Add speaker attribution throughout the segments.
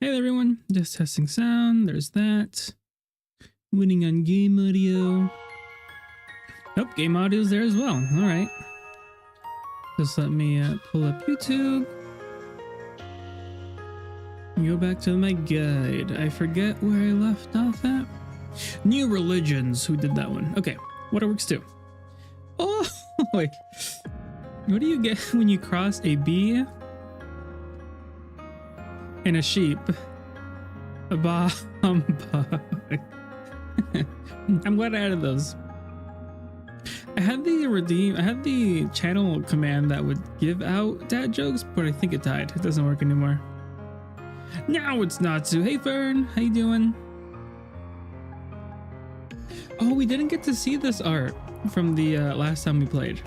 Speaker 1: Hey there, everyone. Just testing sound. There's that. Winning on game audio. Nope, game audio's there as well. All right. Just let me pull up YouTube. Go back to my guide. I forget where I left off at. New religions. Who did that one? Okay. Waterworks 2. Oh, wait. What do you get when you cross a bee and a sheep? A humbug. I'm glad I added those. I had the channel command that would give out dad jokes, but I think it died. It doesn't work anymore. Now it's not so. Hey Fern, how you doing? Oh, we didn't get to see this art from the last time we played.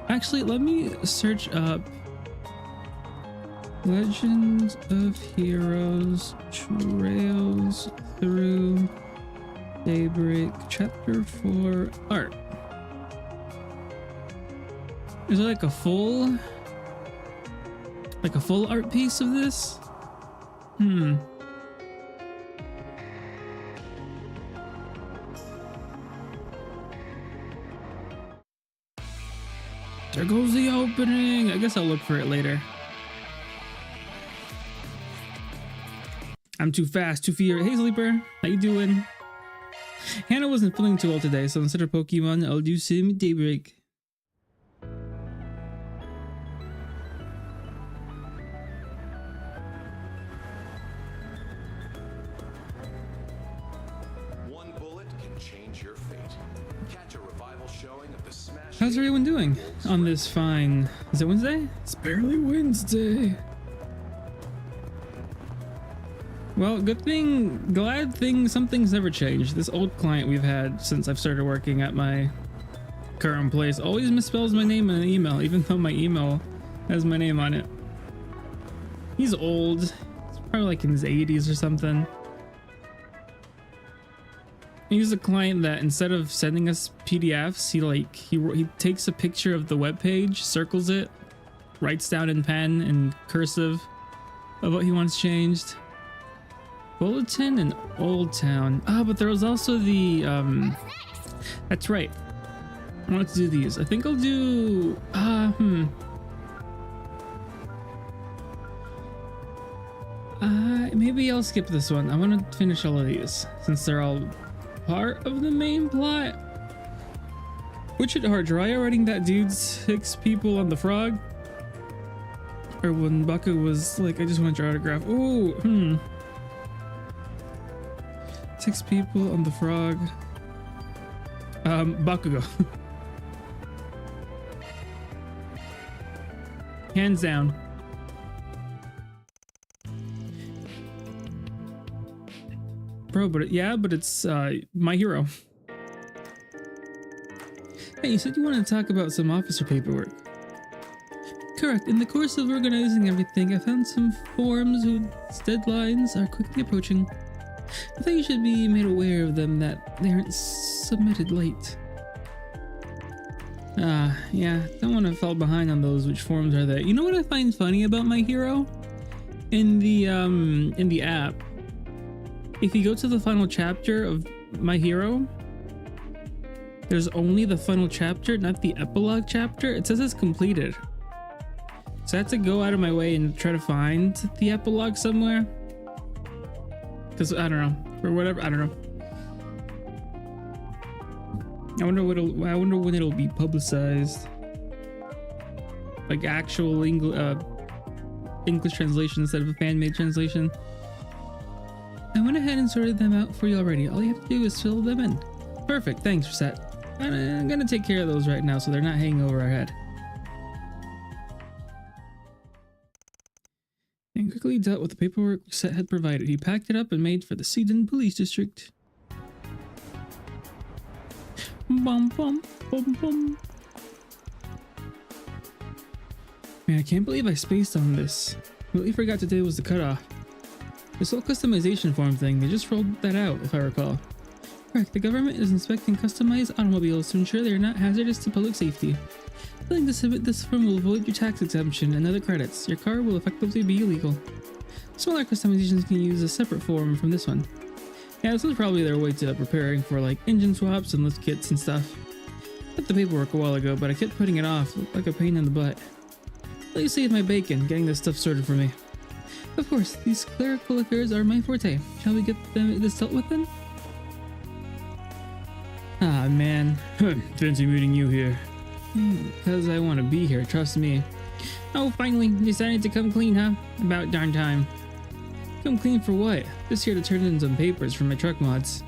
Speaker 1: Actually, let me search up Legends of Heroes Trails Through Daybreak Chapter 4 art. Is there like a full art piece of this? There goes the opening. I guess I'll look for it later. I'm too fast, too fear. Hey Sleeper, how you doing? Hannah wasn't feeling too well today, so instead of Pokemon, I'll do some Daybreak.
Speaker 2: One bullet can change your fate. Catch a revival showing of the smash.
Speaker 1: How's everyone doing on this fine? Is it Wednesday? It's barely Wednesday. Well, glad thing, something's never changed. This old client we've had since I've started working at my current place always misspells my name in an email, even though my email has my name on it. He's old. He's probably like in his 80s or something. He's a client that instead of sending us PDFs, he takes a picture of the web page, circles it, writes down in pen and cursive of what he wants changed. Bulletin and Old Town. Ah, but there was also the that's right. I wanted to do these. I think I'll do maybe I'll skip this one. I want to finish all of these since they're all part of the main plot. Which hit hard, Jiraiya writing that dude 6 people on the frog? Or when Baku was like, I just want your autograph. Ooh, 6 people on the frog. Bakugo. Hands down. Bro, but it's my hero. Hey, you said you wanted to talk about some officer paperwork. Correct. In the course of organizing everything, I found some forms whose deadlines are quickly approaching. I think you should be made aware of them, that they aren't submitted late. Yeah, don't want to fall behind on those. Which forms are they? You know what I find funny about my hero? In the app, if you go to the final chapter of my hero, there's only the final chapter, not the epilogue chapter. It says it's completed. So I have to go out of my way and try to find the epilogue somewhere. Because I don't know, or whatever, I don't know. I wonder when it'll be publicized. Like actual English translation instead of a fan-made translation. I went ahead and sorted them out for you already. All you have to do is fill them in. Perfect, thanks, Reset. I'm gonna take care of those right now so they're not hanging over our head. And quickly dealt with the paperwork Reset had provided. He packed it up and made for the Seedon Police District. Bum, bum, bum, bum. Man, I can't believe I spaced on this. What we forgot today was the cutoff. This whole customization form thing, they just rolled that out, if I recall. Correct, the government is inspecting customized automobiles to ensure they are not hazardous to public safety. Failing to submit this form will void your tax exemption and other credits. Your car will effectively be illegal. Smaller customizations can use a separate form from this one. Yeah, this was probably their way to preparing for like engine swaps and lift kits and stuff. Got the paperwork a while ago, but I kept putting it off, like a pain in the butt. Let you save my bacon, getting this stuff sorted for me. Of course, these clerical affairs are my forte. Shall we get this dealt with then? Ah, man. Fancy meeting you here. Because I want to be here, trust me. Oh, finally, decided to come clean, huh? About darn time. Come clean for what? Just here to turn in some papers for my truck mods.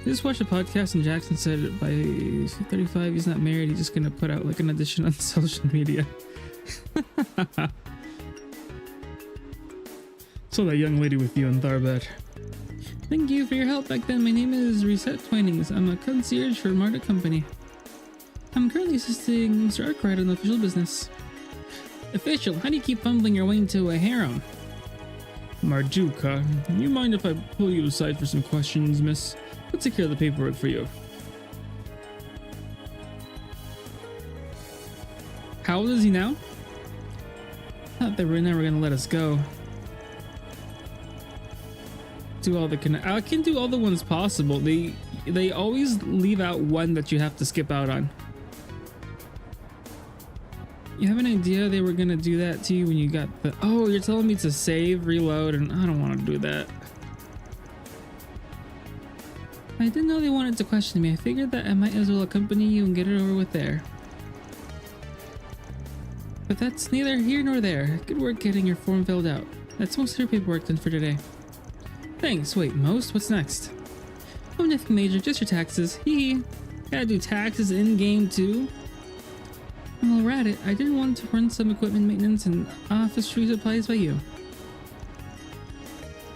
Speaker 1: I just watched a podcast and Jackson said by 35 he's not married, he's just gonna put out like an addition on social media. Saw that young lady with you on Tharbad. Thank you for your help back then. My name is Reset Twinings. I'm a concierge for Marta Company. I'm currently assisting Mr. Arkwright on official business. Official? How do you keep fumbling your way into a harem? Marjuka, you mind if I pull you aside for some questions, miss? Let's take care of the paperwork for you. How old is he now? Thought they were never gonna let us go. Do all the I can do all the ones possible. They always leave out one that you have to skip out on. You have an idea they were gonna do that to you when you got the... Oh, you're telling me to save, reload, and I don't want to do that. I didn't know they wanted to question me. I figured that I might as well accompany you and get it over with there. But that's neither here nor there. Good work getting your form filled out. That's most of your paperwork done for today. Thanks. Wait, most? What's next? Oh, nothing major, just your taxes. Hee hee. Gotta do taxes in-game too? While we're at it, I did want to run some equipment maintenance and office tree supplies by you.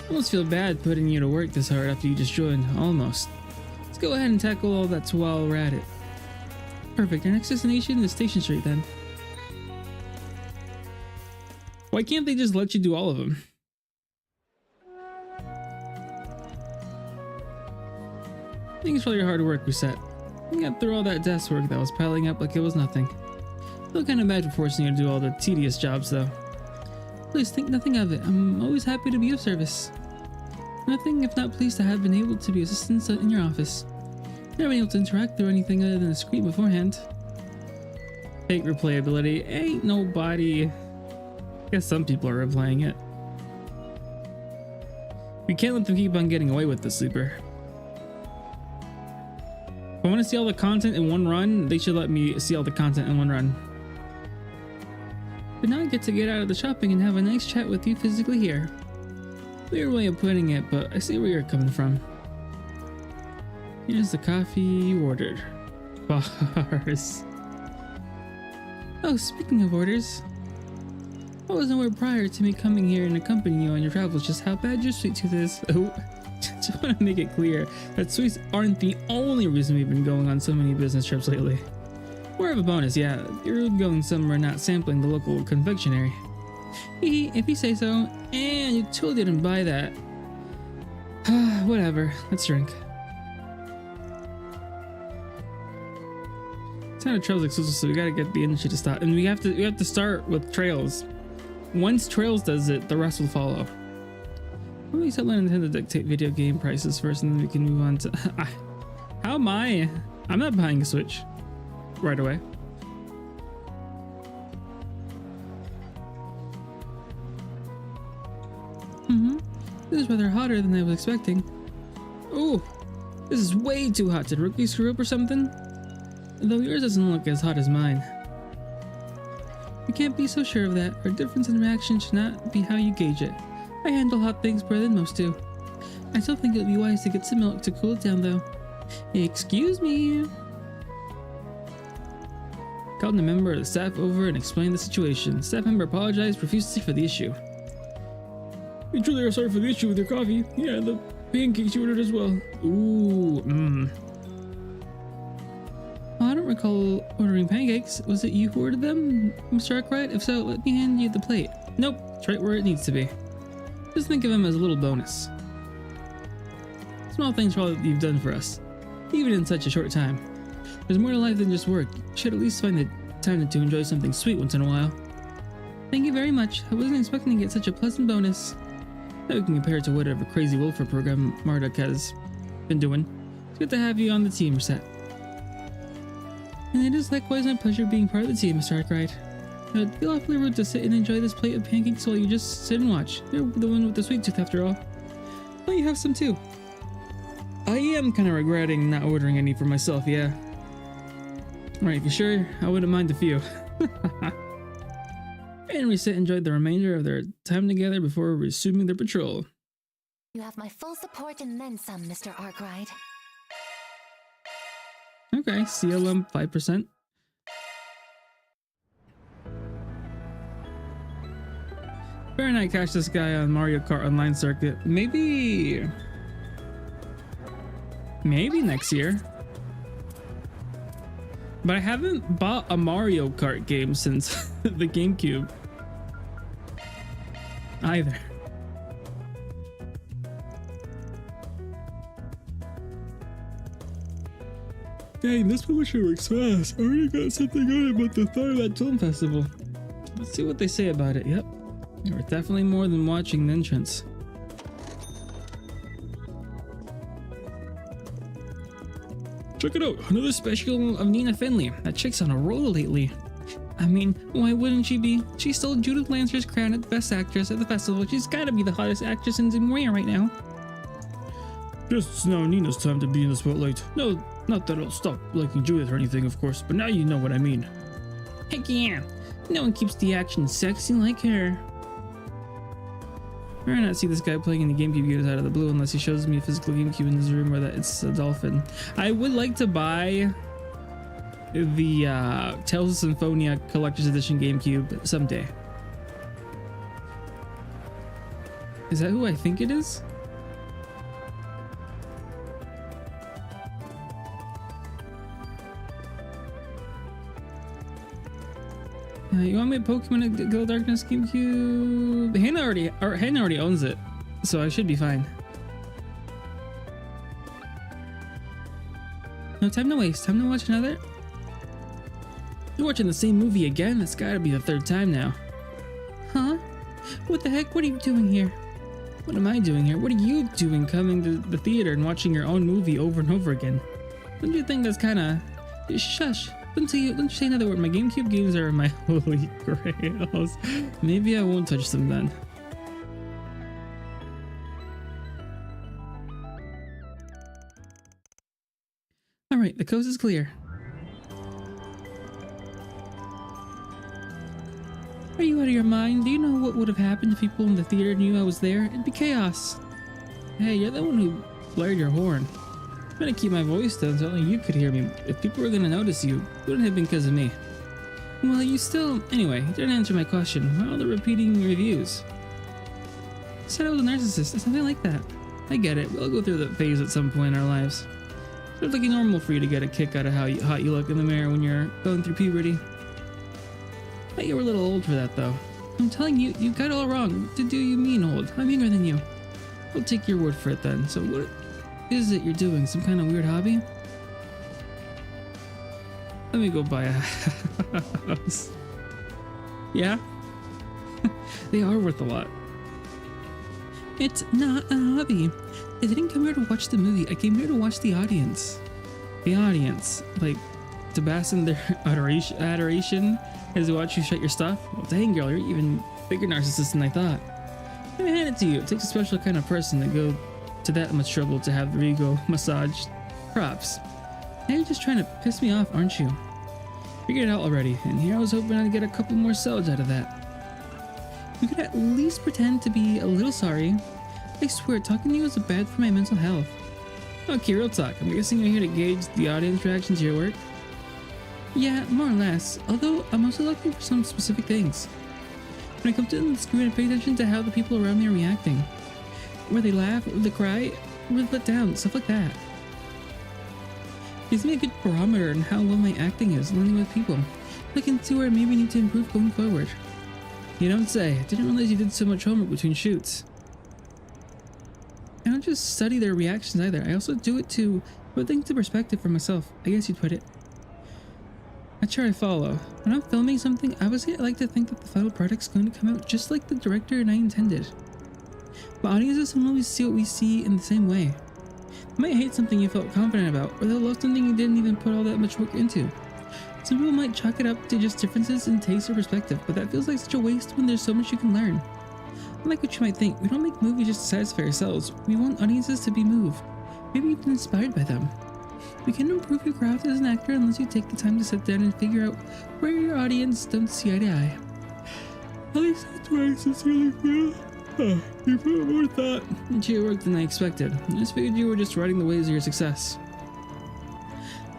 Speaker 1: I almost feel bad putting you to work this hard after you just joined. Almost. Let's go ahead and tackle all that while we're at it. Perfect. Our next destination is Station Street then. Why can't they just let you do all of them? Thanks for all your hard work, Reset. We got through all that desk work that was piling up like it was nothing. Feel kind of bad for forcing you to do all the tedious jobs though. Please think nothing of it. I'm always happy to be of service. Nothing if not pleased to have been able to be assistants in your office. Never been able to interact through anything other than a screen beforehand. Fake replayability. Ain't nobody... I guess some people are replaying it. We can't let them keep on getting away with this, Sleeper. If I want to see all the content in one run, they should let me see all the content in one run. But now I get to get out of the shopping and have a nice chat with you physically here. Weird way of putting it, but I see where you're coming from. Here's the coffee you ordered. Bars. Oh, speaking of orders, I wasn't aware prior to me coming here and accompanying you on your travels just how bad your sweet tooth is. Oh, just want to make it clear that sweets aren't the only reason we've been going on so many business trips lately. More of a bonus, yeah. You're going somewhere not sampling the local confectionery. If you say so, and you totally didn't buy that. Whatever, let's drink. It's not a Trails exclusive, so we gotta get the industry to stop. And we have to start with Trails. Once Trails does it, the rest will follow. Let me tell Nintendo to dictate video game prices first, and then we can move on to... How am I? I'm not buying a Switch right away. This is rather hotter than I was expecting. Oh, this is way too hot. Did Rookie screw up or something? Though yours doesn't look as hot as mine. You can't be so sure of that. Our difference in reaction should not be how you gauge it. I handle hot things better than most do. I still think it would be wise to get some milk to cool it down though. Excuse me. Called a member of the staff over and explained the situation. Staff member apologized profusely for the issue. We truly are sorry for the issue with your coffee. Yeah, the pancakes you ordered as well. Ooh, Oh, I don't recall ordering pancakes. Was it you who ordered them, Mr. Arkwright? If so, let me hand you the plate. Nope, it's right where it needs to be. Just think of them as a little bonus. Small things for all that you've done for us, even in such a short time. There's more to life than just work. You should at least find the time to enjoy something sweet once in a while. Thank you very much. I wasn't expecting to get such a pleasant bonus. Now we can compare it to whatever crazy welfare program Marduk has been doing. It's good to have you on the team, Reset. And it is likewise my pleasure being part of the team, Mr. Arkwright. It'd feel awfully rude to sit and enjoy this plate of pancakes while you just sit and watch. You're the one with the sweet tooth after all. Well, you have some too. I am kind of regretting not ordering any for myself, yeah. Right, for sure, I wouldn't mind a few. And Reset enjoyed the remainder of their time together before resuming their patrol.
Speaker 3: You have my full support and then some, Mr. Arkwright.
Speaker 1: Okay, CLM 5%. Better not catch this guy on Mario Kart Online circuit. Maybe next year. But I haven't bought a Mario Kart game since the GameCube either. Dang, this publisher works fast. I already got something on about the Thailand Film Festival. Let's see what they say about it. Yep. They were definitely more than watching the entrance. Check it out, another special of Nina Finley. That chick's on a roll lately. I mean, why wouldn't she be? She stole Judith Lancer's crown at Best Actress at the festival. She's gotta be the hottest actress in Zemuria right now. Just it's now Nina's time to be in the spotlight. No, not that I'll stop liking Judith or anything, of course, but now you know what I mean. Heck yeah! No one keeps the action sexy like her. I not see this guy playing in the GameCube games out of the blue unless he shows me a physical GameCube in his room where that it's a dolphin. I would like to buy the Tales of Symphonia Collector's Edition GameCube someday. Is that who I think it is? You want me a Pokemon Glow Darkness GameCube? Hannah already owns it, so I should be fine. No time to waste. Time to watch another. You're watching the same movie again? That's gotta be the third time now. Huh? What the heck? What are you doing here? What am I doing here? What are you doing coming to the theater and watching your own movie over and over again? Don't you think that's kinda... Shush. Don't you say another word. My GameCube games are my holy grails. Maybe I won't touch them then. Alright, the coast is clear. Are you out of your mind? Do you know what would have happened if people in the theater knew I was there? It'd be chaos. Hey, you're the one who blared your horn. I'm gonna keep my voice down so only you could hear me. If people were gonna notice you, it wouldn't have been because of me. Well, you still... Anyway, you didn't answer my question. Why all the repeating reviews? I said I was a narcissist, or something like that. I get it. We'll go through that phase at some point in our lives. It's looking normal for you to get a kick out of how hot you look in the mirror when you're going through puberty. I bet you were a little old for that, though. I'm telling you, you got it all wrong. What do you mean old? I'm younger than you. I'll take your word for it then. So what is it you're doing? Some kind of weird hobby? Let me go buy a house. Yeah? They are worth a lot. It's not a hobby. I didn't come here to watch the movie. I came here to watch the audience. The audience. Like, to bask in their adoration as they watch you shut your stuff. Well, dang girl, you're even bigger narcissist than I thought. Let me hand it to you. It takes a special kind of person to go to that much trouble to have their ego massaged. Props. Now you're just trying to piss me off, aren't you? Figured it out already, and here I was hoping I'd get a couple more solids out of that. You could at least pretend to be a little sorry. I swear, talking to you is bad for my mental health. Okay, real talk. I'm guessing you're here to gauge the audience reaction to your work? Yeah, more or less. Although, I'm also looking for some specific things. When I come to the screen, I pay attention to how the people around me are reacting. Where they laugh, or they cry, or they let down, stuff like that. Gives me a good barometer on how well my acting is, learning with people. I can see where I maybe need to improve going forward. You don't say. I didn't realize you did so much homework between shoots. I don't just study their reactions either. I also do it to put things into perspective for myself. I guess you'd put it. That's sure I follow. When I'm filming something, obviously I like to think that the final product's going to come out just like the director and I intended. But audiences don't always see what we see in the same way. They might hate something you felt confident about, or they'll love something you didn't even put all that much work into. Some people might chalk it up to just differences in taste or perspective, but that feels like such a waste when there's so much you can learn. Unlike what you might think, we don't make movies just to satisfy ourselves. We want audiences to be moved, maybe even inspired by them. We can improve your craft as an actor unless you take the time to sit down and figure out where your audience don't see eye to eye. At least that's what I sincerely feel. You put more thought into your work than I expected. I just figured you were just riding the waves of your success.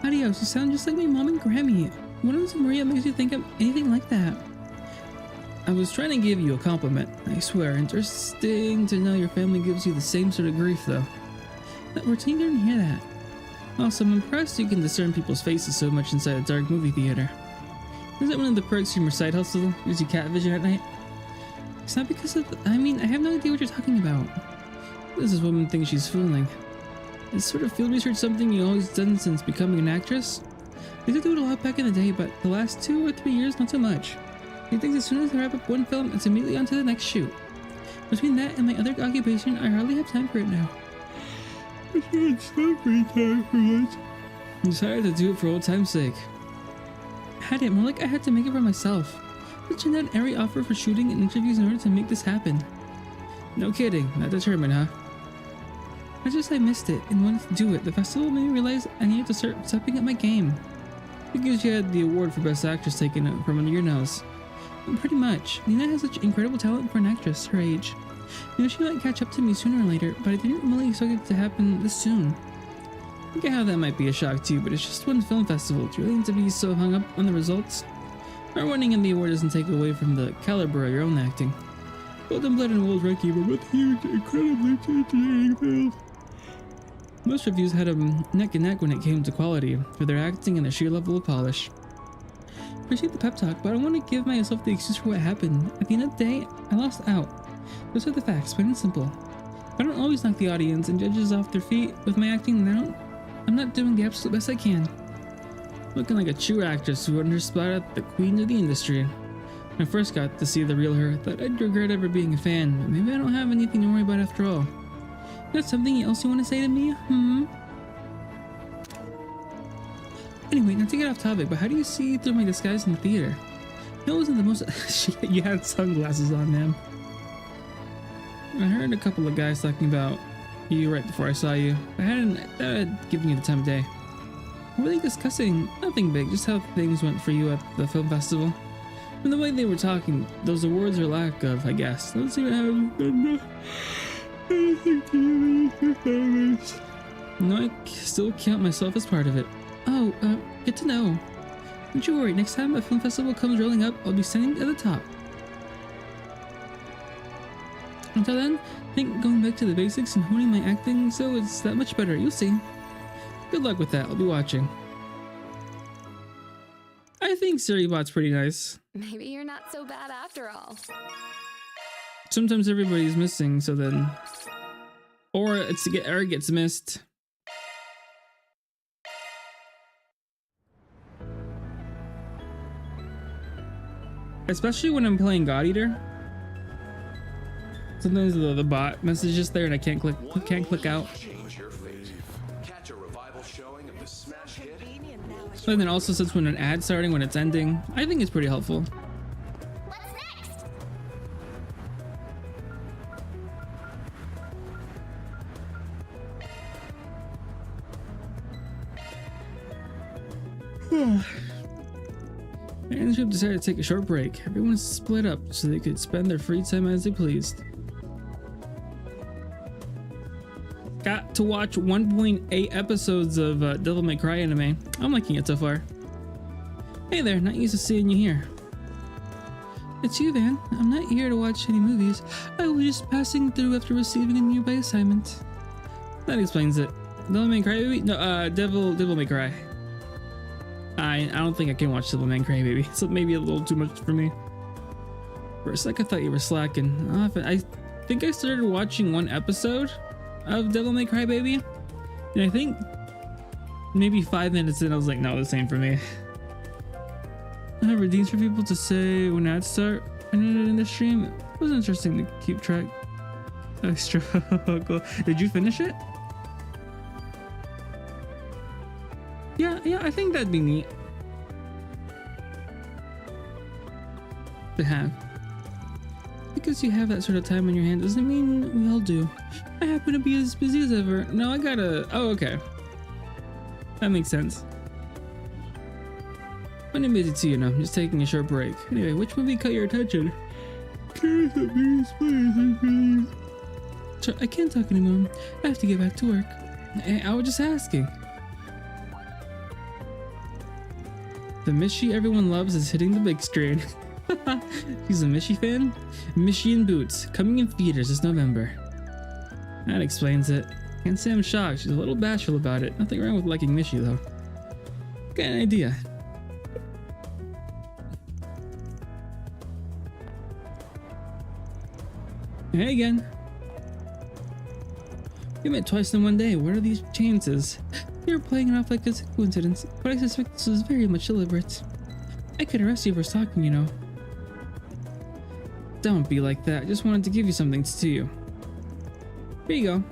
Speaker 1: Adios, you sound just like my mom and Grammy. What in Zemuria makes you think I'm anything like that? I was trying to give you a compliment, I swear. Interesting to know your family gives you the same sort of grief, though. We're too young to hear that. Also, I'm impressed you can discern people's faces so much inside a dark movie theater. Is that one of the perks from your side hustle? Gives you cat vision at night? It's not because of I have no idea what you're talking about. This woman thinks she's fooling. Is sort of field research something you've always done since becoming an actress? I used to do it a lot back in the day, but the last 2 or 3 years, not so much. He thinks as soon as I wrap up one film, it's immediately on to the next shoot. Between that and my other occupation, I hardly have time for it now. I can't stop free time for once. I decided to do it for old time's sake. I had it more like I had to make it for myself. I turned down every offer for shooting and interviews in order to make this happen. No kidding, not determined, huh? I missed it and wanted to do it. The festival made me realize I needed to start stepping up my game. Because you had the award for Best Actress taken from under your nose. And pretty much. Nina has such incredible talent for an actress her age. She might catch up to me sooner or later, but I didn't really expect it to happen this soon. I get how that might be a shock to you, but it's just one film festival. Do you really need to be so hung up on the results? Our winning in the award doesn't take away from the caliber of your own acting. Golden Blood and World Reiki were both huge, incredibly entertaining films. Most reviews had them neck and neck when it came to quality, for their acting and their sheer level of polish. Appreciate the pep talk, but I don't want to give myself the excuse for what happened. At the end of the day, I lost out. Those are the facts, plain and simple. If I don't always knock the audience and judges off their feet with my acting, then I'm not doing the absolute best I can. Looking like a true actress who earned her spot at the queen of the industry. When I first got to see the real her, I thought I'd regret ever being a fan, but maybe I don't have anything to worry about after all. Got something else you want to say to me? Anyway, not to get off topic, but how do you see through my disguise in the theater? It wasn't the most. You had sunglasses on, man. I heard a couple of guys talking about you right before I saw you. I hadn't given you the time of day. What were they discussing? Nothing big, just how things went for you at the film festival. From the way they were talking, those awards or lack of, I guess. Don't seem to have done anything to you with your performance. No, I still count myself as part of it. Oh, good to know. Don't you worry, next time a film festival comes rolling up, I'll be standing at the top. Until then, I think going back to the basics and honing my acting so it's that much better, you'll see. Good luck with that, I'll be watching. I think Siribot's pretty nice.
Speaker 3: Maybe you're not so bad after all.
Speaker 1: Sometimes everybody's missing, so then... Or it gets missed. Especially when I'm playing God Eater. Sometimes the bot message is there and I can't click out.
Speaker 2: Change your fate. Catch a revival showing of the smash hit.
Speaker 1: And then also says when an ad's starting, when it's ending. I think it's pretty helpful.
Speaker 3: What's next?
Speaker 1: And the group decided to take a short break. Everyone split up so they could spend their free time as they pleased. Got to watch 1.8 episodes of Devil May Cry anime. I'm liking it so far. Hey there, not used to seeing you here. It's you, Van. I'm not here to watch any movies. I was just passing through after receiving a nearby assignment. That explains it. Devil May Cry baby? No, Devil May Cry. I don't think I can watch Devil May Cry baby. It's maybe a little too much for me. For a sec I thought you were slacking. I think I started watching one episode of Devil May Cry baby, and I think maybe 5 minutes in I was like, no, this ain't for me. I have redeems for people to say when ads start in the stream. It was interesting to keep track. I struggle. Did you finish it? Yeah, I think that'd be neat to have. Because you have that sort of time on your hands doesn't mean we all do. I happen to be as busy as ever. No, I gotta. Oh, okay. That makes sense. When I'm busy too, you know, just taking a short break. Anyway, which movie caught your attention? I can't talk anymore. I have to get back to work. I was just asking. The Mishy everyone loves is hitting the big screen. She's a Mishy fan? Mishy in Boots, coming in theaters this November. That explains it. Can't say I'm shocked. She's a little bashful about it. Nothing wrong with liking Mishy though. Got an idea. Hey again. We met twice in one day. What are these chances? You're playing it off like it's a coincidence, but I suspect this is very much deliberate. I could arrest you for stalking, you know. Don't be like that. I just wanted to give you something to do you. Here you go.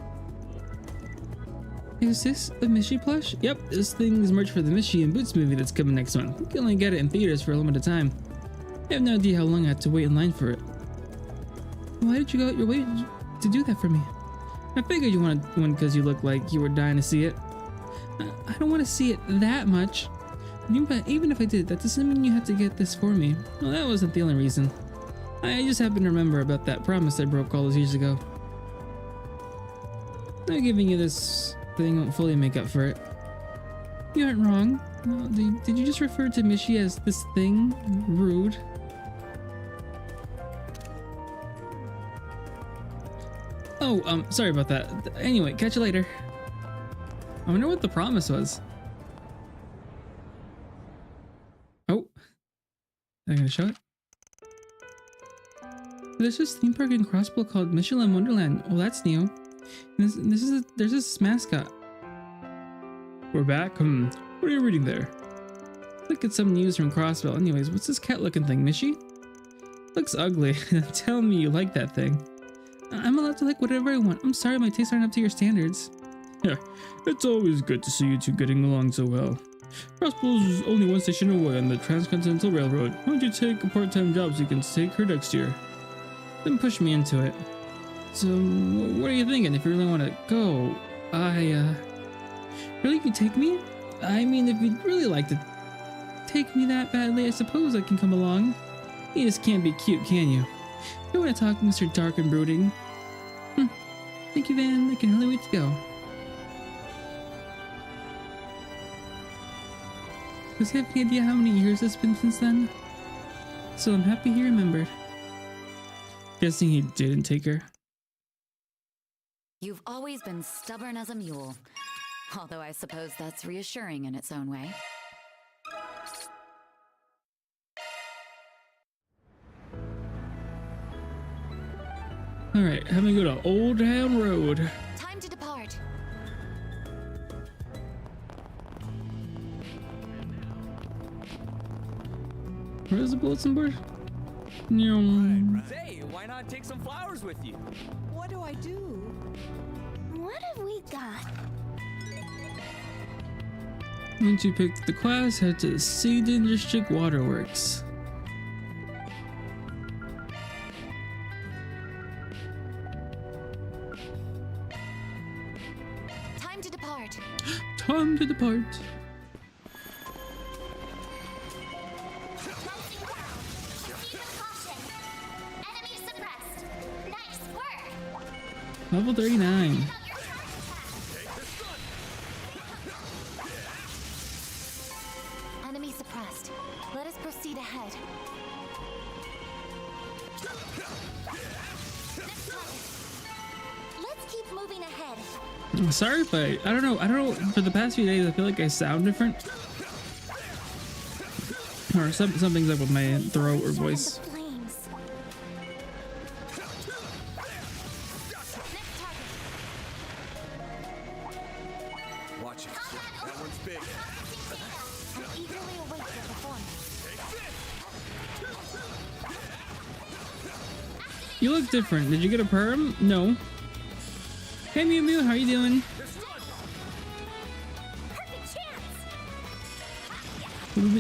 Speaker 1: Is this a Mishy plush? Yep, this thing is merch for the Mishy and Boots movie that's coming next month. You can only get it in theaters for a limited time. I have no idea how long I had to wait in line for it. Why did you go out your way to do that for me? I figured you wanted one because you look like you were dying to see it. I don't want to see it that much. Even if I did, that doesn't mean you have to get this for me. Well, that wasn't the only reason. I just happened to remember about that promise I broke all those years ago. Not giving you this thing won't fully make up for it. You aren't wrong. Did you just refer to Mishy as this thing? Rude. Oh, sorry about that. Anyway, catch you later. I wonder what the promise was. Oh. Am I gonna show it? There's this theme park in Crossbow called Michelin Wonderland. Well, that's new. There's this mascot. We're back. What are you reading there? Look at some news from Crossbow. Anyways, what's this cat-looking thing, Mishy? Looks ugly. Tell me you like that thing. I'm allowed to like whatever I want. I'm sorry my tastes aren't up to your standards. Yeah, it's always good to see you two getting along so well. Crossbow's is only one station away on the Transcontinental Railroad. Why don't you take a part-time job so you can take her next year? Then push me into it. So, what are you thinking if you really want to go? Really, you take me? I mean, if you'd really like to take me that badly, I suppose I can come along. You just can't be cute, can you? You want to talk, Mr. Dark and Brooding? Thank you, Van. I can hardly wait to go. Does he have any idea how many years it's been since then? So I'm happy he remembered. Guessing he didn't take her.
Speaker 3: You've always been stubborn as a mule. Although I suppose that's reassuring in its own way.
Speaker 1: Alright, having to go to Old Town Road.
Speaker 3: Time to depart.
Speaker 1: Where's the bulletin board?
Speaker 4: Hey, why not take some flowers with you?
Speaker 5: What do I do?
Speaker 3: What have we got?
Speaker 1: Once you pick the class, head to Seedon District Waterworks.
Speaker 3: Time to depart.
Speaker 1: Time to depart.
Speaker 3: Enemy suppressed. Nice work.
Speaker 1: Level 39.
Speaker 3: Enemy suppressed. Let us proceed ahead. Let's keep moving ahead.
Speaker 1: I'm sorry, but I don't know. For the past few days, I feel like I sound different. Or something's up with my throat or voice.
Speaker 3: The flames.
Speaker 2: Watch it. That one's big.
Speaker 3: I eagerly await your performance.
Speaker 1: You look different. Did you get a perm? No. Hey Mew Mew, how you doing?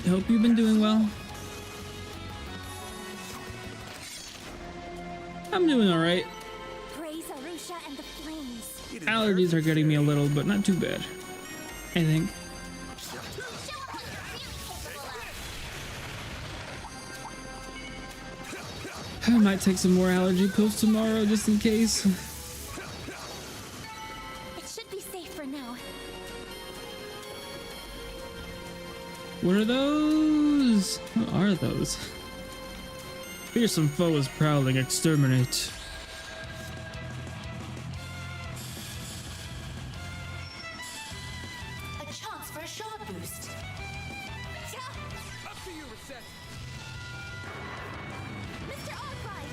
Speaker 1: Hope you've been doing well. I'm doing all right.
Speaker 5: Praise Arusha and the flames.
Speaker 1: Allergies are getting me a little, but not too bad, I think. I might take some more allergy pills tomorrow just in case.
Speaker 5: It should be safe for now.
Speaker 1: What are those? What are those? Fearsome foe is prowling. Exterminate.
Speaker 5: A chance for a shot boost.
Speaker 4: Up to you, Reset.
Speaker 5: Mr. Oddride!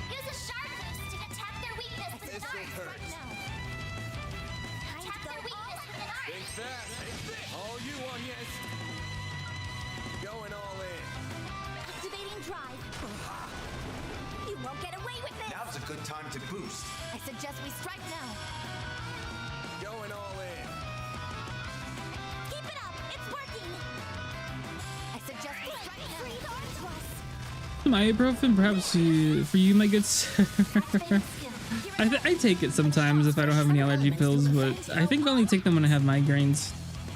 Speaker 5: Use a sharp boost to attack their weakness with an arc right now. Attack their weakness with an arc.
Speaker 4: Think fast. All you want, yes. Going all in.
Speaker 5: Activating drive. You won't get away with this.
Speaker 2: Now's a good time to boost.
Speaker 5: I suggest we strike now.
Speaker 4: Going all in.
Speaker 5: Keep it up. It's working. I suggest we strike now. Breathe on to us.
Speaker 1: Some ibuprofen, perhaps for you, my good sir.
Speaker 5: Activating skill.
Speaker 1: I take it sometimes if I don't have any allergy pills, but I think I only take them when I have migraines.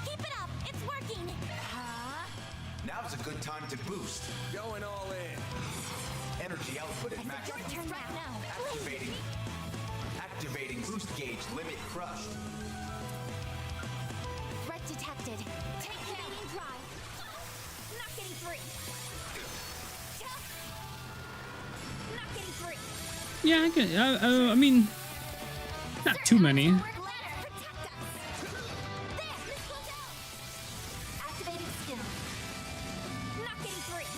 Speaker 5: Keep it up. It's working.
Speaker 2: Now's a good time to boost.
Speaker 4: Going all in.
Speaker 2: Energy output at maximum.
Speaker 5: Turn right now.
Speaker 2: Activating. Activating boost gauge limit crushed.
Speaker 5: Threat detected. Activating drive. Not getting free. Not getting free.
Speaker 1: Yeah, I can. I mean, not too many.
Speaker 5: Protect us. There, let's go down. Activating skill. Not getting free.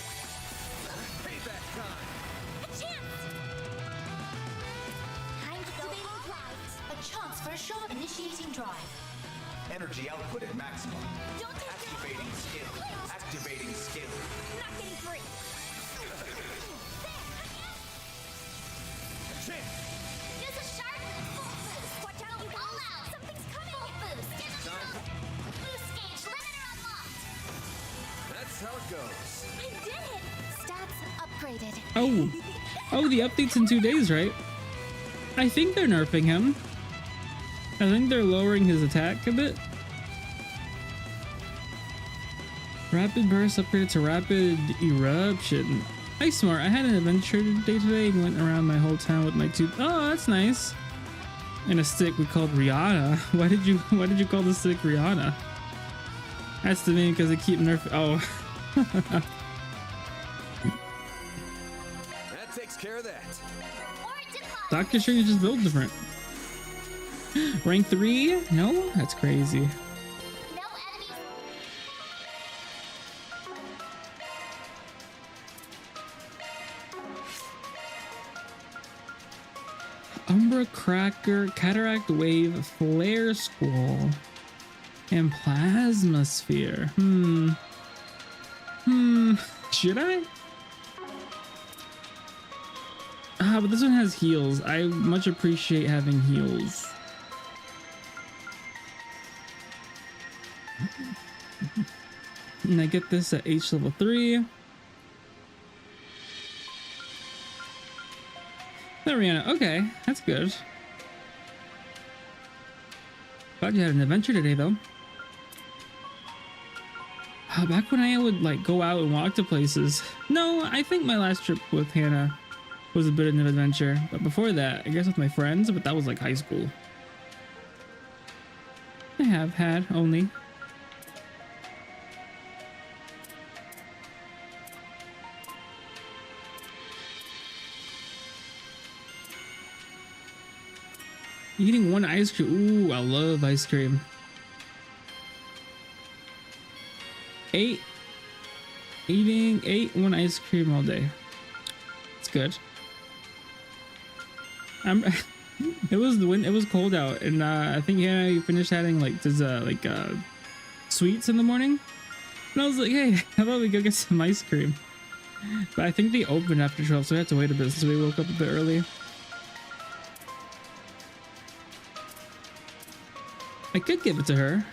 Speaker 4: Payback time.
Speaker 5: A chance. Time to go all out. A chance for a shot. Initiating drive.
Speaker 2: Energy output at maximum.
Speaker 5: Don't take
Speaker 2: Activating skill. Activating skill.
Speaker 5: Not getting free. Use a sharp boost. Watch out, you all out. Something's coming. Full boost. Get a shot. Boost gauge limiter unlocked.
Speaker 4: That's how it goes.
Speaker 5: I did it. Stats upgraded.
Speaker 1: Oh, the update's in 2 days, right? I think they're nerfing him. I think they're lowering his attack a bit. Rapid burst upgraded to rapid eruption. Nice, smart. I had an adventure day today and went around my whole town with my two. Oh, that's nice. And a stick we called Rihanna. Why did you call the stick Rihanna? That's to me because they keep nerfing. Oh.
Speaker 4: That takes care of that.
Speaker 1: Doctor Strange just built different. Rank 3? No? That's crazy.
Speaker 5: No enemies.
Speaker 1: Umbra Cracker, Cataract Wave, Flare Squall, and Plasma Sphere. Should I? But this one has heals. I much appreciate having heals. And I get this at H level 3. There, Rihanna. Okay, that's good. Glad you had an adventure today, though. Back when I would like go out and walk to places. No, I think my last trip with Hannah was a bit of an adventure. But before that, I guess with my friends, but that was like high school. I have had only. Eating one ice cream. Ooh, I love ice cream. 8. Eating 8 one ice cream all day. It's good. It was cold out, and I think you finished having like sweets in the morning. And I was like, hey, how about we go get some ice cream? But I think they opened after 12, so we had to wait a bit since we woke up a bit early. I could give it to her.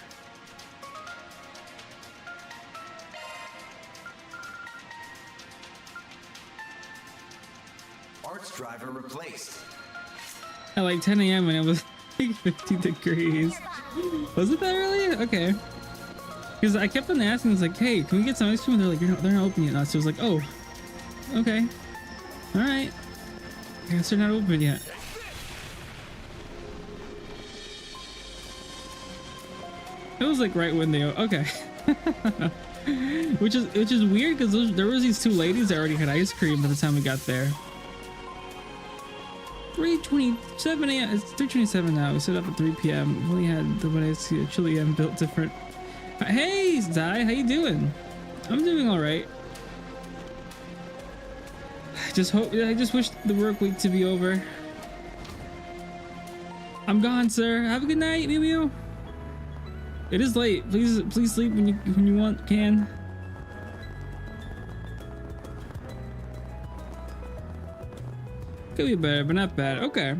Speaker 6: Arts driver replaced.
Speaker 1: At like 10 a.m. when it was like 50 degrees. Was it that early? Okay. Because I kept on asking, it's like, hey, can we get some ice cream? And they're like, they're not open yet. So I was like, oh, okay. All right. I guess they're not open yet. It was like right when they, okay. which is weird because there was these two ladies that already had ice cream by the time we got there. 3:27 a.m. It's 3:27 now. We set up at 3 p.m. We only had the what I see Chili M built different. Hey, Zai, how you doing? I'm doing all right. I just wish the work week to be over. I'm gone, sir. Have a good night, Mew Mew. It is late. Please sleep when you can. Could be better, but not bad. Okay.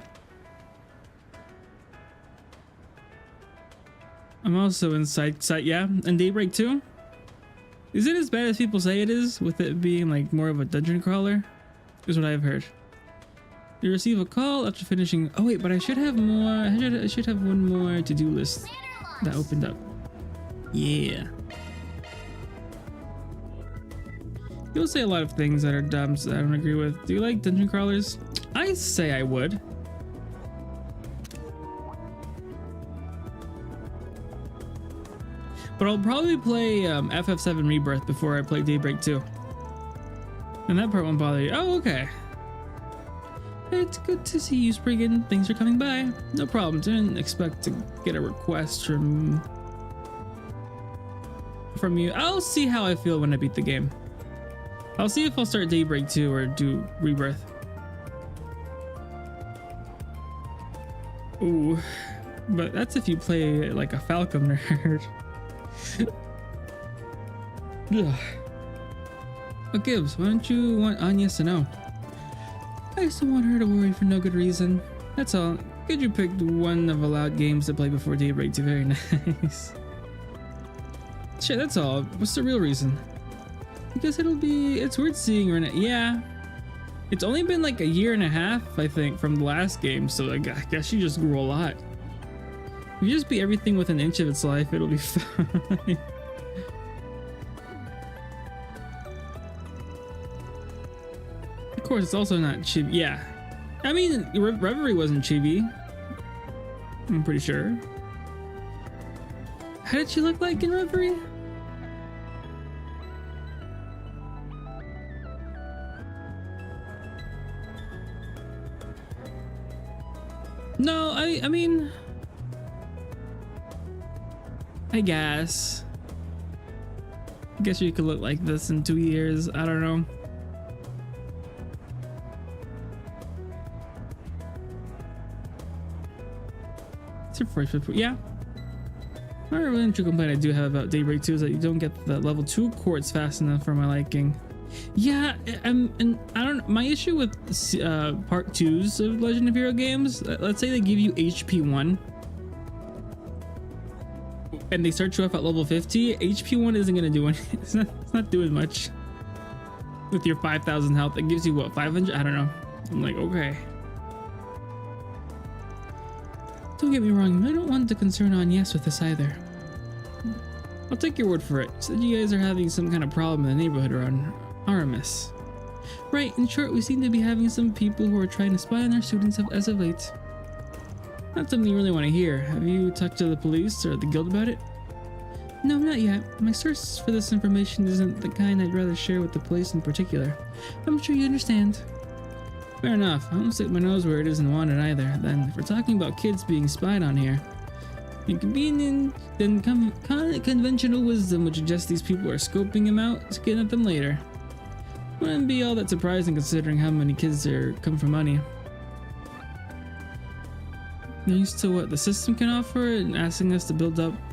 Speaker 1: I'm also in yeah, and Daybreak too. Is it as bad as people say it is, with it being like more of a dungeon crawler? Is what I've heard. You receive a call after finishing. Oh wait, but I should have more. I should have one more to-do list that opened up. Yeah. You'll say a lot of things that are dumb that I don't agree with. Do you like dungeon crawlers? I say I would. But I'll probably play FF7 Rebirth before I play Daybreak 2. And that part won't bother you. Oh, okay. It's good to see you, Spriggan. Thanks for coming by. No problem. Didn't expect to get a request from you. I'll see how I feel when I beat the game. I'll see if I'll start Daybreak 2 or do Rebirth. Ooh. But that's if you play like a Falcom nerd. What gives? Why don't you want Anya to know? I just don't want her to worry for no good reason. That's all. Good you picked one of allowed games to play before Daybreak 2. Very nice. Sure, that's all. What's the real reason? Because it's weird seeing her in it. Yeah. It's only been like a year and a half, I think, from the last game, so I guess she just grew a lot. If you just beat everything within an inch of its life, it'll be fine. Of course, it's also not chibi. Yeah. I mean, Reverie wasn't chibi. I'm pretty sure. How did she look like in Reverie? No, I mean, I guess you could look like this in 2 years. I don't know. It's your first, yeah. Another really true complaint I do have about Daybreak 2 is that you don't get the level 2 quartz fast enough for my liking. Yeah, and I don't. My issue with part 2s of Legend of Hero games, let's say they give you HP 1, and they start you off at level 50. HP 1 isn't gonna do anything. It's not doing much. With your 5,000 health, it gives you what, 500? I don't know. I'm like, okay. Don't get me wrong, I don't want to concern Agnes with this either. I'll take your word for it. Said you guys are having some kind of problem in the neighborhood around Aramis. Right, in short, we seem to be having some people who are trying to spy on our students as of late. Not something you really want to hear. Have you talked to the police or the guild about it? No, not yet. My source for this information isn't the kind I'd rather share with the police in particular. I'm sure you understand. Fair enough. I won't stick my nose where it isn't wanted either. Then, if we're talking about kids being spied on here, inconvenient, then conventional wisdom would suggest these people are scoping them out, getting at them later. Wouldn't be all that surprising considering how many kids there come for money. They're used to what the system can offer and asking us to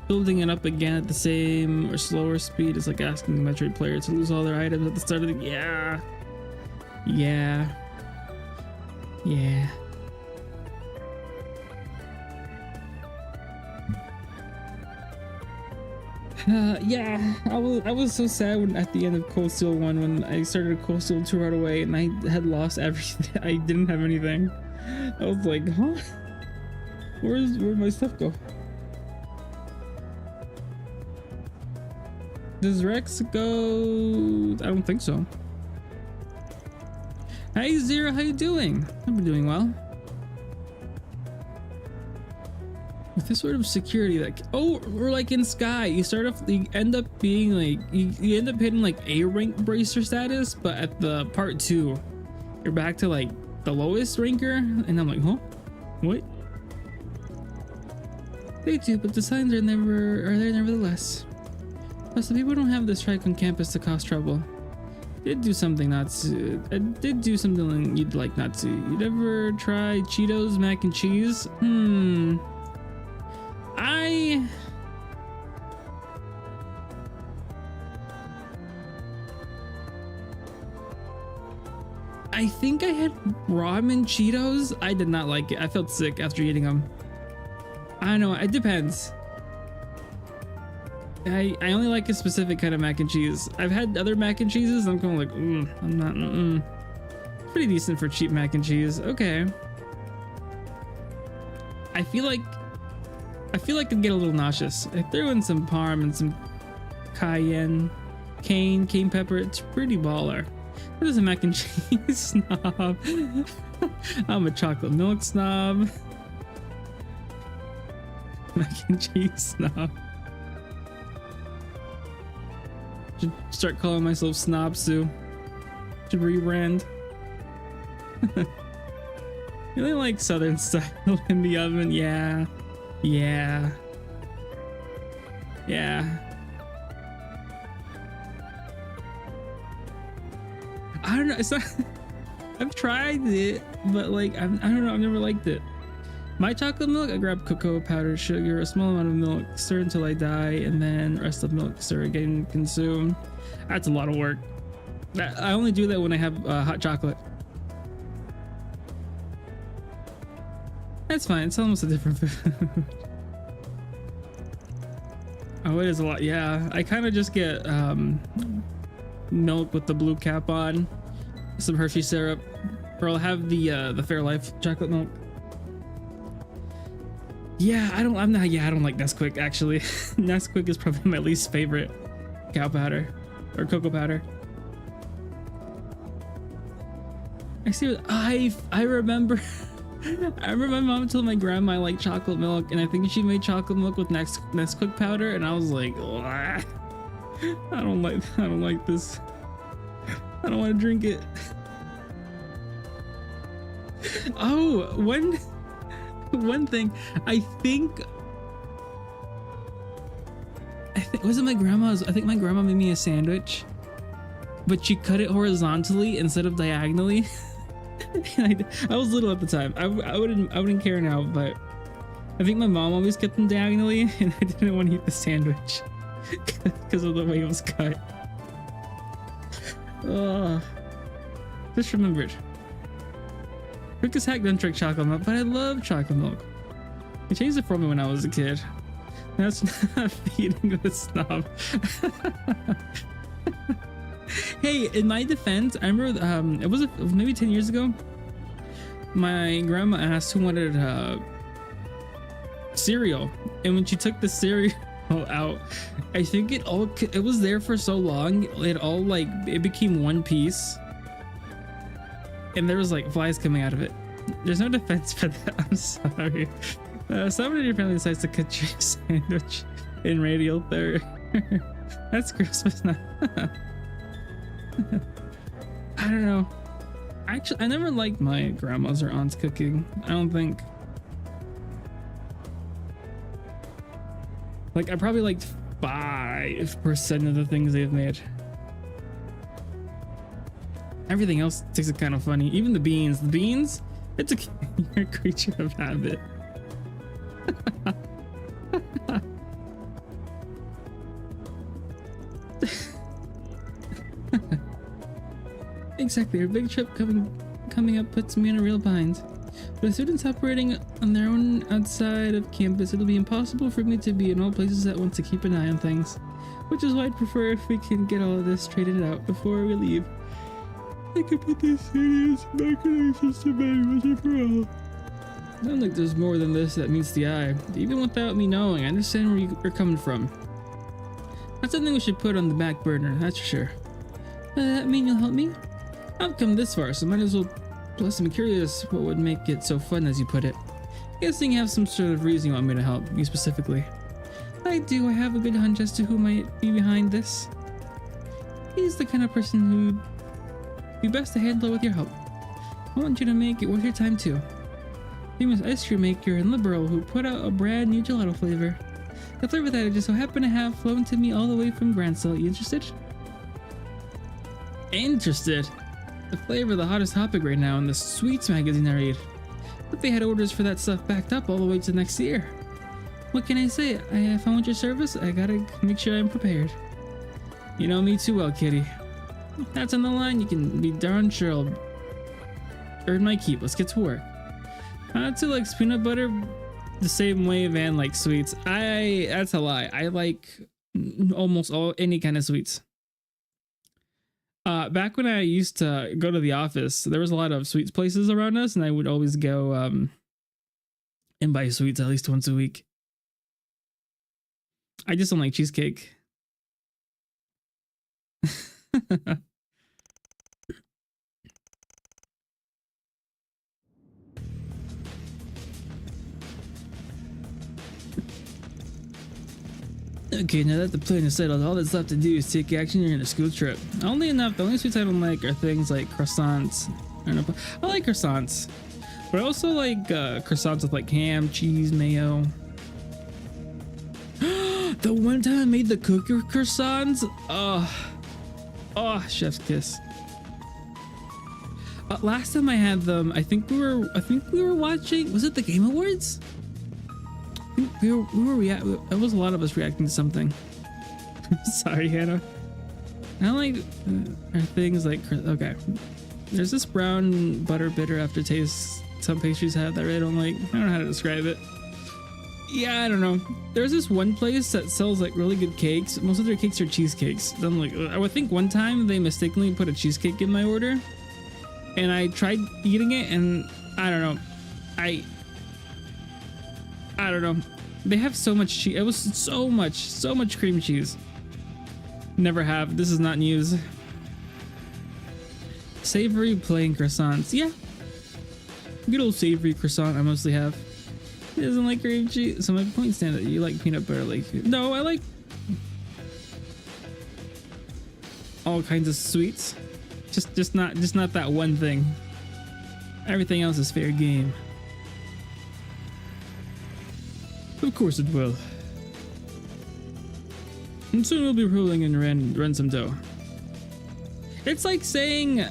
Speaker 1: building it up again at the same or slower speed is like asking the Metroid player to lose all their items at the start of the yeah. Yeah, I was so sad when at the end of Cold Steel 1 when I started Cold Steel 2 right away and I had lost everything. I didn't have anything. I was like, huh? Where'd my stuff go? Does Rex go? I don't think so. Hey Zero, how you doing? I've been doing well. With this sort of security, like, oh, or like in Sky, you start off, you end up being like, you end up hitting like A rank bracer status, but at the part 2, you're back to like the lowest ranker, and I'm like, huh? What? They do, but the signs are there nevertheless. Plus, the people don't have this strike on campus to cause trouble. Did do something not to. I did do something you'd like not to. You'd ever try Cheetos mac and cheese? I think I had ramen Cheetos. I did not like it. I felt sick after eating them. I don't know. It depends. I only like a specific kind of mac and cheese. I've had other mac and cheeses. And I'm kind of like, I'm not. Pretty decent for cheap mac and cheese. Okay. I feel like I'd get a little nauseous. I threw in some parm and some cayenne pepper. It's pretty baller. What is a mac and cheese snob? I'm a chocolate milk snob. Mac and cheese snob. Should start calling myself Snob Sue. Should rebrand. Really like Southern style in the oven. Yeah. I don't know. It's not. I've tried it, but like I don't know. I've never liked it. My chocolate milk, I grab cocoa powder, sugar, a small amount of milk, stir until I die, and then rest of milk, stir again, consume. That's a lot of work. I only do that when I have hot chocolate. That's fine. It's almost a different food. Oh, it is a lot. Yeah, I kind of just get milk with the blue cap on, some Hershey syrup, or I'll have the Fairlife chocolate milk. Yeah, I don't like Nesquik actually. Nesquik is probably my least favorite cow powder or cocoa powder. I see what I remember. I remember my mom told my grandma I like chocolate milk, and I think she made chocolate milk with Nesquik powder, and I was like, I don't like this. I don't want to drink it. Oh, one thing, I think was it my grandma's? I think my grandma made me a sandwich, but she cut it horizontally instead of diagonally. I was little at the time. I wouldn't care now, but I think my mom always cut them diagonally, and I didn't want to eat the sandwich because of the way it was cut. Just remembered. Quickest hack, don't drink chocolate milk, but I love chocolate milk. They changed it for me when I was a kid. That's not feeding the snob. Hey, in my defense, I remember it was maybe 10 years ago. My grandma asked who wanted cereal, and when she took the cereal out, I think it was there for so long, it became one piece, and there was like flies coming out of it. There's no defense for that. I'm sorry. Someone in your family decides to cut your sandwich in radial third. That's Christmas now. I don't know. Actually, I never liked my grandma's or aunt's cooking. I don't think. Like, I probably liked 5% of the things they've made. Everything else takes it kind of funny. Even the beans. The beans, it's a creature of habit. exactly. Our big trip coming up puts me in a real bind. With students operating on their own outside of campus, it'll be impossible for me to be in all places at once to keep an eye on things. Which is why I'd prefer if we can get all of this traded out before we leave. I can put this serious marketing system in once and for all. I don't think there's more than this that meets the eye. Even without me knowing, I understand where you're coming from. That's something we should put on the back burner, that's for sure. Does that mean you'll help me? I've come this far, so might as well. Plus, I'm curious what would make it so fun, as you put it. Guessing you have some sort of reason you want me to help you specifically. I do. I have a good hunch as to who might be behind this. He's the kind of person who'd be best to handle with your help. I want you to make it worth your time too. Famous ice cream maker and liberal who put out a brand new gelato flavor. The flavor that I just so happen to have flown to me all the way from Gransell. You interested? Interested? The flavor the hottest topic right now in the sweets magazine I read. But they had orders for that stuff backed up all the way to next year. What can I say? If I want your service, I gotta make sure I'm prepared. You know me too well, kitty. If that's on the line, you can be darn sure I'll earn my keep. Let's get to work. Natsu likes peanut butter the same way Van likes sweets. That's a lie. I like almost any kind of sweets. Back when I used to go to the office, there was a lot of sweets places around us, and I would always go and buy sweets at least once a week. I just don't like cheesecake. Okay, now that the plan is settled, all that's left to do is take action during a school trip. Only enough, the only sweets I don't like are things like croissants. I like croissants, but I also like croissants with like ham, cheese, mayo. The one time I made the cookie croissants, chef's kiss. Last time I had them, I think we were watching. Was it the Game Awards? We were it was a lot of us reacting to something. Sorry, Hannah. I don't like things like, okay. There's this brown butter bitter aftertaste some pastries have that I really don't like. I don't know how to describe it. Yeah, I don't know. There's this one place that sells like really good cakes. Most of their cakes are cheesecakes. I'm like, I would think one time they mistakenly put a cheesecake in my order, and I tried eating it, and I don't know. I don't know. They have so much cheese. It was so much cream cheese. Never have. This is not news. Savory plain croissants. Yeah. Good old savory croissant I mostly have. He doesn't like cream cheese. So my point stand that you like peanut butter like. No, I like all kinds of sweets. Just not that one thing. Everything else is fair game. Of course it will. And soon we'll be rolling in ransom dough. It's like saying,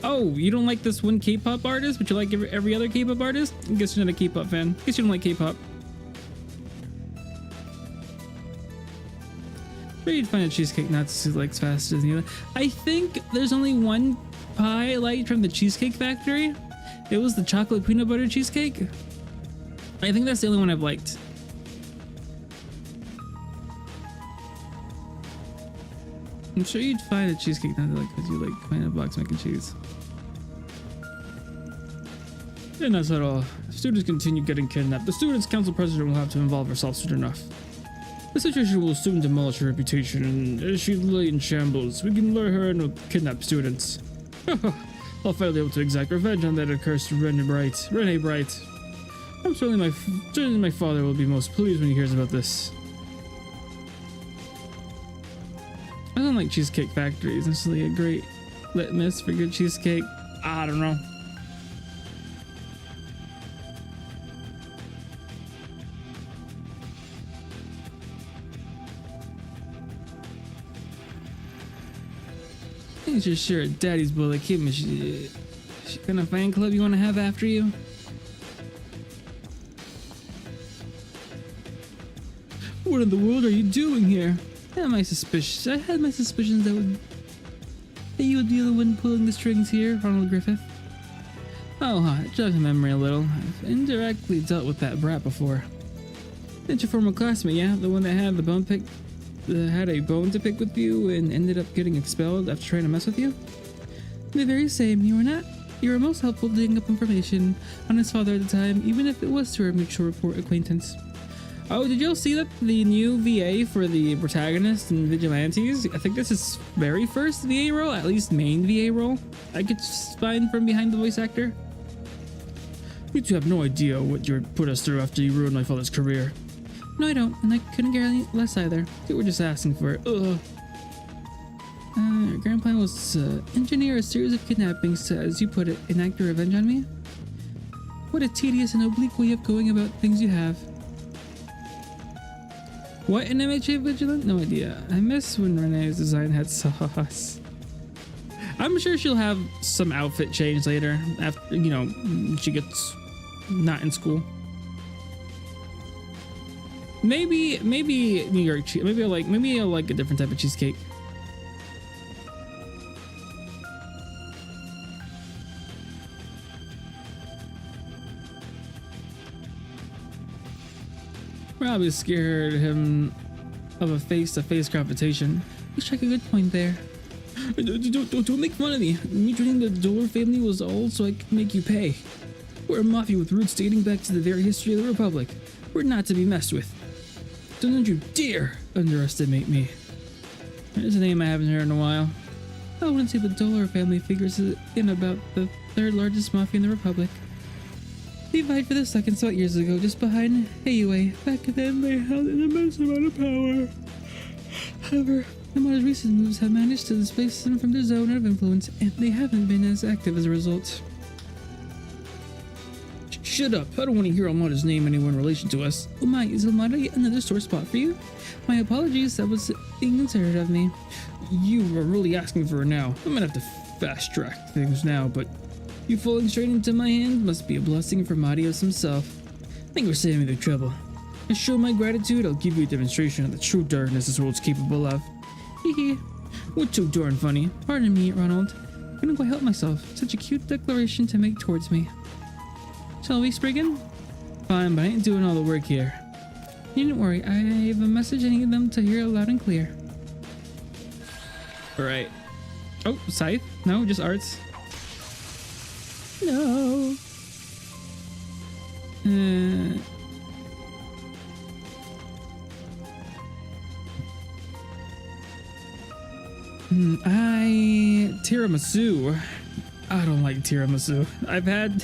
Speaker 1: oh, you don't like this one K-pop artist, but you like every other K-pop artist? I guess you're not a K-pop fan. I guess you don't like K-pop. But you'd find a cheesecake not to like faster than the other. I think there's only one pie I liked from the Cheesecake Factory. It was the chocolate peanut butter cheesecake. I think that's the only one I've liked. I'm sure you'd find a cheesecake not to like because you like peanut box mac and cheese. And that's not all. If students continue getting kidnapped, the Students' Council President will have to involve herself soon enough. The situation will soon demolish her reputation, and as she lay in shambles, we can lure her in with kidnapped students. I'll finally be able to exact revenge on that accursed Rene Bright. I'm certainly my father will be most pleased when he hears about this. I don't like Cheesecake Factory. It's necessarily a great litmus for good cheesecake. I don't know. Ain't you sure Daddy's bullet kid me? She kind of fan club you want to have after you? What in the world are you doing here? I had my suspicions that would that you would be the one pulling the strings here, Ronald Griffith. Oh, jog my memory a little. I've indirectly dealt with that brat before. That's your former classmate, yeah? The one that had had a bone to pick with you and ended up getting expelled after trying to mess with you? The very same, you were not. You were most helpful digging up information on his father at the time, even if it was through a mutual report acquaintance. Oh, did y'all see that the new VA for the protagonist and vigilantes? I think this is very first VA role, at least main VA role. I could find from behind the voice actor. You two have no idea what you put us through after you ruined my father's career. No, I don't, and I couldn't care any less either. You were just asking for it. Ugh. Your grand plan was engineer a series of kidnappings to, as you put it, enact your revenge on me? What a tedious and oblique way of going about things you have. What an MHA vigilant? No idea. I miss when Renee's design had sauce. I'm sure she'll have some outfit change later after, you know, she gets not in school. Maybe New York cheese. Maybe I'll like a different type of cheesecake. Probably scared him of a face-to-face confrontation. You strike a good point there. Don't make fun of me. Me joining the Dollar family was all so I could make you pay. We're a mafia with roots dating back to the very history of the Republic. We're not to be messed with. Don't you dare underestimate me. There's a name I haven't heard in a while. I wouldn't say the Dollar family figures in about the third largest mafia in the Republic. They vied for the second spot years ago, just behind AUA. Back then, they held an immense amount of power. However, the most recent moves have managed to displace them from their zone of influence, and they haven't been as active as a result. Shut up! I don't want to hear Almada's name anywhere in relation to us. Oh my, is Almada yet another sore spot for you? My apologies, that was inconsiderate of me. You were really asking for her now. I'm gonna have to fast-track things now, but you falling straight into my hands must be a blessing from Adios himself. Thank you for saving me the trouble. To show my gratitude, I'll give you a demonstration of the true darkness this world's capable of. Hehe. What's so darn funny? Pardon me, Ronald. I couldn't quite help myself. Such a cute declaration to make towards me. Shall we, Spriggan? Fine, but I ain't doing all the work here. You needn't worry, I have a message I need them to hear loud and clear. Alright. Oh, Scythe? No, just arts. No. Tiramisu. I don't like tiramisu. I've had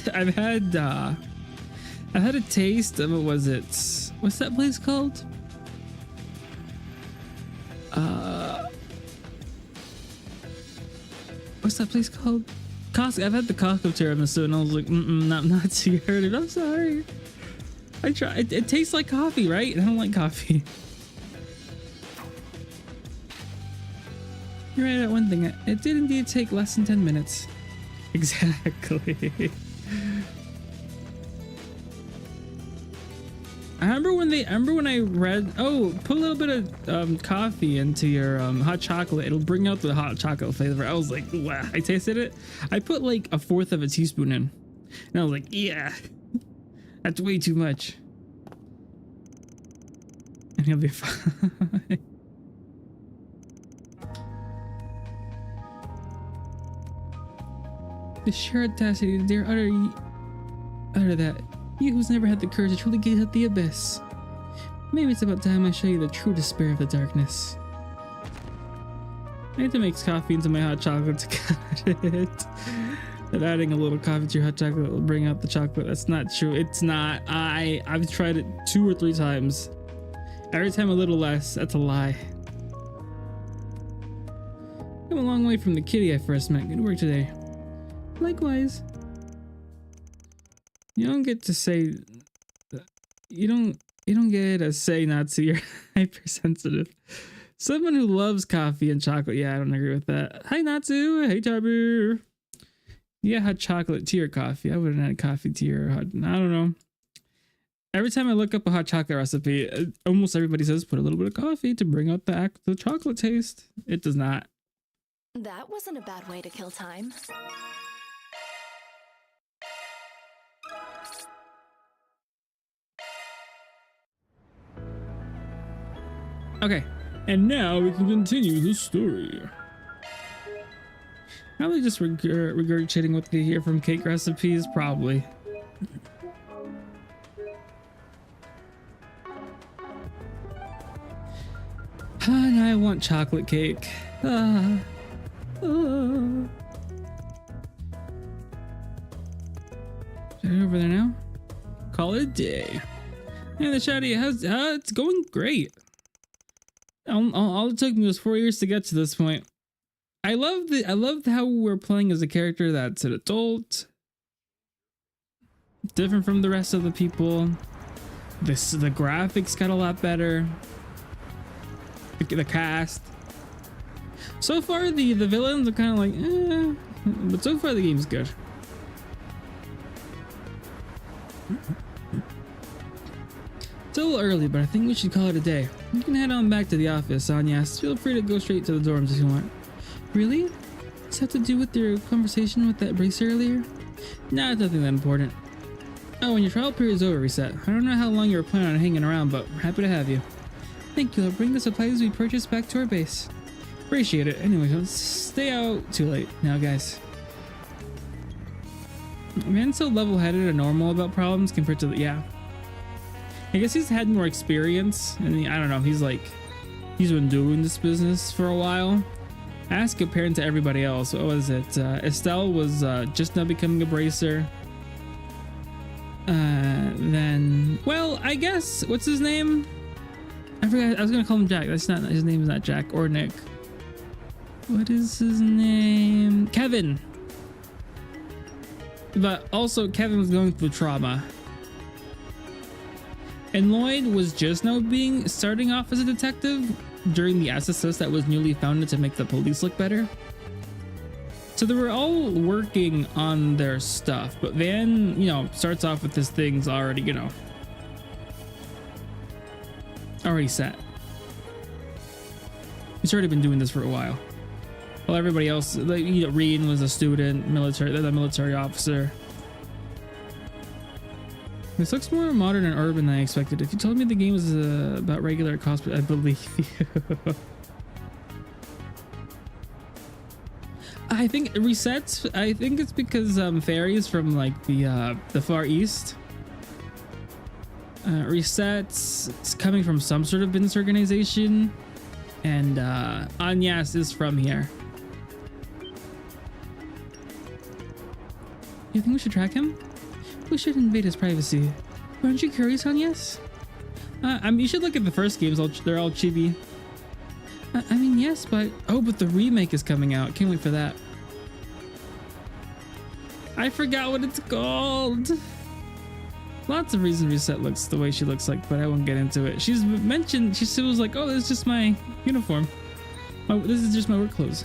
Speaker 1: a taste of, what was it? What's that place called? What's that place called? Costco. I've had the Costco tiramisu and I was like, not too heard. I'm sorry. I tried. It tastes like coffee, right? I don't like coffee. You're right at one thing. It did indeed take less than 10 minutes. Exactly. I remember when I read, oh, put a little bit of coffee into your hot chocolate. It'll bring out the hot chocolate flavor. I was like, wow. I tasted it. I put like 1/4 of a teaspoon in. And I was like, yeah, that's way too much. And he'll be fine. The sheer audacity to dare utter that. You who's never had the courage to truly gaze at the abyss. Maybe it's about time I show you the true despair of the darkness. I need to mix coffee into my hot chocolate to cut it. That adding a little coffee to your hot chocolate will bring out the chocolate. That's not true. It's not. I've tried it 2 or 3 times. Every time a little less. That's a lie. I'm a long way from the kitty I first met. Good work today. Likewise. You don't get to say you don't get to say Natsu, you're hypersensitive. Someone who loves coffee and chocolate. Yeah, I don't agree with that. Hi Natsu. Hey Tarbu. Yeah, hot chocolate to your coffee. I wouldn't add coffee to your hot. I don't know. Every time I look up a hot chocolate recipe, almost everybody says put a little bit of coffee to bring out the chocolate taste. It does not.
Speaker 7: That wasn't a bad way to kill time.
Speaker 1: Okay, and now we can continue the story. Probably just regurgitating what they hear from cake recipes, probably. And I want chocolate cake. Is it over there now? Call it a day. Hey, the shawty, it's going great. All it took me was 4 years to get to this point. I loved how we're playing as a character that's an adult, different from the rest of the people. The graphics got a lot better. The cast. So far, the villains are kind of like, but so far the game's good. It's a little early, but I think we should call it a day. You can head on back to the office, Anya. Feel free to go straight to the dorms if you want. Really? Does that have to do with your conversation with that bracer earlier? Nah, it's nothing that important. Oh, and your trial period is over, Reset. I don't know how long you were planning on hanging around, but we're happy to have you. Thank you. I'll bring the supplies we purchased back to our base. Appreciate it. Anyway, don't stay out too late now, guys. Man's so level-headed and normal about problems compared to the... Yeah. I guess he's had more experience, and I don't know, he's been doing this business for a while. As compared to everybody else. What was it? Estelle was just now becoming a bracer. Then, well, I guess, what's his name? I forgot, I was gonna call him Jack. That's not, his name is not Jack or Nick. What is his name? Kevin. But also Kevin was going through trauma. And Lloyd was just now starting off as a detective during the SSS that was newly founded to make the police look better. So they were all working on their stuff, but Van, starts off with his things already, already set. He's already been doing this for a while. While everybody else, Reen was a student, the military officer. This looks more modern and urban than I expected. If you told me the game was about regular cosplay, I believe you. I think resets. I think it's because fairies from the Far East. Resets. It's coming from some sort of business organization, and Anyas is from here. You think we should track him? We should invade his privacy. Aren't you curious, Anyas? You should look at the first games. They're all chibi. I mean, yes, but the remake is coming out. Can't wait for that. I forgot what it's called. Lots of reasons Reset looks the way she looks like, but I won't get into it. She's mentioned, she was like, oh, this is just my uniform. This is just my work clothes.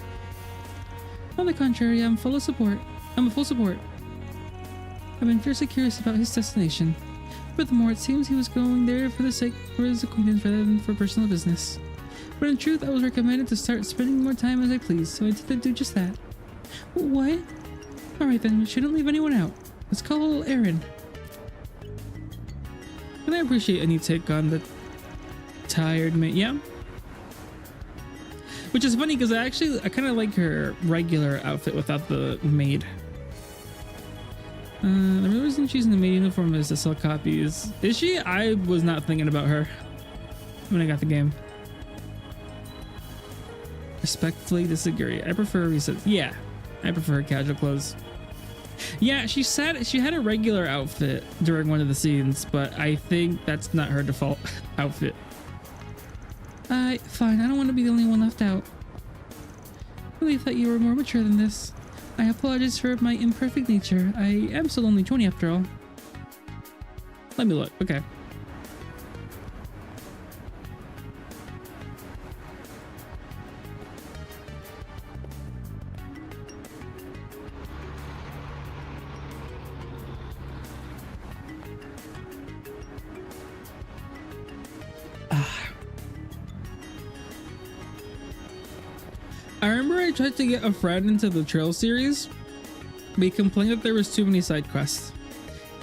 Speaker 1: On the contrary, I'm full support. I've been fiercely curious about his destination. Furthermore, it seems he was going there for his acquaintance rather than for personal business. But in truth, I was recommended to start spending more time as I please, so I intend to do just that. What? Alright then, we shouldn't leave anyone out. Let's call Aaron. And I appreciate any take on the tired mate. Yeah. Which is funny because I kind of like her regular outfit without the maid. The real reason she's in the maid uniform is to sell copies. Is she? I was not thinking about her when I got the game. Respectfully disagree. I prefer resets. Yeah, I prefer casual clothes. Yeah, she had a regular outfit during one of the scenes, but I think that's not her default outfit. Fine. I don't want to be the only one left out. I really thought you were more mature than this. I apologize for my imperfect nature. I am still only 20 after all. Let me look. Okay. I remember I tried to get a friend into the Trail series, but he complained that there was too many side quests,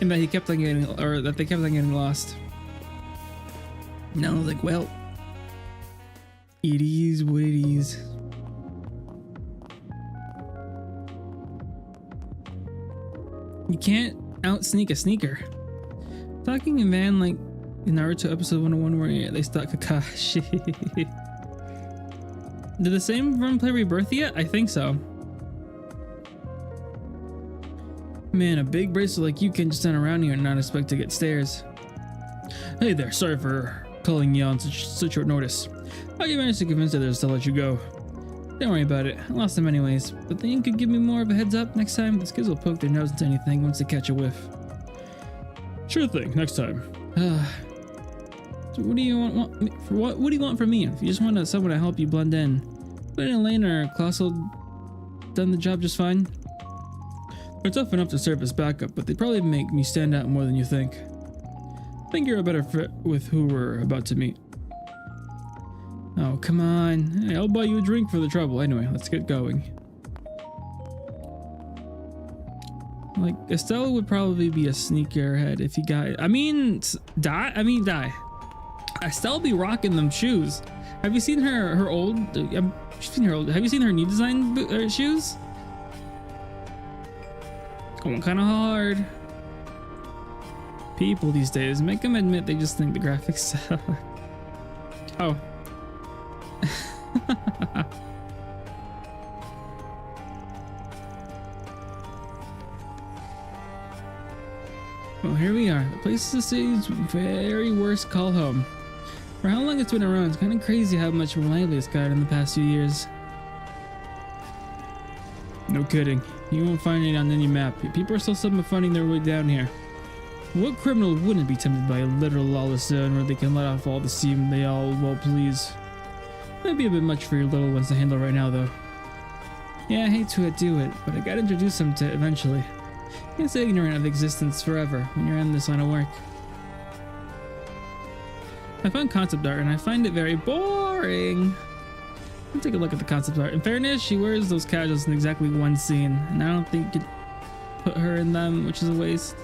Speaker 1: and that he kept on getting, or that they kept on getting lost. And I was like, well, it is what it is. You can't out sneak a sneaker. Talking in van like in Naruto episode 101 where they stalk Kakashi. Did the same run play Rebirth yet? I think so. Man, a big bracelet like you can't just stand around here and not expect to get stares. Hey there, sorry for calling you on such short notice. How you managed to convince others to let you go? Don't worry about it, I lost them anyways, but then you could give me more of a heads up next time. These kids will poke their nose into anything once they catch a whiff. Sure thing, next time. So what do you want for what do you want from me? If you just want someone to help you blend in, put in a lane or Colossal done the job just fine. They're tough enough to serve as backup, but they probably make me stand out more than you think. I think you're a better fit with who we're about to meet. Oh, come on. Hey, I'll buy you a drink for the trouble. Anyway, let's get going. Like, Estelle would probably be a sneaker head if he got... die. Estelle be rocking them shoes. Have you seen her old... she's seen her old... Have you seen her new design shoes? Going kind of hard. People these days, make them admit they just think the graphics suck. Oh. Well, here we are. The place is the city's very worst call home. For how long it's been around, it's kind of crazy how much reliability it's got in the past few years. No kidding. You won't find it on any map. People are still somehow finding their way down here. What criminal wouldn't be tempted by a literal lawless zone where they can let off all the steam they all well please? Might be a bit much for your little ones to handle right now, though. Yeah, I hate to do it, but I gotta introduce them to it eventually. You can't stay ignorant of existence forever when you're in this line of work. I found concept art and I find it very boring. Let's take a look at the concept art. In fairness, she wears those casuals in exactly one scene, and I don't think you could put her in them, which is a waste.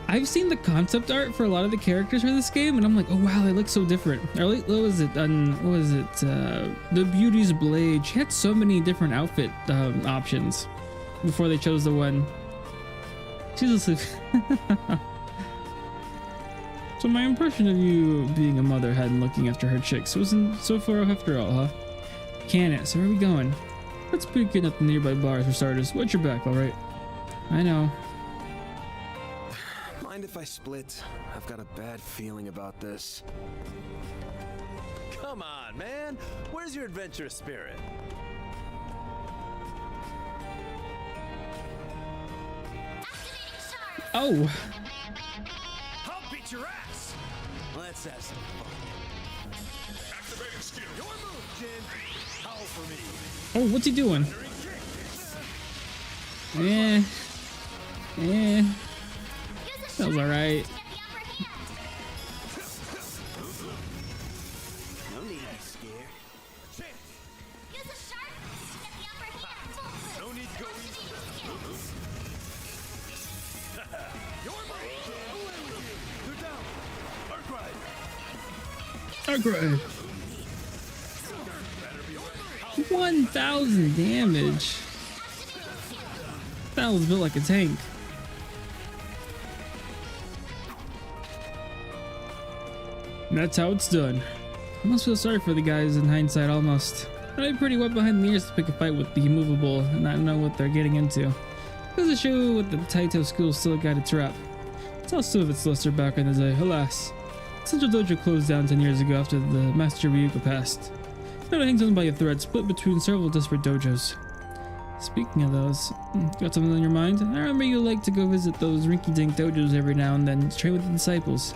Speaker 1: I've seen the concept art for a lot of the characters for this game, and I'm like, oh wow, they look so different. Or what was it? The Beauty's Blade. She had so many different outfit options before they chose the one. She's asleep. So my impression of you being a mother head and looking after her chicks wasn't so far off after all, huh? Can it? So where are we going? That's pretty good at the nearby bars for starters. Watch your back, all right? I know.
Speaker 4: Mind if I split? I've got a bad feeling about this. Come on, man. Where's your adventurous spirit?
Speaker 5: Activating shark.
Speaker 1: Oh!
Speaker 4: I'll beat your ass! Let's have some fun. Activating skill. Your move, Jin. Howl for me.
Speaker 1: Oh, what's he doing? Yeah. That was alright.
Speaker 4: No need to be scared.
Speaker 5: Use a shark to get the upper hand. Full boost.
Speaker 4: No need to go easy. Your move, Jin. Away with you. You're down. Arc ride.
Speaker 1: Alright. 1,000 damage. That was built like a tank. And that's how it's done. I almost feel sorry for the guys in hindsight, almost. I'd be pretty wet behind the ears to pick a fight with the immovable and not know what they're getting into. Goes to show what the Taito school still got its rep. It's also of its luster back in the day, alas. Central Dojo closed down 10 years ago after the Master Ryuga passed. Now it hangs on by a thread split between several disparate dojos. Speaking of those, got something on your mind? I remember you like to go visit those rinky-dink dojos every now and then to train with the disciples.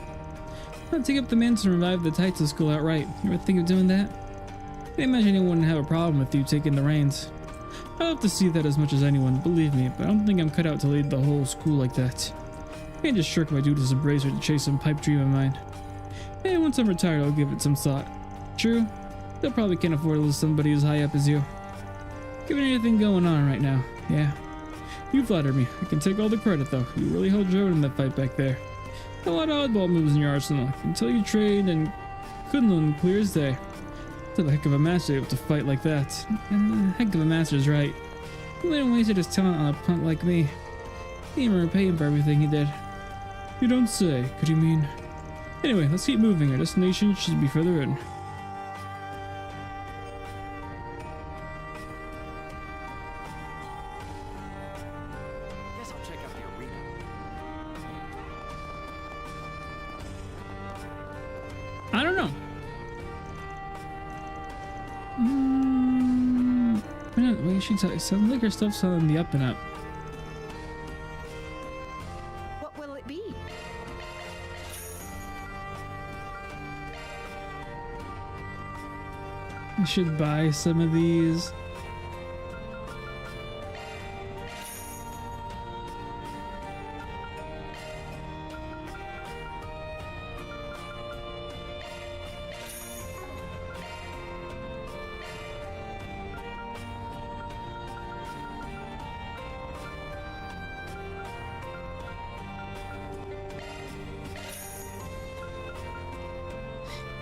Speaker 1: I'd take up the mansion and revive the Taito school outright. You ever think of doing that? I can't imagine anyone would have a problem with you taking the reins. I love to see that as much as anyone, believe me, but I don't think I'm cut out to lead the whole school like that. I can't just shirk my duties as a bracer to chase some pipe dream of mine. Hey, once I'm retired, I'll give it some thought. True, They probably can't afford to lose somebody as high up as you. Given anything going on right now, yeah. You flatter me. I can take all the credit though. You really held your own in that fight back there. A lot of oddball moves in your arsenal. Until you trained and Kunlun clear as day. It's a heck of a master able to fight like that. Heck of a master's right. He went and wasted his talent on a punk like me. He didn't even repay him for everything he did. You don't say. Could you mean? Anyway, let's keep moving. Our destination should be further in.
Speaker 4: Guess I'll check out the arena.
Speaker 1: I don't know. Wait, she sounds like her stuff's on the up and up.
Speaker 7: What will it be?
Speaker 1: I should buy some of these.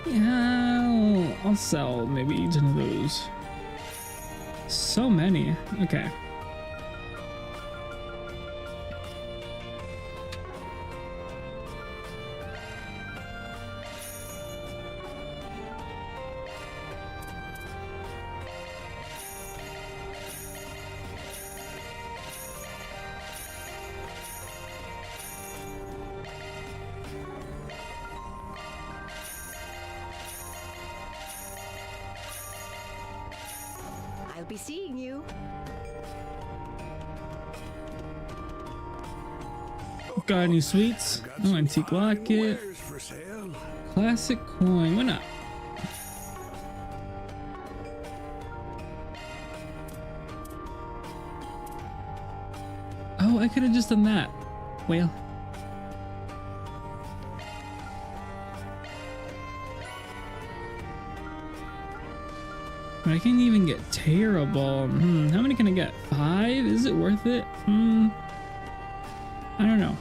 Speaker 1: Yeah, I'll sell maybe 10 of those. So many. Okay.
Speaker 7: I'll be seeing you.
Speaker 1: Got any sweets? Oh, antique locket.
Speaker 4: Wares for sale.
Speaker 1: Classic coin. Why not? Oh, I could have just done that. Well. I can't even get terrible. How many can I get? 5? Is it worth it? I don't know.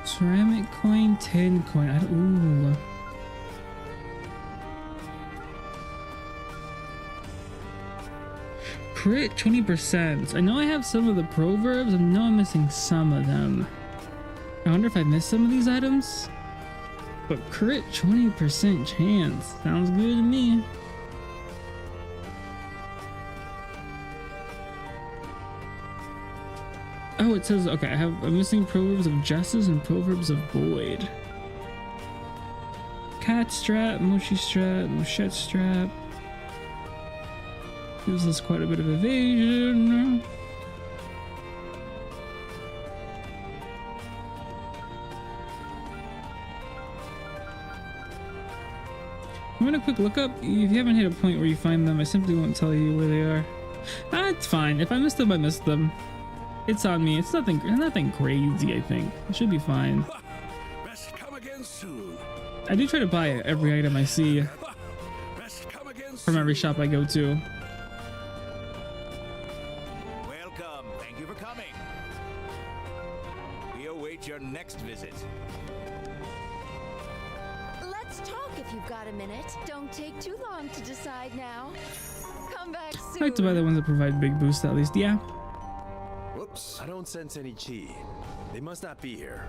Speaker 1: Ceramic coin, tin coin. Ooh. Crit 20%. I know I have some of the proverbs. I know I'm missing some of them. I wonder if I missed some of these items. But crit 20% chance. Sounds good to me. Oh, it says, okay, I'm missing proverbs of justice and proverbs of void. Cat strap, moshi strap, mochette strap. Gives us quite a bit of evasion. I'm gonna quick look up. If you haven't hit a point where you find them, I simply won't tell you where they are. Ah, it's fine. If I missed them, I missed them. It's on me. It's nothing crazy, I think. It should be fine.
Speaker 4: Best come again soon.
Speaker 1: I do try to buy every item I see
Speaker 4: Best come again
Speaker 1: from every shop I go to.
Speaker 8: Welcome. Thank you for coming. We await your next visit.
Speaker 7: Let's talk if you've got a minute. Don't take too long to decide now. Come back
Speaker 1: I
Speaker 7: soon.
Speaker 1: like to buy the ones that provide big boosts at least. Yeah.
Speaker 6: Whoops, I don't sense any chi. They must not be here.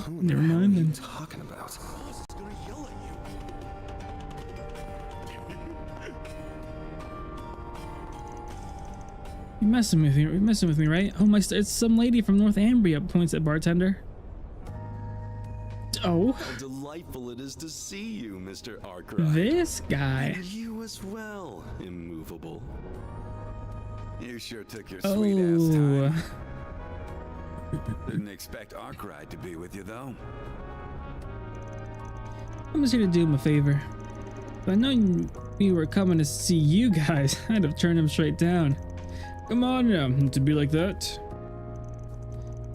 Speaker 1: Never mind then.
Speaker 6: Talking about?
Speaker 4: Boss is gonna yell at you.
Speaker 1: You're messing with me. You're messing with me, right? Oh my! It's some lady from North Ambria. Points at bartender. Oh,
Speaker 6: How delightful it is to see you, Mr. Arkwright.
Speaker 1: this guy.
Speaker 6: And you as well, immovable. You sure took your sweet ass
Speaker 1: Oh,
Speaker 6: time. Didn't expect Arkwright to be with you, though.
Speaker 1: I'm just here to do him a favor. If I'd known we were coming to see you guys, I'd have turned him straight down. Come on now, to be like that.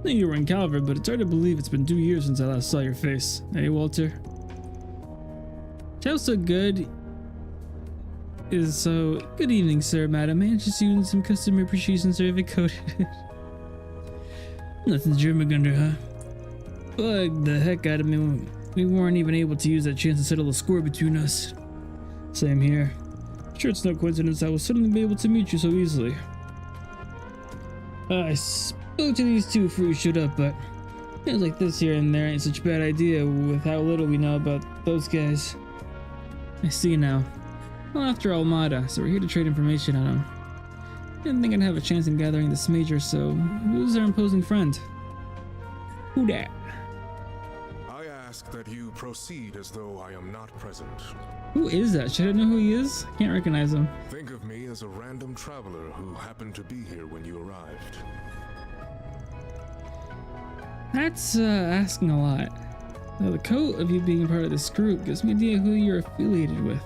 Speaker 1: I knew you were in Calvert, but it's hard to believe it's been 2 years since I last saw your face. Hey, Walter. How's so good? Is so good evening, sir, madam. May I interest you in some customer appreciation survey code? Nothing German under, huh? Bug the heck out of me. We weren't even able to use that chance to settle the score between us. Same here. Sure, it's no coincidence I will suddenly be able to meet you so easily. I spoke to these two before you showed up, but things like this here and there ain't such a bad idea with how little we know about those guys. I see now. Well, after Almada, so we're here to trade information on them. Didn't think I'd have a chance in gathering this major, so who's our imposing friend? Who dat?
Speaker 9: I ask that you proceed as though I am not present.
Speaker 1: Who is that? Should I know who he is? Can't recognize him.
Speaker 9: Think of me as a random traveler who happened to be here when you arrived.
Speaker 1: That's asking a lot. Now, the coat of you being part of this group gives me an idea who you're affiliated with.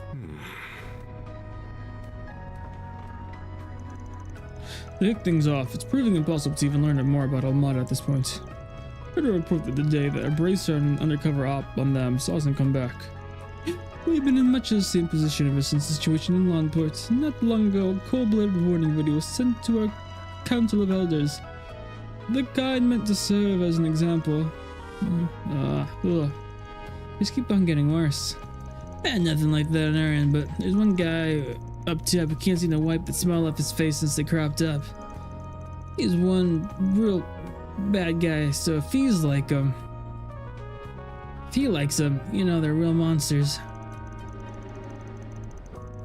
Speaker 1: To kick things off, it's proving impossible to even learn more about Almada at this point. I heard a report the other day that a bracer and an undercover op on them saw us and come back. We've been in much of the same position ever since the situation in Lawnport. Not long ago, a cold-blooded warning video was sent to our Council of Elders. The kind meant to serve as an example. Just keep on getting worse. Nothing like that on our end, but there's one guy up top who can't seem to wipe the smile off his face since they cropped up. He's one real bad guy, so if he's like him, if he likes them, you know they're real monsters.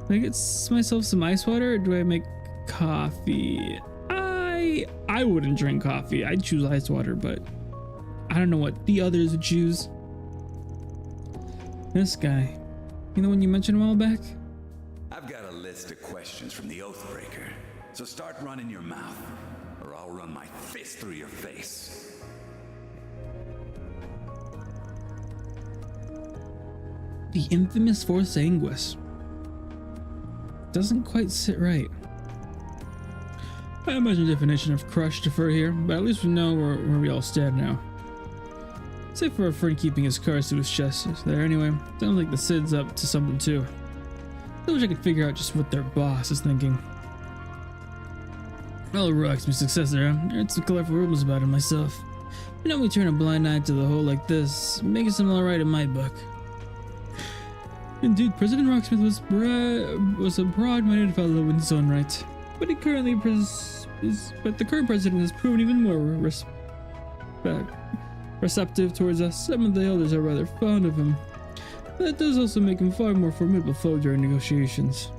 Speaker 1: Do I get myself some ice water or do I make coffee? I wouldn't drink coffee. I'd choose ice water, but I don't know what the others would choose. This guy, you know, when you mentioned a while back?
Speaker 6: I've got a list of questions from the Oathbreaker, so start running your mouth, or I'll run my fist through your face.
Speaker 1: The infamous Force Anguis. Doesn't quite sit right. I imagine the definition of crush defer here, but at least we know where we all stand now. Save for our friend keeping his cards to his chest there anyway. Sounds like the Sid's up to something too. I wish I could figure out just what their boss is thinking. Well, Rock's my successor. I heard some colorful rumors about him myself. You know, we turn a blind eye to the whole like this, making some alright in my book. Indeed, President Rocksmith was a broad-minded fellow in his own right, but the current president has proven even more receptive towards us. Some of the elders are rather fond of him. That does also make him far more formidable foe during negotiations.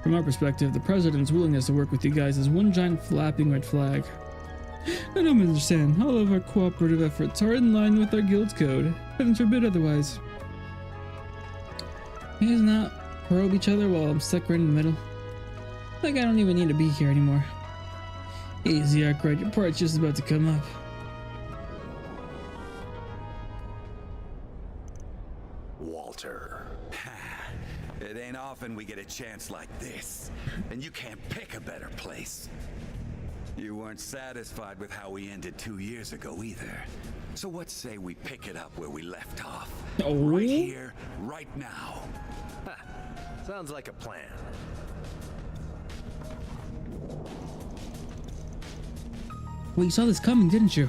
Speaker 1: From our perspective, the president's willingness to work with you guys is one giant flapping red flag. I don't understand. All of our cooperative efforts are in line with our guild's code. Heaven forbid otherwise. You guys not probe each other while I'm stuck right in the middle? Like I don't even need to be here anymore. Easy, Arkwright. Your part's just about to come up.
Speaker 6: Walter. It ain't often we get a chance like this, and you can't pick a better place. You weren't satisfied with how we ended 2 years ago either. So what say we pick it up where we left off?
Speaker 1: Oh.
Speaker 6: Right here, right now.
Speaker 8: Sounds like a plan.
Speaker 1: Well, you saw this coming, didn't you?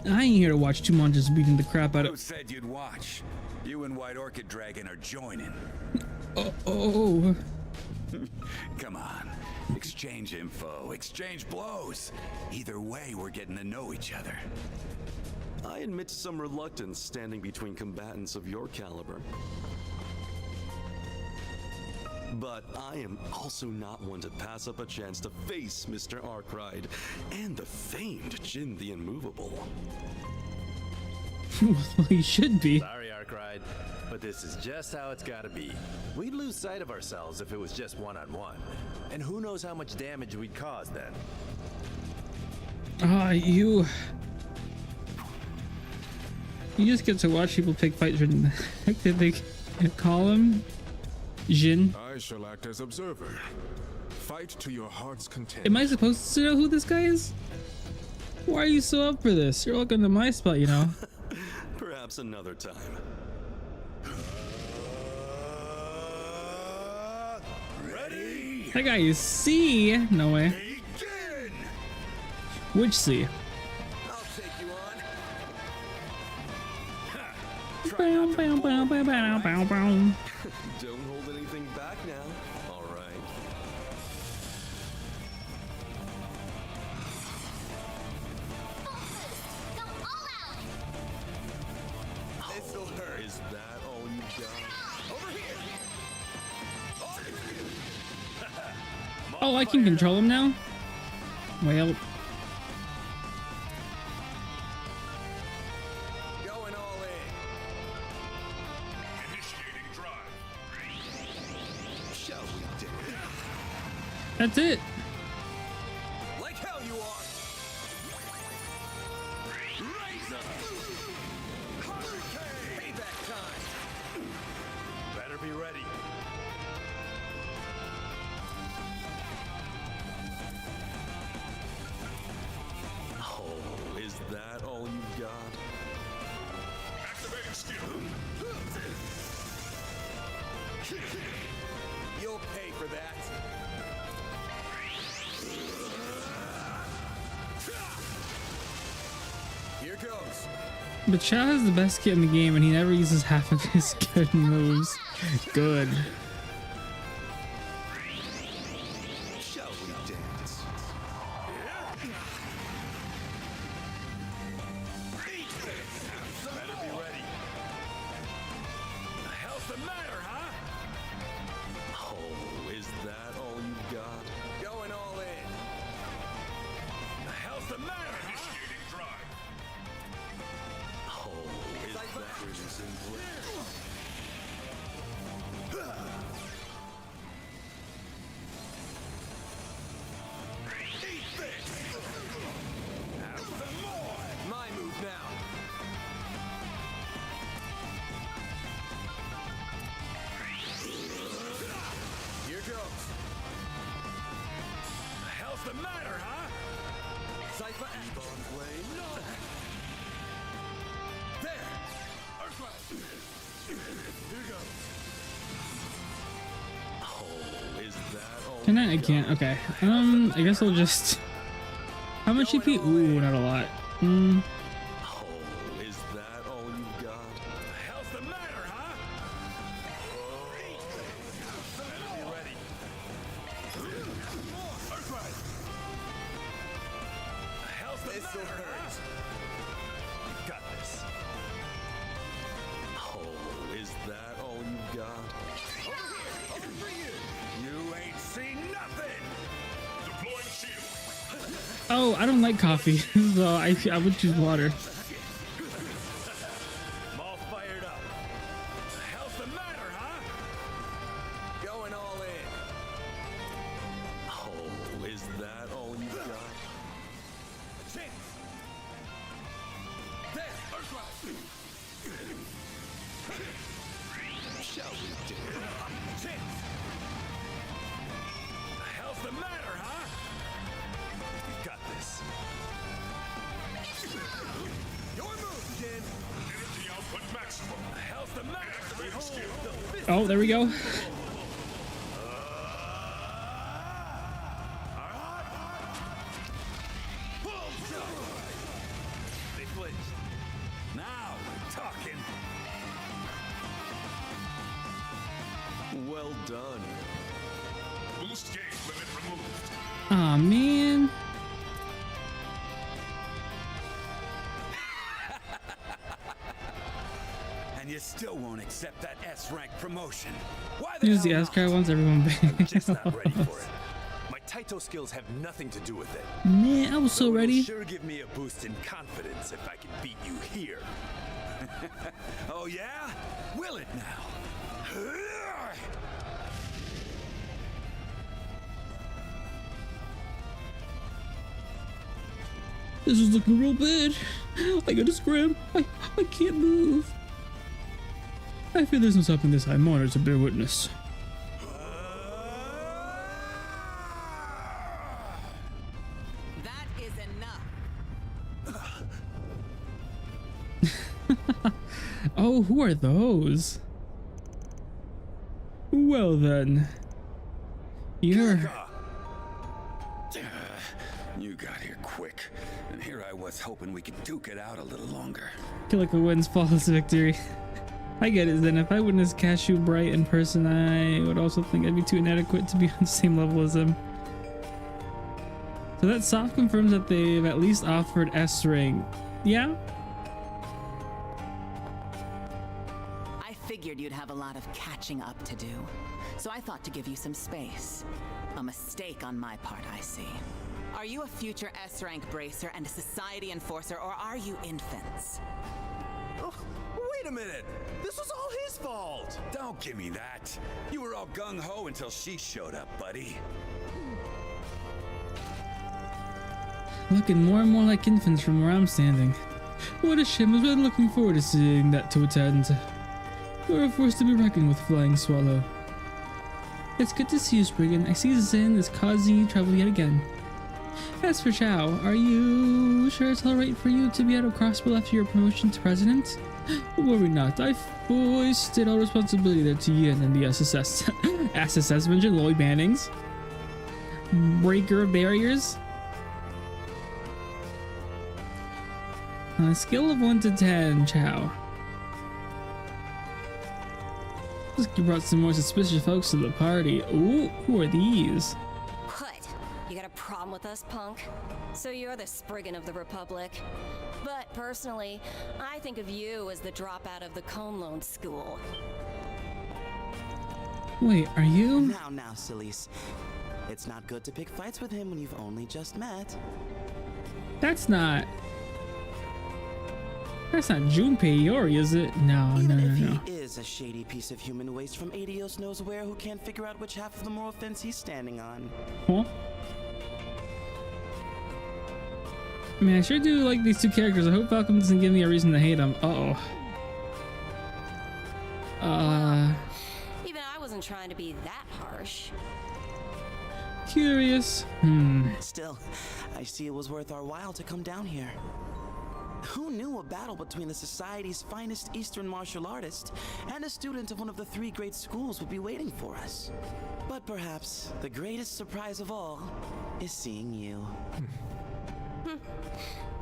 Speaker 1: I ain't here to watch two monsters beating the crap out of—
Speaker 6: Who said you'd watch? You and White Orchid Dragon are joining.
Speaker 1: Oh.
Speaker 6: Come on. Exchange info, exchange blows. Either way, we're getting to know each other.
Speaker 10: I admit some reluctance standing between combatants of your caliber. But I am also not one to pass up a chance to face Mr. Arkwright and the famed Jin the Immovable.
Speaker 1: Well, you should be.
Speaker 8: Sorry, Arkwright, but this is just how it's gotta be. We'd lose sight of ourselves if it was just one-on-one. And who knows how much damage we'd cause then.
Speaker 1: You just get to watch people pick fights. What the heck did they call him? Jin.
Speaker 9: I shall act as observer. Fight to your heart's content.
Speaker 1: Am I supposed to know who this guy is? Why are you so up for this? You're welcome to my spot, you know.
Speaker 10: Perhaps another time.
Speaker 9: Ready?
Speaker 1: That guy is C. No way.
Speaker 9: Begin!
Speaker 1: Which C?
Speaker 6: I'll take you on.
Speaker 1: Bow, bow, bow, bow, bow, bow, bow.
Speaker 10: Don't hold anything back now. All right.
Speaker 5: Go all out!
Speaker 6: This'll hurt.
Speaker 10: Is that all you got?
Speaker 6: Over here.
Speaker 1: Oh, I can control him now? Well,
Speaker 6: Going all in.
Speaker 2: Initiating drive.
Speaker 6: Shall we do it?
Speaker 1: that's it.
Speaker 6: Like hell you are. Raise up. Payback time.
Speaker 8: Better be ready.
Speaker 10: Oh, is that all you got?
Speaker 2: Activating skill.
Speaker 6: You'll pay for that. Here goes.
Speaker 1: But Chow has the best kit in the game and he never uses half of his good moves. Good.
Speaker 6: Shall we dance?
Speaker 8: Better be ready.
Speaker 6: The hell's the matter, huh?
Speaker 10: Oh, is that all you got?
Speaker 6: Going all in. The hell's the matter, huh?
Speaker 2: Initiating drive.
Speaker 10: Oh, is that crimson blade?
Speaker 6: Eat this! Have some more! My move now. Here goes. The hell's the matter, huh? Cypher keep on playing. No! There! Earthrise! Here goes.
Speaker 10: Oh, is that all?
Speaker 1: Can I? I
Speaker 10: you
Speaker 1: can't.
Speaker 10: got?
Speaker 1: Okay. I guess I'll just. How much EP? Ooh, not a lot.
Speaker 10: Oh, is that all you got?
Speaker 6: The hell's the matter, huh?
Speaker 8: Better be ready.
Speaker 6: Earthrise! The hell's the
Speaker 8: This'll
Speaker 6: matter,
Speaker 8: hurt.
Speaker 6: huh?
Speaker 8: Got this.
Speaker 10: Oh, is that all you got?
Speaker 6: Over for you! You ain't seen nothing!
Speaker 2: Deploying shield.
Speaker 1: Oh, I don't like coffee, so I would choose water.
Speaker 6: I'm all fired up. The hell's the matter, huh? Going all in.
Speaker 10: Oh, is that all you got?
Speaker 6: Chance! There! Earthrise! Shall we do it? Chance! The hell's the matter, huh?
Speaker 8: Got this.
Speaker 6: Your move, Jin!
Speaker 2: Energy output maximum.
Speaker 6: The hell's the matter?
Speaker 2: Activating skill.
Speaker 1: Oh, there we go.
Speaker 6: They flinched. Now we're talking.
Speaker 10: Well done.
Speaker 2: Boost gauge limit removed.
Speaker 1: Aw, man.
Speaker 6: And you still won't accept that S-rank promotion. Why
Speaker 1: Use the
Speaker 6: hell
Speaker 1: S card
Speaker 6: not?
Speaker 1: once everyone
Speaker 8: Just not ready for it. My Taito skills have nothing to do with it.
Speaker 1: Man, I was so
Speaker 8: Though it'll
Speaker 1: ready.
Speaker 8: Sure, give me a boost in confidence if I can beat you here.
Speaker 6: Oh yeah? Will it now?
Speaker 1: This is looking real bad. I gotta scram. I can't move. I fear there's no stopping this. I'm honored to bear witness.
Speaker 11: That is enough.
Speaker 1: Oh, who are those? Well then. You're...
Speaker 6: You got here quick, and here I was hoping we could duke it out a little longer.
Speaker 1: Kilika wins flawless victory. I get it then. If I witnessed Cashew Bright in person, I would also think I'd be too inadequate to be on the same level as him. So that soft confirms that they've at least offered S rank. Yeah?
Speaker 11: I figured you'd have a lot of catching up to do, so I thought to give you some space. A mistake on my part, I see. Are you a future S-rank bracer and a society enforcer, or are you infants?
Speaker 10: Oh, wait a minute! This was all his fault!
Speaker 6: Don't give me that. You were all gung-ho until she showed up, buddy.
Speaker 1: Looking more and more like infants from where I'm standing. What a shame. I've been looking forward to seeing that to attend. You're a force to be reckoned with, Flying Swallow. It's good to see you, Spriggan. I see Zen is causing you trouble yet again. As for Chow, are you sure it's alright for you to be out of Crossbow after your promotion to president? Worry not, I foisted all responsibility there to Yin and the SSS. SSS mentioned Lloyd Bannings. Breaker of barriers. On a scale of 1 to 10, Chow. Looks like you brought some more suspicious folks to the party. Ooh, who are these?
Speaker 12: What? You got a problem with us, punk? So you're the Spriggan of the Republic. But personally, I think of you as the dropout of the Cone Loan School.
Speaker 1: Wait, are you?
Speaker 13: Now, sillies. It's not good to pick fights with him when you've only just met.
Speaker 1: That's not Junpei Iori, is it? No.
Speaker 13: Even if he is a shady piece of human waste from Adios knows where who can't figure out which half of the moral fence he's standing on.
Speaker 1: Huh? I mean, I sure do like these two characters. I hope Falcon doesn't give me a reason to hate them.
Speaker 12: Even I wasn't trying to be that harsh.
Speaker 1: Curious.
Speaker 13: Still, I see it was worth our while to come down here. Who knew a battle between the society's finest Eastern martial artist and a student of one of the 3 great schools would be waiting for us? But perhaps the greatest surprise of all is seeing you.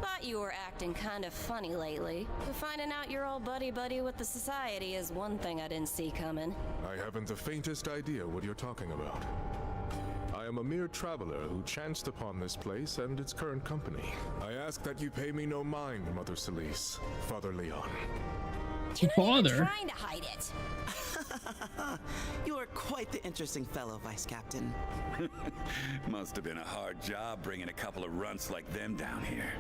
Speaker 12: Thought you were acting kind of funny lately. But finding out you're all buddy-buddy with the society is one thing I didn't see coming.
Speaker 9: I haven't the faintest idea what you're talking about. I am a mere traveler who chanced upon this place and its current company. I ask that you pay me no mind, Mother Celise, Father Leon.
Speaker 12: You're not even trying to hide it.
Speaker 13: You are quite the interesting fellow, Vice Captain.
Speaker 6: Must have been a hard job bringing a couple of runts like them down here.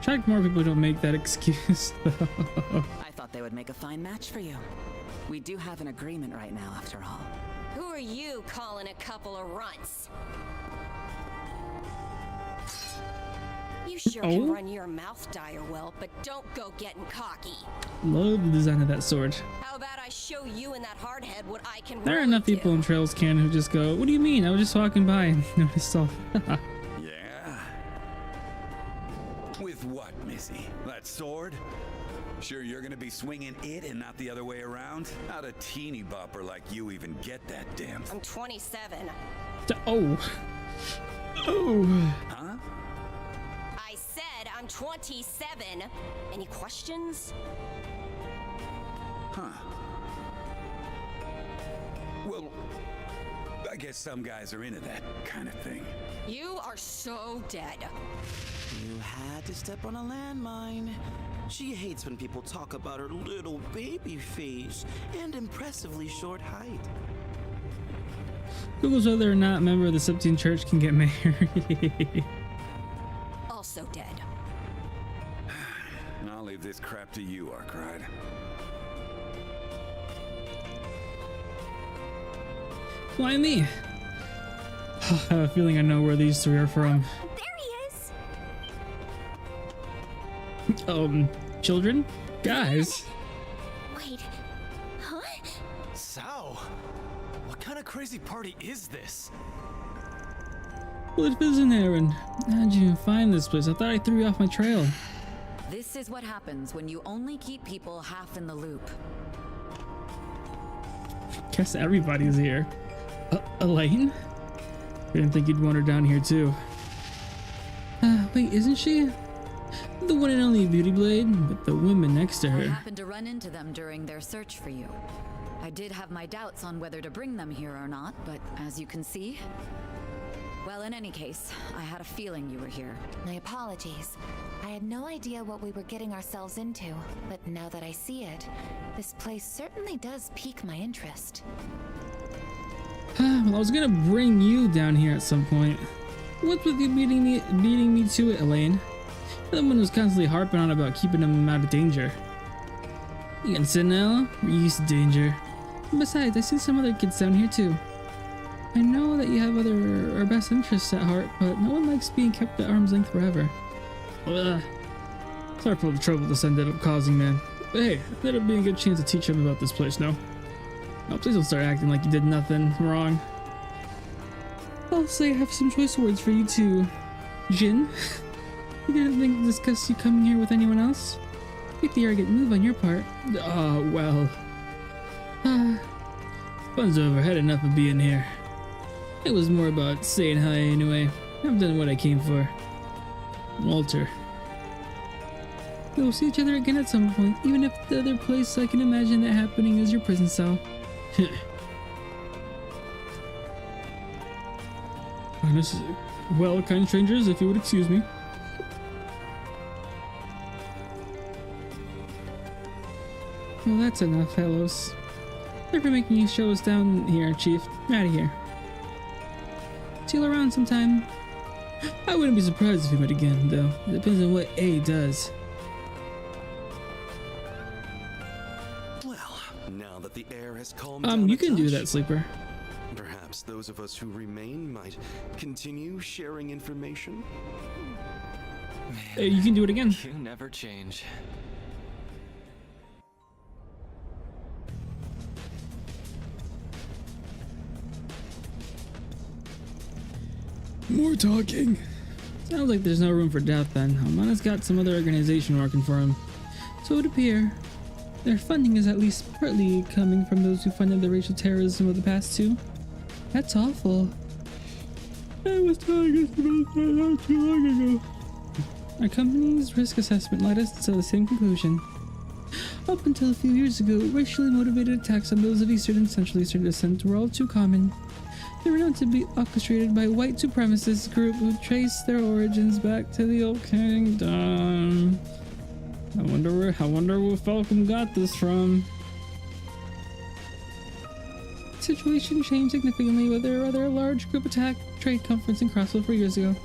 Speaker 1: Track more people don't make that excuse, though.
Speaker 11: I thought they would make a fine match for you. We do have an agreement right now, after all.
Speaker 12: Who are you calling a couple of runts? You sure can run your mouth dire well, but don't go getting cocky.
Speaker 1: Love the design of that sword.
Speaker 12: How about I show you and that hardhead what I can
Speaker 1: There are
Speaker 12: really
Speaker 1: enough people in Trails Canon who just go, what do you mean? I was just walking by and noticed all.
Speaker 6: Yeah? With what, Missy? That sword? Sure you're gonna be swinging it and not the other way around? How'd a teeny bopper like you even get that damn...
Speaker 12: I'm 27.
Speaker 1: Oh.
Speaker 6: Huh?
Speaker 12: I said I'm 27. Any questions?
Speaker 6: Huh. Well, I guess some guys are into that kind of thing.
Speaker 12: You are so dead.
Speaker 13: You had to step on a landmine. She hates when people talk about her little baby face and impressively short height.
Speaker 1: Google's whether or not a member of the Septine Church can get married.
Speaker 12: Also dead.
Speaker 6: I'll leave this crap to you, Arkride.
Speaker 1: Why me? I have a feeling I know where these 3 are from.
Speaker 5: There he is!
Speaker 1: Children? Guys?
Speaker 12: Wait, huh?
Speaker 8: Sao, what kind of crazy party is this?
Speaker 1: Well, it is an errand. How'd you even find this place? I thought I threw you off my trail.
Speaker 3: This is what happens when you only keep people half in the loop.
Speaker 1: Guess everybody's here. Elaine? Didn't think you'd want her down here too. Wait, isn't she? The one and only Beauty Blade, but the woman next to
Speaker 3: I
Speaker 1: her.
Speaker 3: happened to run into them during their search for you. I did have my doubts on whether to bring them here or not, but as you can see... Well, in any case, I had a feeling you were here.
Speaker 5: My apologies. I had no idea what we were getting ourselves into, but now that I see it, this place certainly does pique my interest.
Speaker 1: Well, I was gonna bring you down here at some point. What's with you beating me to it, Elaine? You're the one who's constantly harping on about keeping them out of danger. You can sit now? We're used to danger. And besides, I see some other kids down here too. I know that you have our best interests at heart, but no one likes being kept at arm's length forever. Ugh. Sorry for all the trouble this ended up causing, man. But hey, that'd be a good chance to teach him about this place, no? Oh, please don't start acting like you did nothing wrong. I'll say I have some choice words for you too, Jin. You didn't think to discuss you coming here with anyone else? Take the arrogant move on your part. Oh, well. Fun's over. Had enough of being here. It was more about saying hi anyway. I've done what I came for. Walter. We'll see each other again at some point, even if the other place I can imagine that happening is your prison cell. Well, kind strangers, if you would excuse me. Well, that's enough, Hellos. Thanks for making you show us down here, Chief. Out of here. See you around sometime. I wouldn't be surprised if we met again, though. It depends on what A does.
Speaker 10: Well, now that the air has calmed down
Speaker 1: You can do that, Sleeper.
Speaker 10: Perhaps those of us who remain might continue sharing information.
Speaker 1: You can do it again.
Speaker 14: You never change.
Speaker 1: More talking. Sounds like there's no room for doubt then. Amana's got some other organization working for him. So it would appear their funding is at least partly coming from those who funded the racial terrorism of the past too. That's awful. I was telling us about that not too long ago. Our company's risk assessment led us to the same conclusion. Up until a few years ago, racially motivated attacks on those of Eastern and Central Eastern descent were all too common. They were known to be orchestrated by a white supremacist group who traced their origins back to the Old Kingdom. I wonder where Falcom got this from. The situation changed significantly with a rather large group attack trade conference in Crossville 4 years ago.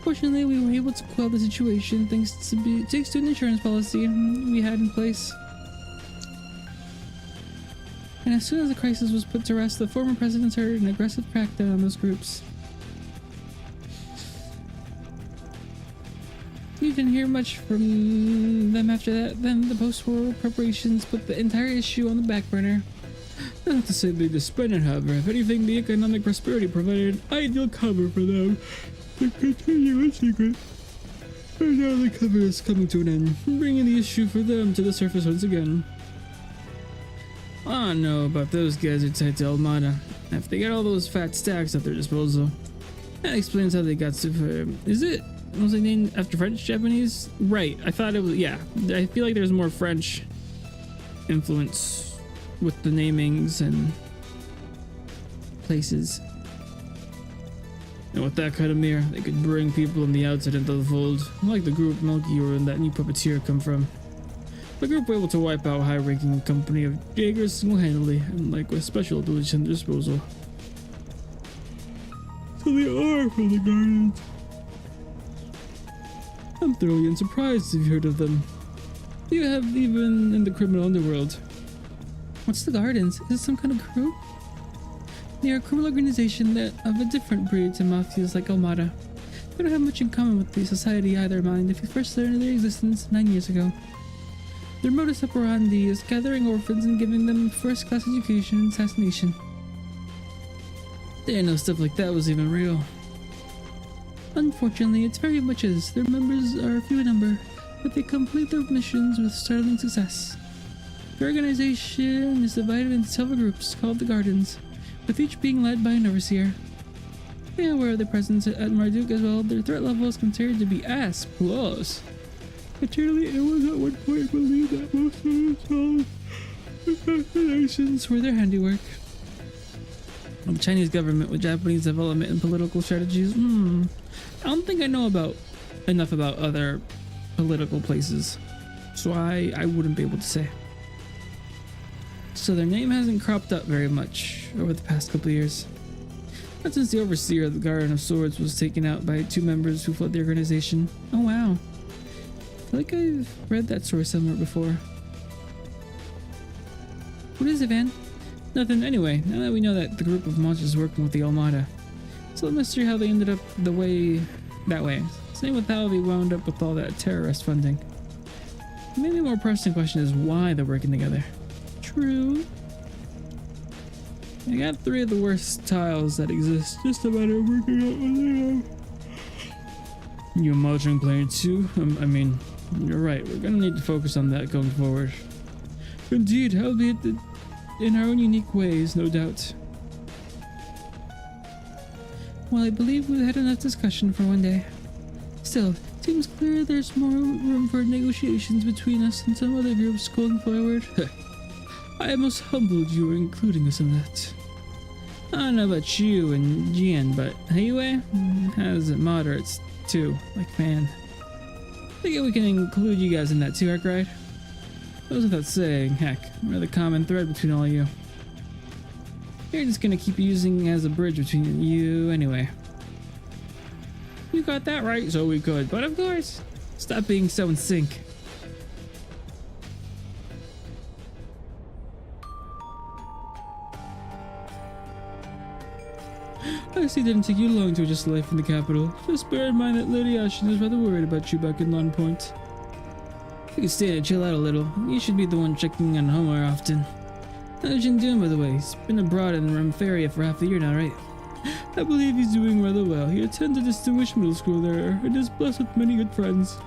Speaker 1: Fortunately, we were able to quell the situation thanks to an insurance policy we had in place. And as soon as the crisis was put to rest, the former president started an aggressive crackdown on those groups. You didn't hear much from them after that. Then the post-war preparations put the entire issue on the back burner. Not to say they desponded, however. If anything, the economic prosperity provided an ideal cover for them to continue in secret. And now the cover is coming to an end, bringing the issue for them to the surface once again. I don't know about those guys who tied to Almada. If they got all those fat stacks at their disposal, that explains how they got super. Is it? Was it named after French, Japanese? Right. I thought it was. Yeah. I feel like there's more French influence with the namings and places. And with that kind of mirror, they could bring people on the outside into the fold, like the group Milky or that new puppeteer come from. The group were able to wipe out a high-ranking company of Jaegers single-handedly, and like with special abilities at their disposal. So they are from the Guardians. I'm thoroughly unsurprised if you heard of them. You have even in the criminal underworld. What's the Guardians? Is it some kind of group? They are a criminal organization that of a different breed to mafias like Almada. I don't have much in common with the society either, mind, if you first learned of their existence 9 years ago. Their modus operandi is gathering orphans and giving them first-class education and assassination. They didn't know stuff like that was even real. Unfortunately, it's very much is. Their members are few in number, but they complete their missions with startling success. The organization is divided into several groups called the Gardens, with each being led by an overseer. They are aware of their presence at Marduk as well. Their threat level is considered to be S+. Materially, it was at one point believed that most of the assassinations were their handiwork. The Chinese government with Japanese development and political strategies. I don't think I know enough about other political places, so I wouldn't be able to say. So their name hasn't cropped up very much over the past couple of years. Not since the overseer of the Garden of Swords was taken out by 2 members who fled the organization. Oh wow. I feel like I've read that story somewhere before. What is it, Van? Nothing. Anyway, now that we know that the group of monsters is working with the Armada, it's a mystery how they ended up that way. Same with how they wound up with all that terrorist funding. Maybe a more pressing question is why they're working together. True. I got 3 of the worst tiles that exist. Just a matter of working out what they have. You imagine playing 2? I mean, you're right. We're gonna need to focus on that going forward. Indeed, albeit in our own unique ways, no doubt. Well, I believe we've had enough discussion for one day. Still, it seems clear there's more room for negotiations between us and some other groups going forward. I am most humbled you were including us in that. I don't know about you and Jian, but Heiwei has moderates too, like Fan. I think we can include you guys in that too, right? Goes without saying, heck, we're the common thread between all of you. You're just gonna keep using as a bridge between you anyway. You got that right, so we could, but of course, stop being so in sync. I see it didn't take you long to adjust life in the capital. Just bear in mind that Lady Ashen is rather worried about you back in Lawn Point. You can stay and chill out a little. You should be the one checking on Homer often. How's Jin doing, by the way? He's been abroad in Ramfaria for half a year now, right? I believe he's doing rather well. He attends a distinguished middle school there and is blessed with many good friends.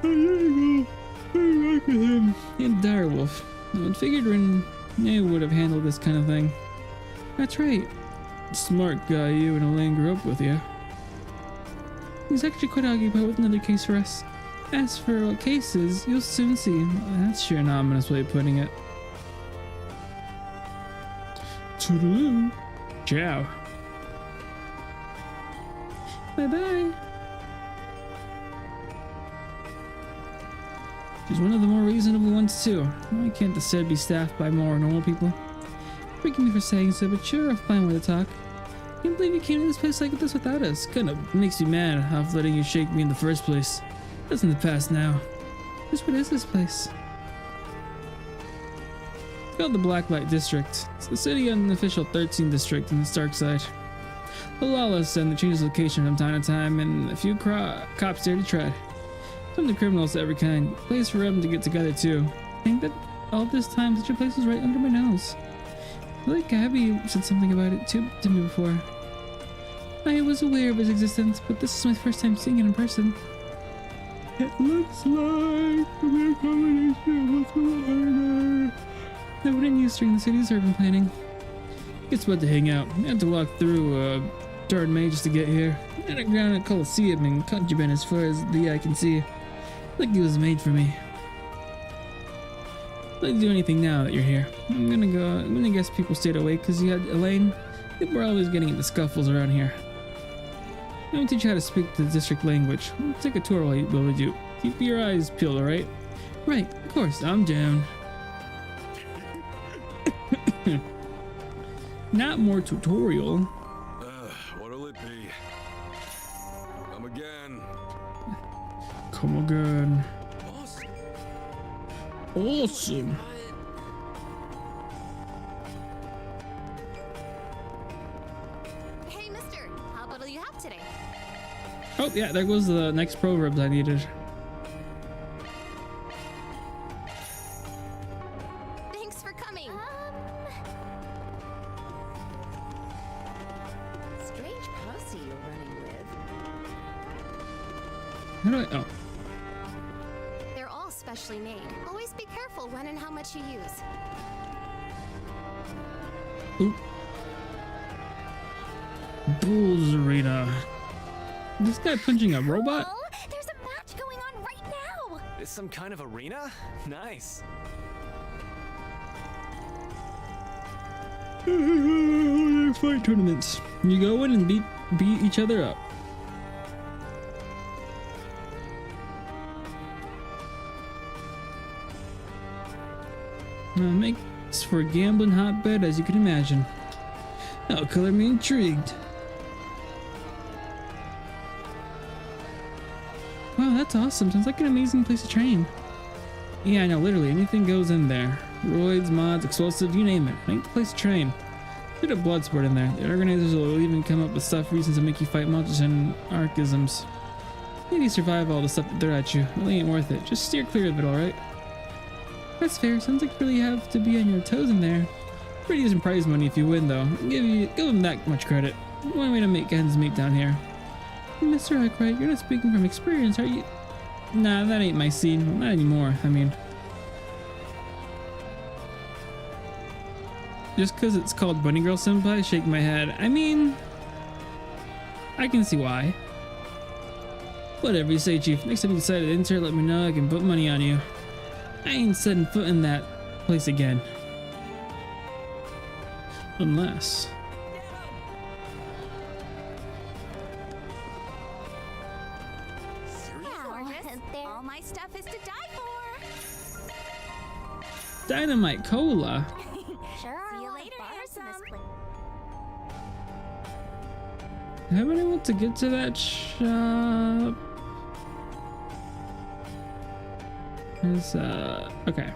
Speaker 1: There you go. Very right with him. And Direwolf. I would figured Renee would have handled this kind of thing. That's right. Smart guy you and Elaine grew up with, yeah? He's actually quite occupied with another case for us. As for what cases, you'll soon see. That's sure an ominous way of putting it. Toodaloo. Ciao. Bye-bye. She's one of the more reasonable ones, too. Why can't the said be staffed by more normal people? Forgive me for saying so, but you're a fine way to talk. Can't believe you came to this place like this without us. Kinda makes me mad off letting you shake me in the first place. That's in the past now. Just what is this place? It's called the Blacklight District. It's the city unofficial 13th district in the Stark side. The lawless and the changes location from time to time, and a few cops there to tread. Some of the criminals of every kind. Place for them to get together too. I think that all this time such a place was right under my nose. I feel like Abby said something about it too to me before. I was aware of its existence, but this is my first time seeing it in person. It looks like a mere combination of what's going on. I wouldn't use during the city's urban planning. It's about to hang out. I had to walk through darn May just to get here. Underground at Coliseum and Contraband as far as the eye can see. Like it was made for me. Let's do anything now that you're here. I'm gonna guess people stayed awake because you had Elaine. People are always getting into scuffles around here. Let me teach you how to speak the district language. We'll take a tour while we do. Keep your eyes peeled, alright? Right, of course, I'm down. Not more tutorial.
Speaker 6: What'll it be? Come again.
Speaker 1: Come again. Awesome.
Speaker 5: Hey, mister, how about all you have today?
Speaker 1: Oh yeah, there goes the next proverbs I needed.
Speaker 5: Thanks for coming.
Speaker 7: Strange posse you're running with.
Speaker 1: How do I? Oh.
Speaker 5: They're all specially made. Always be careful when and how much you use.
Speaker 1: Oop. Bulls arena. This guy punching a robot?
Speaker 5: Oh, there's a match going on right now.
Speaker 8: Is some kind of arena? Nice.
Speaker 1: Fight tournaments. You go in and beat each other up. Makes for a gambling hotbed, as you can imagine. That'll color me intrigued. Wow, that's awesome. Sounds like an amazing place to train. Yeah, I know, literally anything goes in there. Roids, mods, explosives, you name it. Ain't the place to train. Put a blood sport in there. The organizers will even come up with stuff, reasons to make you fight monsters and archisms. Maybe survive all the stuff that they're at you. Really ain't worth it. Just steer clear of it, alright? That's fair. Sounds like you really have to be on your toes in there. Pretty decent prize money if you win, though. Give them that much credit. One way to make ends meet down here. Mr. Arkwright, you're not speaking from experience, are you? Nah, that ain't my scene. Not anymore, I mean. Just because it's called Bunny Girl Senpai, shake my head. I mean, I can see why. Whatever you say, Chief. Next time you decide to enter, let me know. I can put money on you. I ain't setting foot in that place again. Unless...
Speaker 5: All my stuff is to die for.
Speaker 1: Dynamite Cola.
Speaker 5: Sure. See you later, handsome.
Speaker 1: Have anyone to get to that shop? Okay.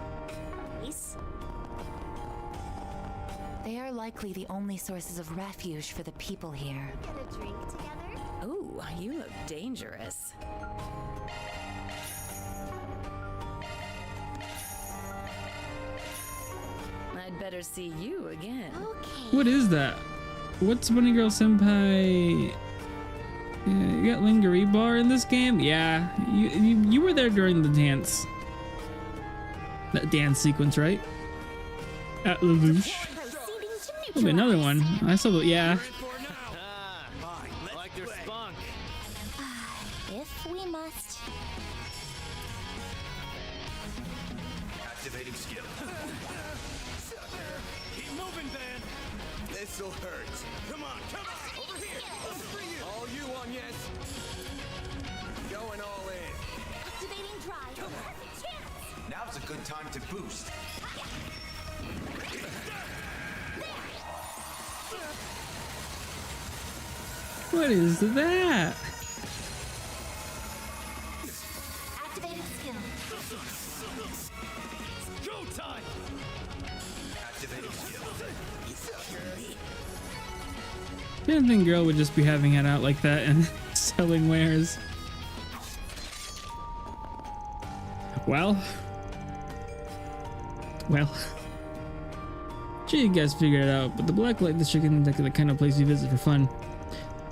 Speaker 3: They are likely the only sources of refuge for the people here.
Speaker 5: Get a drink together.
Speaker 3: Ooh, you look dangerous. I'd better see you again.
Speaker 5: Okay.
Speaker 1: What is that? What's Bunny Girl Senpai? Yeah, you got lingerie bar in this game? Yeah, you were there during the dance. That dance sequence, right? At Lelouch. There'll be another one. I saw the, yeah.
Speaker 8: Like their spunk.
Speaker 5: If we must.
Speaker 2: Activating skill.
Speaker 4: Keep moving, Van.
Speaker 2: This'll hurt.
Speaker 4: Come on. Over here. Over for you.
Speaker 2: All you on, yes. Going all in.
Speaker 5: Activating drive. Perfect chance.
Speaker 2: Now's a good time to boost.
Speaker 1: What is that?
Speaker 5: Activating skill.
Speaker 4: Go time.
Speaker 2: Activating skill.
Speaker 1: I didn't think girl would just be having it out like that and selling wares. Well. Sure, you guys figured it out, but the Blacklight District isn't the kind of place you visit for fun.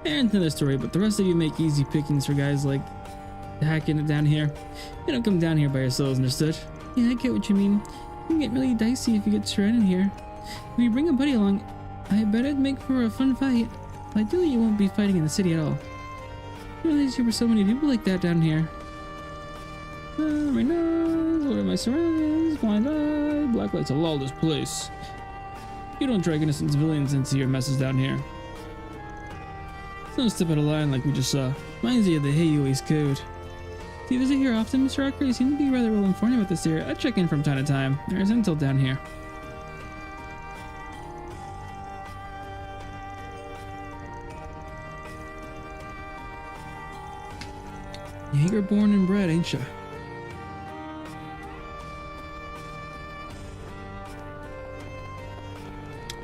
Speaker 1: And another story, but the rest of you make easy pickings for guys like hacking it down here. You don't come down here by yourselves, understood? Yeah, I get what you mean. You can get really dicey if you get surrounded here. If you bring a buddy along, I bet it'd make for a fun fight. Ideally, you won't be fighting in the city at all. I didn't realize there were so many people like that down here. Right now, what are my surroundings? Blind eye, Blacklight's a lawless place. You don't drag innocent civilians into your messes down here. Don't step out of line like we just saw. Reminds you of the Hey Code. Do you visit here often, Mr. Archer? You seem to be rather well informed about this area. I check in from time to time. There's intel down here. Yeah, you're born and bred, ain't ya?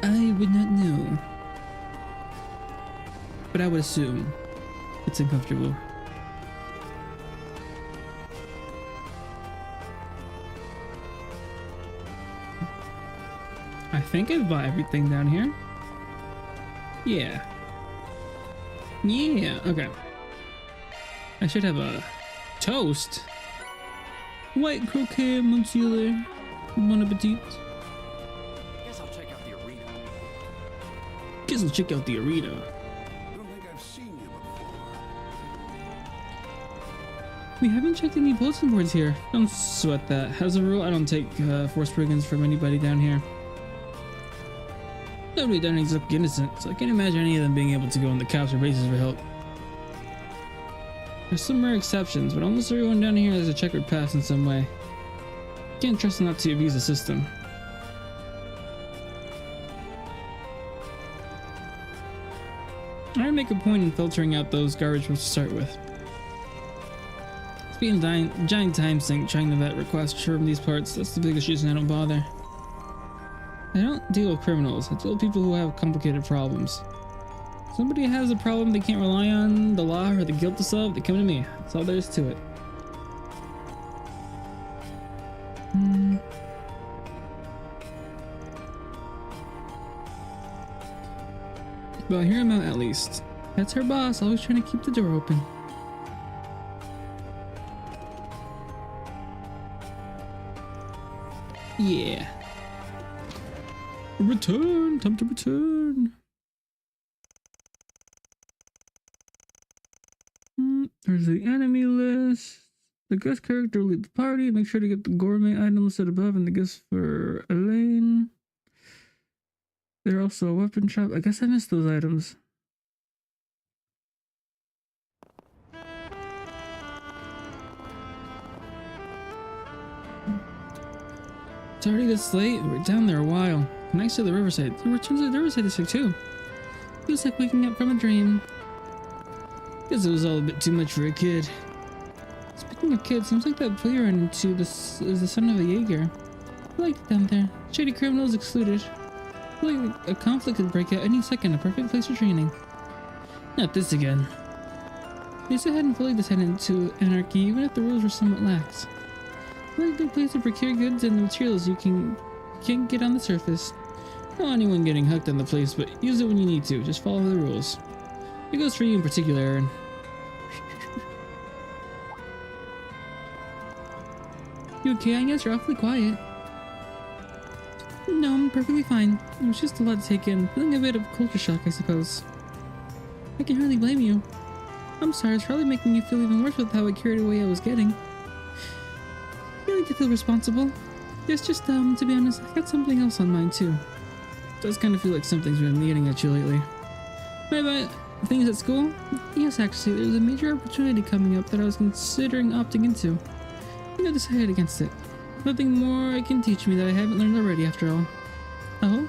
Speaker 1: I would not know. But I would assume it's uncomfortable. I think I've bought everything down here. Yeah. Yeah, okay. I should have a toast. White croquet, monsieur. Bon appetit.
Speaker 4: Guess I'll check out the arena.
Speaker 1: Guess I'll check out the arena.
Speaker 2: Don't think I've seen you before.
Speaker 1: We haven't checked any bulletin boards here. Don't sweat that. As a rule, I don't take forced brigands from anybody down here. Nobody down here is looking innocent, so I can't imagine any of them being able to go on the capture bases for help. There's some rare exceptions, but almost everyone down here has a checkered past in some way. Can't trust them not to abuse the system. I make a point in filtering out those garbage ones to start with. It's being a giant time sink trying to vet requests from these parts. That's the biggest reason I don't bother. I don't deal with criminals. I deal with people who have complicated problems. Somebody has a problem they can't rely on the law or the guilt to solve, they come to me. That's all there is to it. Well, hear him out at least. That's her boss, always trying to keep the door open. Yeah. Return! Time to return! There's the enemy list. The guest character lead the party. Make sure to get the gourmet item listed above and the gifts for Elaine. There's also a weapon shop. I guess I missed those items. It's already this late. We're down there a while. Next to the riverside. The returns to the riverside district too. Feels like waking up from a dream. Guess it was all a bit too much for a kid. Speaking of kids, seems like that player into this is the son of a Jaeger. I like it down there. Shady criminals excluded. I feel like a conflict could break out any second. A perfect place for training. Not this again. At least I hadn't fully descended into anarchy, even if the rules were somewhat lax. I like a good place to procure goods and materials you can't get on the surface. Don't want anyone getting hooked on the place, but use it when you need to. Just follow the rules. It goes for you in particular, Aaron. You okay? I guess you're awfully quiet. No, I'm perfectly fine. It was just a lot to take in. Feeling a bit of culture shock, I suppose. I can hardly blame you. I'm sorry, it's probably making you feel even worse with how carried away I was getting. You need to feel responsible. Yes, just, to be honest, I got something else on mind, too. It does kind of feel like something's been eating at you lately. Maybe things at school? Yes, actually, there's a major opportunity coming up that I was considering opting into. I think I decided against it. Nothing more it can teach me that I haven't learned already, after all. Oh?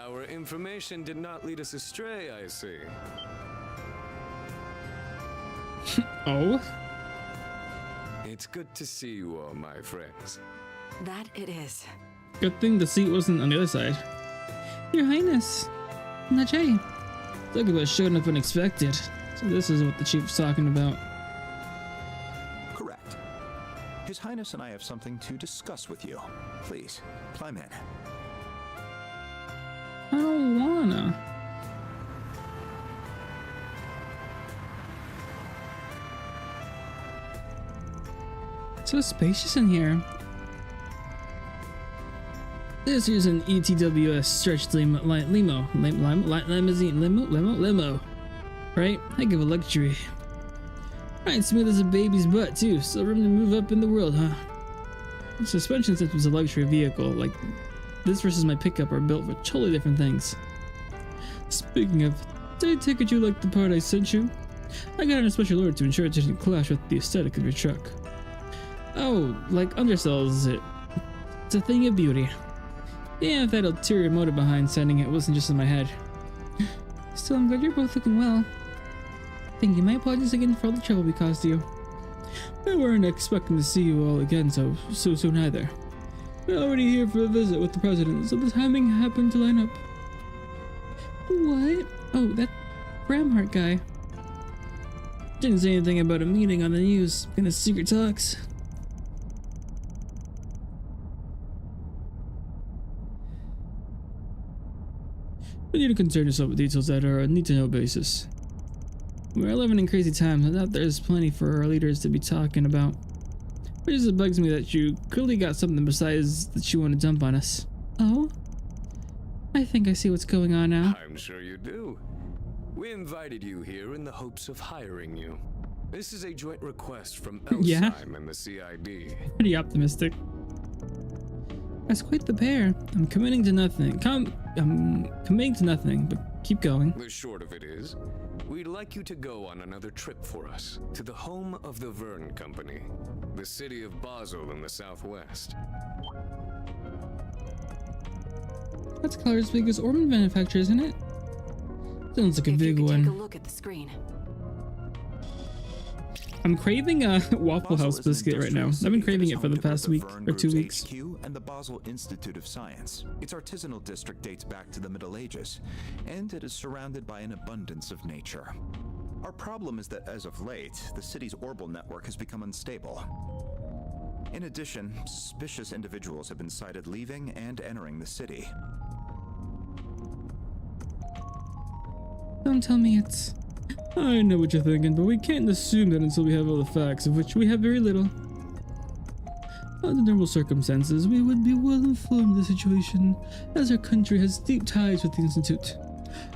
Speaker 8: Our information did not lead us astray, I see.
Speaker 1: Oh?
Speaker 8: It's good to see you all, my friends.
Speaker 11: That it is.
Speaker 1: Good thing the seat wasn't on the other side. Your Highness. Najee. Talk about showing up unexpected. So this is what the chief was talking about.
Speaker 14: Correct. His Highness and I have something to discuss with you. Please, climb in.
Speaker 1: I don't wanna. So spacious in here. This is an ETWS stretched limo, limo. Right? Heck of a luxury. Right, smooth as a baby's butt too. Still room to move up in the world, huh? The suspension system's a luxury vehicle. Like this versus my pickup are built for totally different things. Speaking of, did I take it you like the part I sent you? I got on a special order to ensure it didn't clash with the aesthetic of your truck. Oh, like undersells is it? It's a thing of beauty. Yeah, if that ulterior motive behind sending it wasn't just in my head. Still, I'm glad you're both looking well. Thank you. My apologies again for all the trouble we caused you. We weren't expecting to see you all again so soon either. We're already here for a visit with the president, so the timing happened to line up. What? Oh, that Bramhart guy. Didn't say anything about a meeting on the news. In a secret talks. You need to concern yourself with details that are a need-to-know basis. We're living in crazy times, and there's plenty for our leaders to be talking about. It just bugs me that you clearly got something besides that you want to dump on us. Oh? I think I see what's going on now.
Speaker 15: I'm sure you do. We invited you here in the hopes of hiring you. This is a joint request from Elsheim and the CID.
Speaker 1: Pretty optimistic. That's quite the pair. I'm committing to nothing. I'm committing to nothing, but keep going.
Speaker 15: The short of it is, we'd like you to go on another trip for us to the home of the Verne Company, the city of Basel in the southwest.
Speaker 1: That's Clara's biggest ornament manufacturer, isn't it? Sounds like a big one.
Speaker 11: Take a look at the screen.
Speaker 1: I'm craving a Waffle House biscuit right now. I've been craving it for the past week or 2 weeks.
Speaker 14: HQ and the Basel Institute of Science. Its artisanal district dates back to the Middle Ages, and it is surrounded by an abundance of nature. Our problem is that as of late, the city's orbital network has become unstable. In addition, suspicious individuals have been sighted leaving and entering the city.
Speaker 1: Don't tell me it's... I know what you're thinking, but we can't assume that until we have all the facts, of which we have very little. Under normal circumstances, we would be well informed of the situation, as our country has deep ties with the Institute.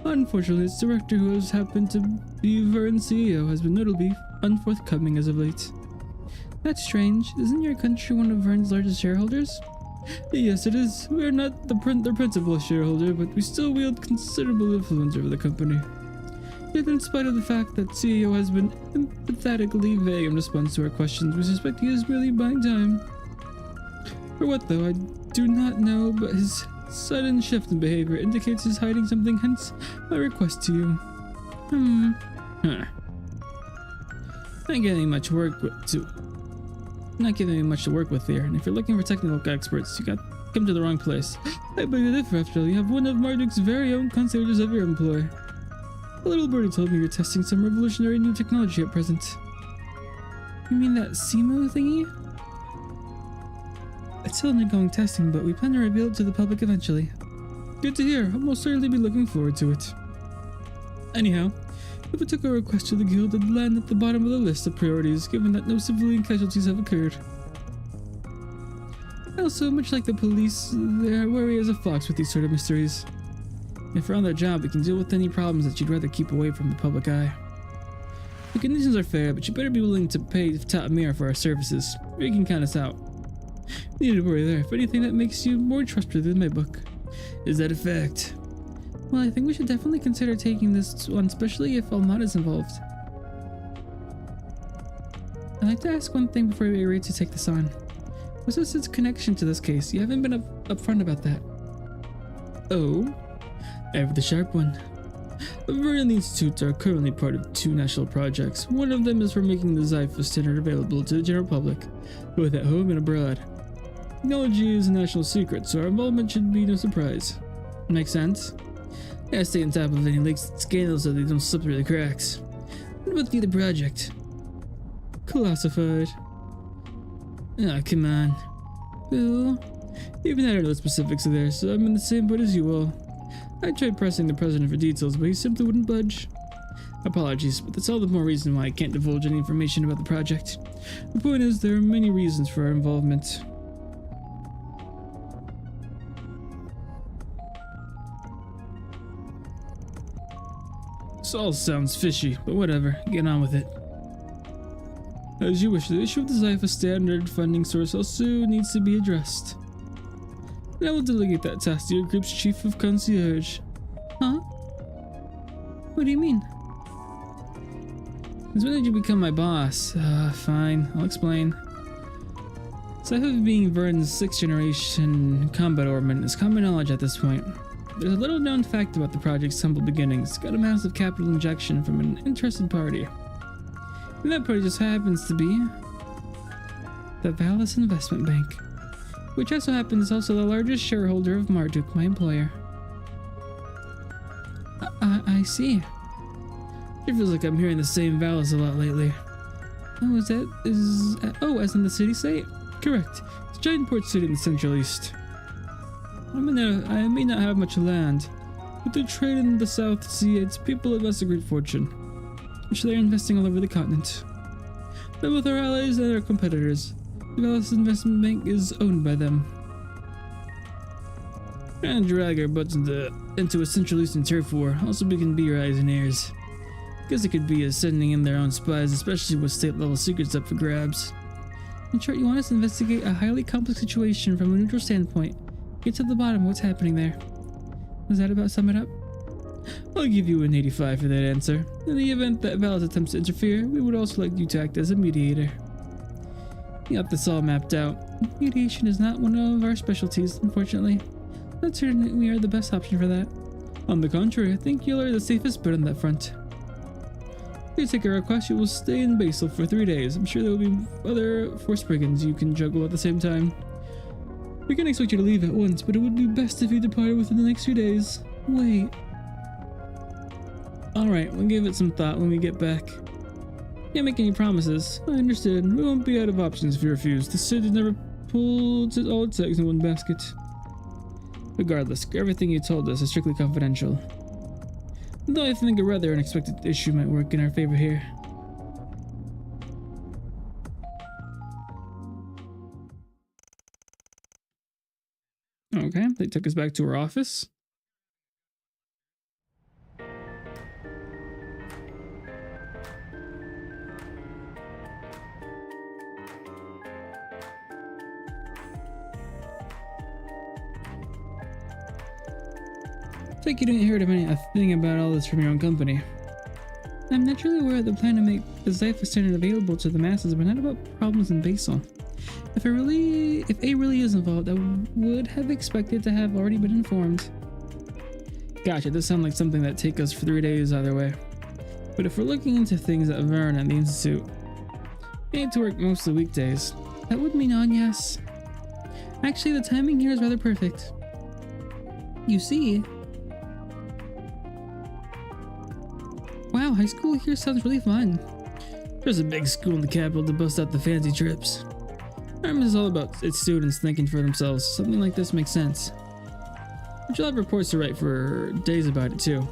Speaker 1: Unfortunately, its director, who has happened to be Verne's CEO, has been notably unforthcoming as of late. That's strange. Isn't your country one of Verne's largest shareholders? Yes, it is. We are not their principal shareholder, but we still wield considerable influence over the company. Yet in spite of the fact that CEO has been emphatically vague in response to our questions, we suspect he is merely buying time. For what though, I do not know, but his sudden shift in behavior indicates he's hiding something, hence my request to you. Not getting much work to work with here, and if you're looking for technical experts, you got come to the wrong place. I beg to differ, after all, you have one of Marduk's very own concierges of your employ. A little birdie told me you're testing some revolutionary new technology at present. You mean that Simu thingy? It's still undergoing testing, but we plan to reveal it to the public eventually. Good to hear. I'll most certainly be looking forward to it. Anyhow, if we took our request to the guild, it'd land at the bottom of the list of priorities, given that no civilian casualties have occurred. Also, much like the police, they're wary as a fox with these sort of mysteries. If we're on their job, we can deal with any problems that you'd rather keep away from the public eye. The conditions are fair, but you better be willing to pay top mirror for our services, or you can count us out. You need to worry there. If anything, that makes you more trustworthy than my book. Is that a fact? Well, I think we should definitely consider taking this one, especially if Almada's involved. I'd like to ask one thing before we agree to take this on. What's its connection to this case? You haven't been upfront about that. Oh? I have the sharp one. Verne and the Institute are currently part of 2 national projects. One of them is for making the Zypha standard available to the general public, both at home and abroad. Technology is a national secret, so our involvement should be no surprise. Makes sense? Gotta stay on top of any leaks and scandals so they don't slip through the cracks. What about the other project? Classified. Ah, come on. Well, even I don't know the specifics of there, so I'm in the same boat as you all. I tried pressing the president for details, but he simply wouldn't budge. Apologies, but that's all the more reason why I can't divulge any information about the project. The point is, there are many reasons for our involvement. This all sounds fishy, but whatever, get on with it. As you wish, the issue of the Zypha standard funding source also needs to be addressed. And I will delegate that task to your group's chief of concierge. Huh? What do you mean? Since when did you become my boss? Fine, I'll explain. Zypha being Verne's 6th generation combat ornament is common knowledge at this point. There's a little known fact about the project's humble beginnings. It's got a massive capital injection from an interested party. And that party just happens to be the Valis Investment Bank, which also happens is also the largest shareholder of Marduk, my employer. I see. It feels like I'm hearing the same Valis a lot lately. Oh, as in the city state? Correct. It's a giant port city in the Central East. I may not have much land, With their trade in the South Sea, its people have amassed a great fortune, which they are investing all over the continent. They're both our allies and our competitors. The Velas Investment Bank is owned by them. And drag our butts into a Central Eastern turf war. Also, we can be your eyes and ears. Guess it could be as sending in their own spies, especially with state-level secrets up for grabs. In short, you want us to investigate a highly complex situation from a neutral standpoint. Get to the bottom of what's happening there. Does that about sum it up? I'll give you an 85 for that answer. In the event that Valis attempts to interfere, we would also like you to act as a mediator. You got this all mapped out. Mediation is not one of our specialties, unfortunately. Not certain we are the best option for that. On the contrary, I think you are the safest bet on that front. If you take a request, you will stay in Basel for 3 days. I'm sure there will be other force brigands you can juggle at the same time. We can expect you to leave at once, but it would be best if you departed within the next few days. Wait. Alright, we'll give it some thought when we get back. Can't make any promises. I understood. We won't be out of options if you refuse. The city never pulled all its eggs in one basket. Regardless, everything you told us is strictly confidential. Though I think a rather unexpected issue might work in our favor here. Okay, they took us back to our office. It's like you didn't hear a thing about all this from your own company. I'm naturally aware of the plan to make the Zypher standard available to the masses, but not about problems in Basel. If A really is involved, I would have expected to have already been informed. Gotcha, this sounds like something that take us for 3 days either way. But if we're looking into things at Vern and the Institute, we need to work most of the weekdays. That would mean on, yes. Actually, the timing here is rather perfect. You see... Wow, high school here sounds really fun. There's a big school in the capital to bust out the fancy trips. Arm is all about its students thinking for themselves. Something like this makes sense. But you'll have reports to write for days about it too.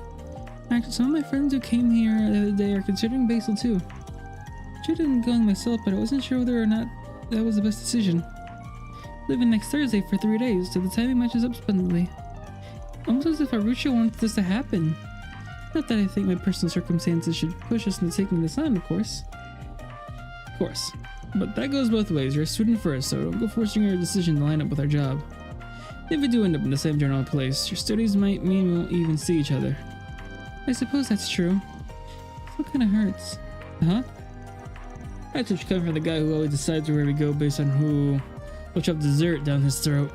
Speaker 1: Actually, some of my friends who came here the other day are considering Basel too. I tried going myself, but I wasn't sure whether or not that was the best decision. Leaving next Thursday for 3 days, so the timing matches up splendidly. Almost as if Arusha wants this to happen. Not that I think my personal circumstances should push us into taking this on, of course. Of course. But that goes both ways. You're a student first, so don't go forcing your decision to line up with our job. If we do end up in the same general place, your studies might mean we won't even see each other. I suppose that's true. What kind of hurts? Huh? That's what coming from the guy who always decides where we go based on who will shove dessert down his throat.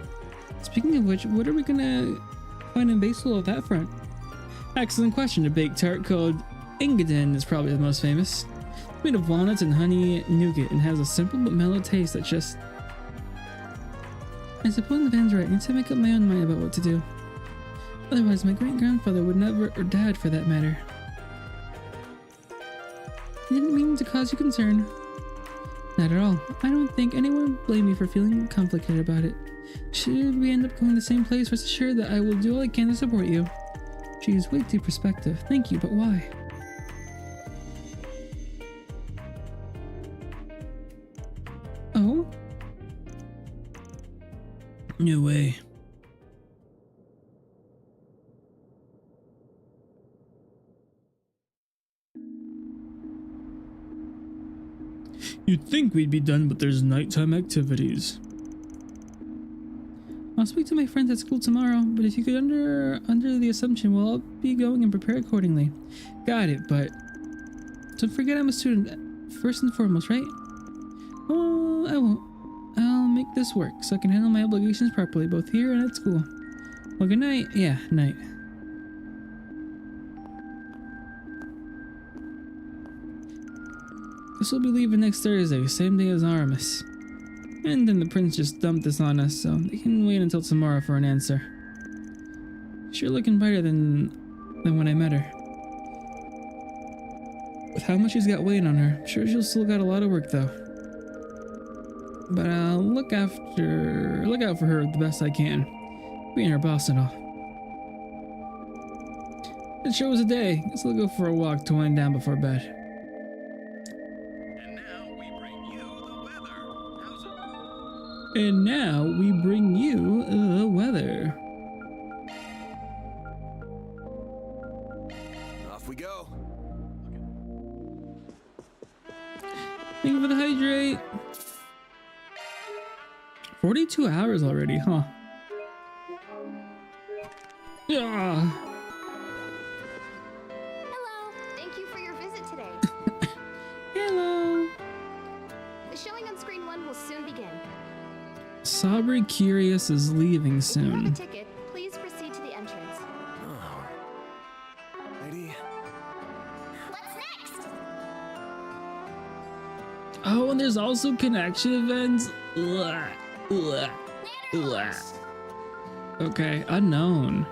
Speaker 1: Speaking of which, what are we gonna find in Basel of that front? Excellent question. A baked tart called Engadin is probably the most famous. It's made of walnuts and honey nougat and has a simple but mellow taste that just... I suppose the Van's right. I need to make up my own mind about what to do. Otherwise, my great-grandfather would never, or dad for that matter. I didn't mean to cause you concern. Not at all. I don't think anyone would blame me for feeling conflicted about it. Should we end up going to the same place, rest assured that I will do all I can to support you. Geez, way too perspective. Thank you, but why? Oh? No way. You'd think we'd be done, but there's nighttime activities. I'll speak to my friends at school tomorrow, but if you could under the assumption we'll all be going and prepare accordingly. Got it, but don't forget I'm a student first and foremost, right? Oh, I won't. I'll make this work so I can handle my obligations properly, both here and at school. Well, good night. Yeah, night. Guess we'll be leaving next Thursday, same day as Aramis. And then the prince just dumped this on us, so they can wait until tomorrow for an answer. Sure looking brighter than when I met her. With how much she's got weighing on her, I'm sure she'll still got a lot of work though. But I'll look out for her the best I can. Being her boss and all. That show was a day. Guess we'll go for a walk to wind down before bed.
Speaker 8: And now we bring you the weather. How's it?
Speaker 1: And now we bring you the weather.
Speaker 10: Off we go.
Speaker 1: Thank you for the hydrate. 42 hours already, huh? Yeah.
Speaker 5: Hello. Thank you for your visit today.
Speaker 1: Hello.
Speaker 5: The showing on screen 1 will soon begin.
Speaker 1: Sabri Curious is leaving
Speaker 5: If you have a
Speaker 1: soon.
Speaker 5: ticket, please proceed to the entrance.
Speaker 10: Oh. Lady.
Speaker 5: What's next?
Speaker 1: Oh, and there's also connection events. Ugh. Ugh. Ugh. Okay, unknown.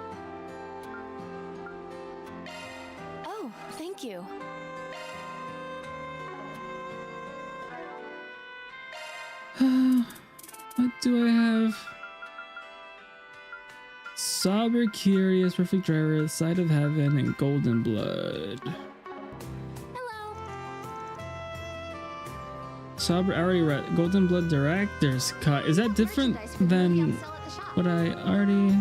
Speaker 7: Oh, thank you.
Speaker 1: What do I have? Sober, Curious, Perfect Driver, Side of Heaven, and Golden Blood.
Speaker 5: Hello.
Speaker 1: Sober, I already read. Golden Blood Director's Cut. Is that different than what I already?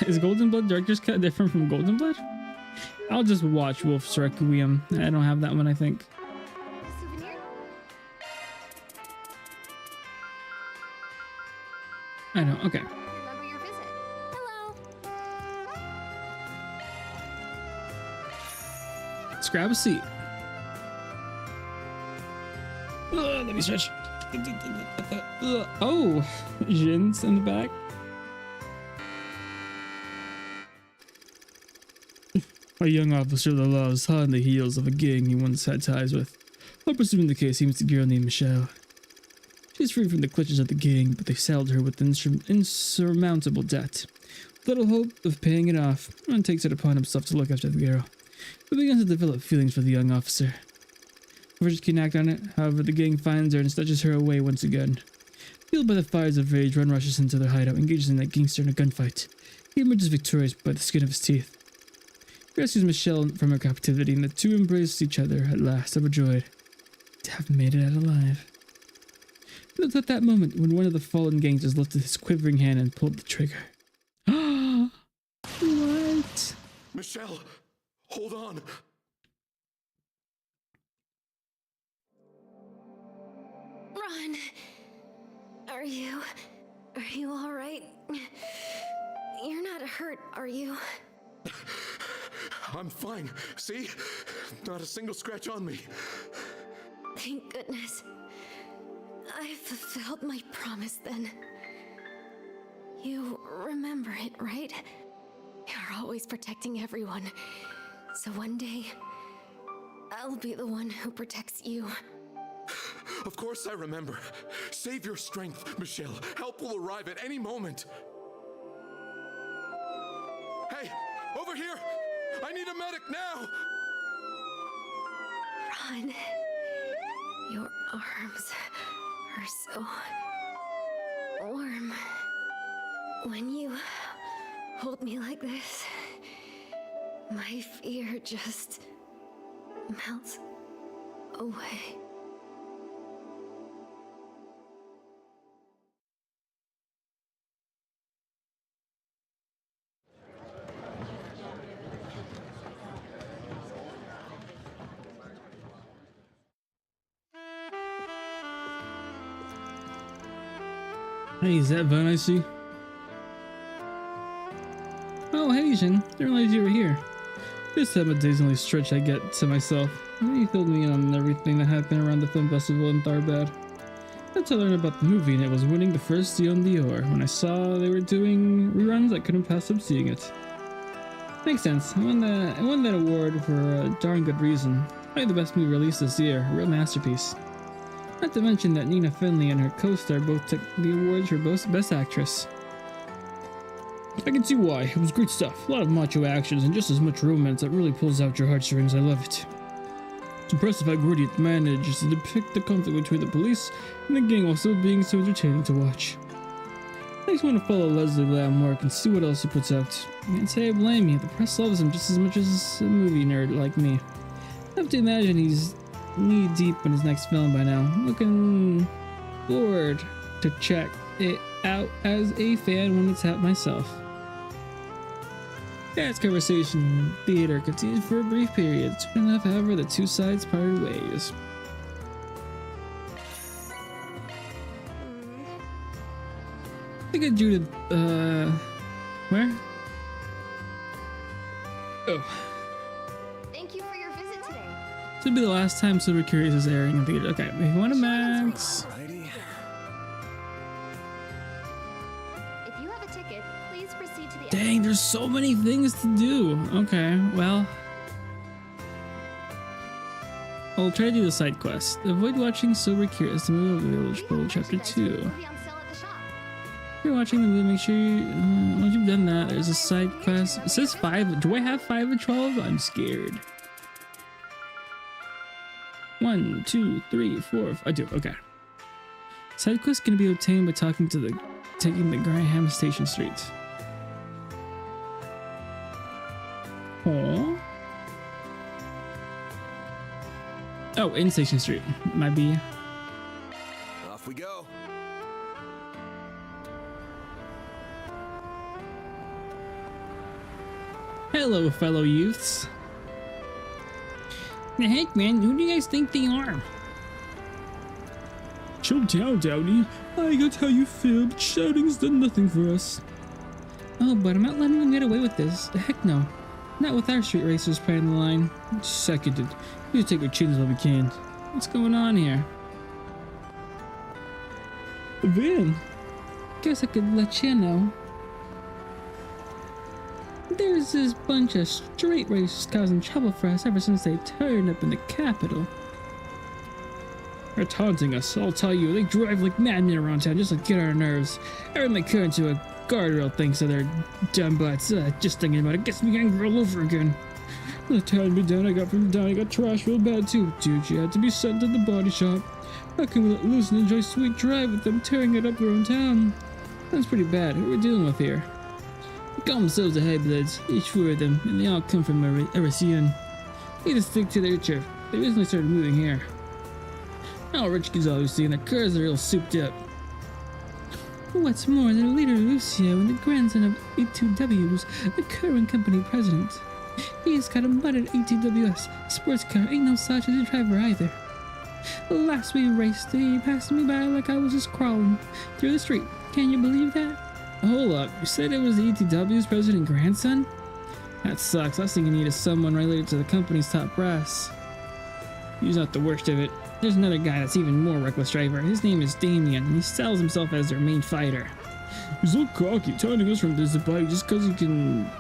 Speaker 1: Is Golden Blood Director's Cut different from Golden Blood? I'll just watch Wolf's Requiem. I don't have that one, I think.
Speaker 5: Souvenir?
Speaker 1: I know. Okay.
Speaker 5: Remember your visit. Hello.
Speaker 1: Let's grab a seat. Let me stretch. Oh, Jin's in the back. A young officer that loves hot on the heels of a gang he once had ties with. While pursuing the case, he meets a girl named Michelle. She's free from the clutches of the gang, but they saddled her with insurmountable debt. With little hope of paying it off, Ron takes it upon himself to look after the girl, who begins to develop feelings for the young officer. Before she can act on it, however, the gang finds her and snatches her away once again. Fueled by the fires of rage, Ron rushes into their hideout, engages in that gangster in a gunfight. He emerges victorious by the skin of his teeth. He rescues Michelle from her captivity, and the two embrace each other at last, overjoyed to have made it out alive. It was at that moment when one of the fallen gangsters lifted his quivering hand and pulled the trigger. What?
Speaker 10: Michelle, hold on.
Speaker 12: Ron, are you all right? You're not hurt, are you?
Speaker 10: I'm fine. See? Not a single scratch on me.
Speaker 12: Thank goodness. I fulfilled my promise then. You remember it, right? You're always protecting everyone. So one day, I'll be the one who protects you.
Speaker 10: Of course I remember. Save your strength, Michelle. Help will arrive at any moment. Hey, over here! I need a medic now!
Speaker 12: Ron, your arms are so warm. When you hold me like this, my fear just melts away.
Speaker 1: Hey, is that Vaughn I see? Oh, hey, Jin. Didn't realize you were here. This time of day's only stretch I get to myself. You filled me in on everything that happened around the film festival in Tharbad. That's how I learned about the movie, and it was winning the first Dion d'Or. When I saw they were doing reruns, I couldn't pass up seeing it. Makes sense. I won that award for a darn good reason. Probably the best movie released this year. A real masterpiece. Not to mention that Nina Finley and her co-star both took the awards for Best Actress. I can see why. It was great stuff. A lot of macho actions and just as much romance that really pulls out your heartstrings. I love it. It's impressive how Gordian managed to depict the conflict between the police and the gang while still being so entertaining to watch. I just want to follow Leslie Lamb work and see what else he puts out. I can't say I blame you. The press loves him just as much as a movie nerd like me. I have to imagine he's knee deep in his next film by now. I'm looking forward to check it out as a fan when it's out myself. That conversation in theater continued for a brief period. Soon enough, however, the two sides parted ways. I think I drew to, where? Oh.
Speaker 5: Thank you for your visit today.
Speaker 1: This would be the last time Silver Curious is airing in theater. Okay, if you want to max.
Speaker 5: If you have a ticket, please proceed to the
Speaker 1: Dang, there's so many things to do. Okay, well. I'll try to do the side quest. Avoid watching Silver Curious, the movie of the Village Bowl, Chapter 2. If you're watching the movie, make sure you, once you've done that, there's a side quest. It says 5. Do I have 5 of 12? I'm scared. 1, 2, 3, 4. I do. Okay. Side quest can be obtained by taking the Graham Station Street. Oh. Oh, in Station Street. Might be.
Speaker 10: Off we go.
Speaker 1: Hello, fellow youths. The heck, man? Who do you guys think they are? Chill down, Dowdy. I got how you feel, but shouting's done nothing for us. Oh, but I'm not letting them get away with this. The heck no. Not with our street racers playing the line. Seconded. We take our chins while we can. What's going on here? Van. Guess I could let you know. There's this bunch of street racers causing trouble for us ever since they turned up in the capital. They're taunting us, I'll tell you. They drive like madmen around town just to get our nerves. Every time they cut into a guardrail thinks of their dumb butts. Just thinking about it gets me angry all over again. The time me down I got from down, I got trashed real bad too. Dude, you had to be sent to the body shop. How can we let loose and enjoy sweet drive with them tearing it up their own town? That's pretty bad. Who are we dealing with here? They call themselves the High Bloods, each 4 of them, and they all come from Erisian. They just stick to their turf. They recently started moving here. All rich kids obviously, and their cars are real souped up. What's more, their leader Lucio and the grandson of E2W was the current company president. He's got a mudded ATWS sports car, ain't no slouch as a driver either. The last we raced, he passed me by like I was just crawling through the street. Can you believe that? Hold up, you said it was the ETW's president grandson? That sucks. Last thing you need is someone related to the company's top brass. He's not the worst of it. There's another guy that's even more reckless driver. His name is Damien, and he sells himself as their main fighter. He's all cocky, taunting us from this bike just because he can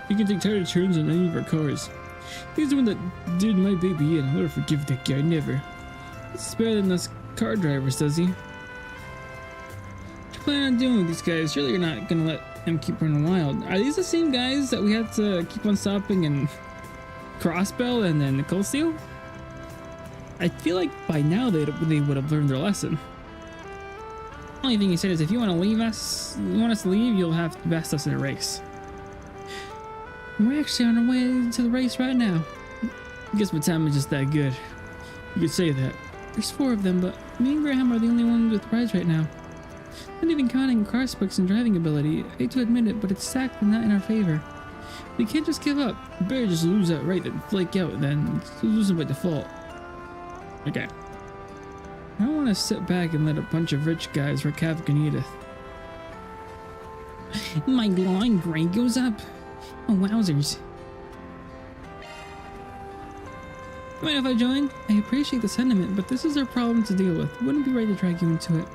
Speaker 1: take tighter turns on any of our cars. He's the one that did my baby in. I'll never forgive that guy, never. It's better than us car drivers, does he? What you plan on doing with these guys? Surely you're not gonna let them keep running wild. Are these the same guys that we had to keep on stopping in Crossbell and then Nicole Steel? I feel like by now they would have learned their lesson. Only thing he said is if you want us to leave, you'll have to best us in a race. We're actually on our way to the race right now. I guess my time is just that good. You could say that. There's 4 of them, but me and Graham are the only ones with rides right now. Not even counting car specs and driving ability. I hate to admit it, but it's stacked and not in our favor. We can't just give up. We better just lose outright and flake out, then lose them by default. Okay. I don't want to sit back and let a bunch of rich guys wreak havoc on Edith. My glowing grade goes up. Oh, wowzers. Mind if I join? I appreciate the sentiment, but this is our problem to deal with. Wouldn't be right to drag you into it.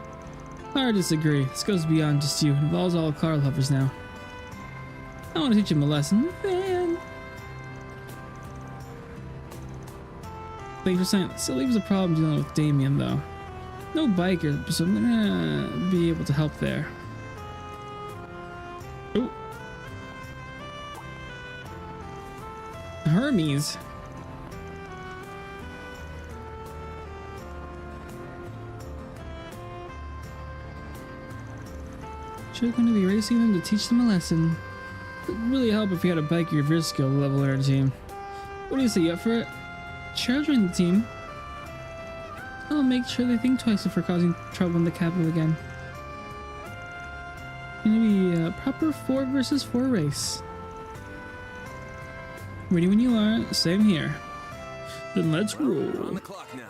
Speaker 1: I disagree. This goes beyond just you. It involves all car lovers now. I want to teach him a lesson. Man. Thanks for saying. Still leaves a problem dealing with Damien, though. No biker, so I'm gonna be able to help there. Oh. Hermes. You're going to be racing them to teach them a lesson. It would really help if you had a biker of your skill level in our team. What do you say, you up for it? Sure, I'll join the team. I'll make sure they think twice before causing trouble in the capital again. It's gonna be a proper 4 versus 4 race. Ready when you are, same here. Then let's roll.
Speaker 4: We're on the clock now.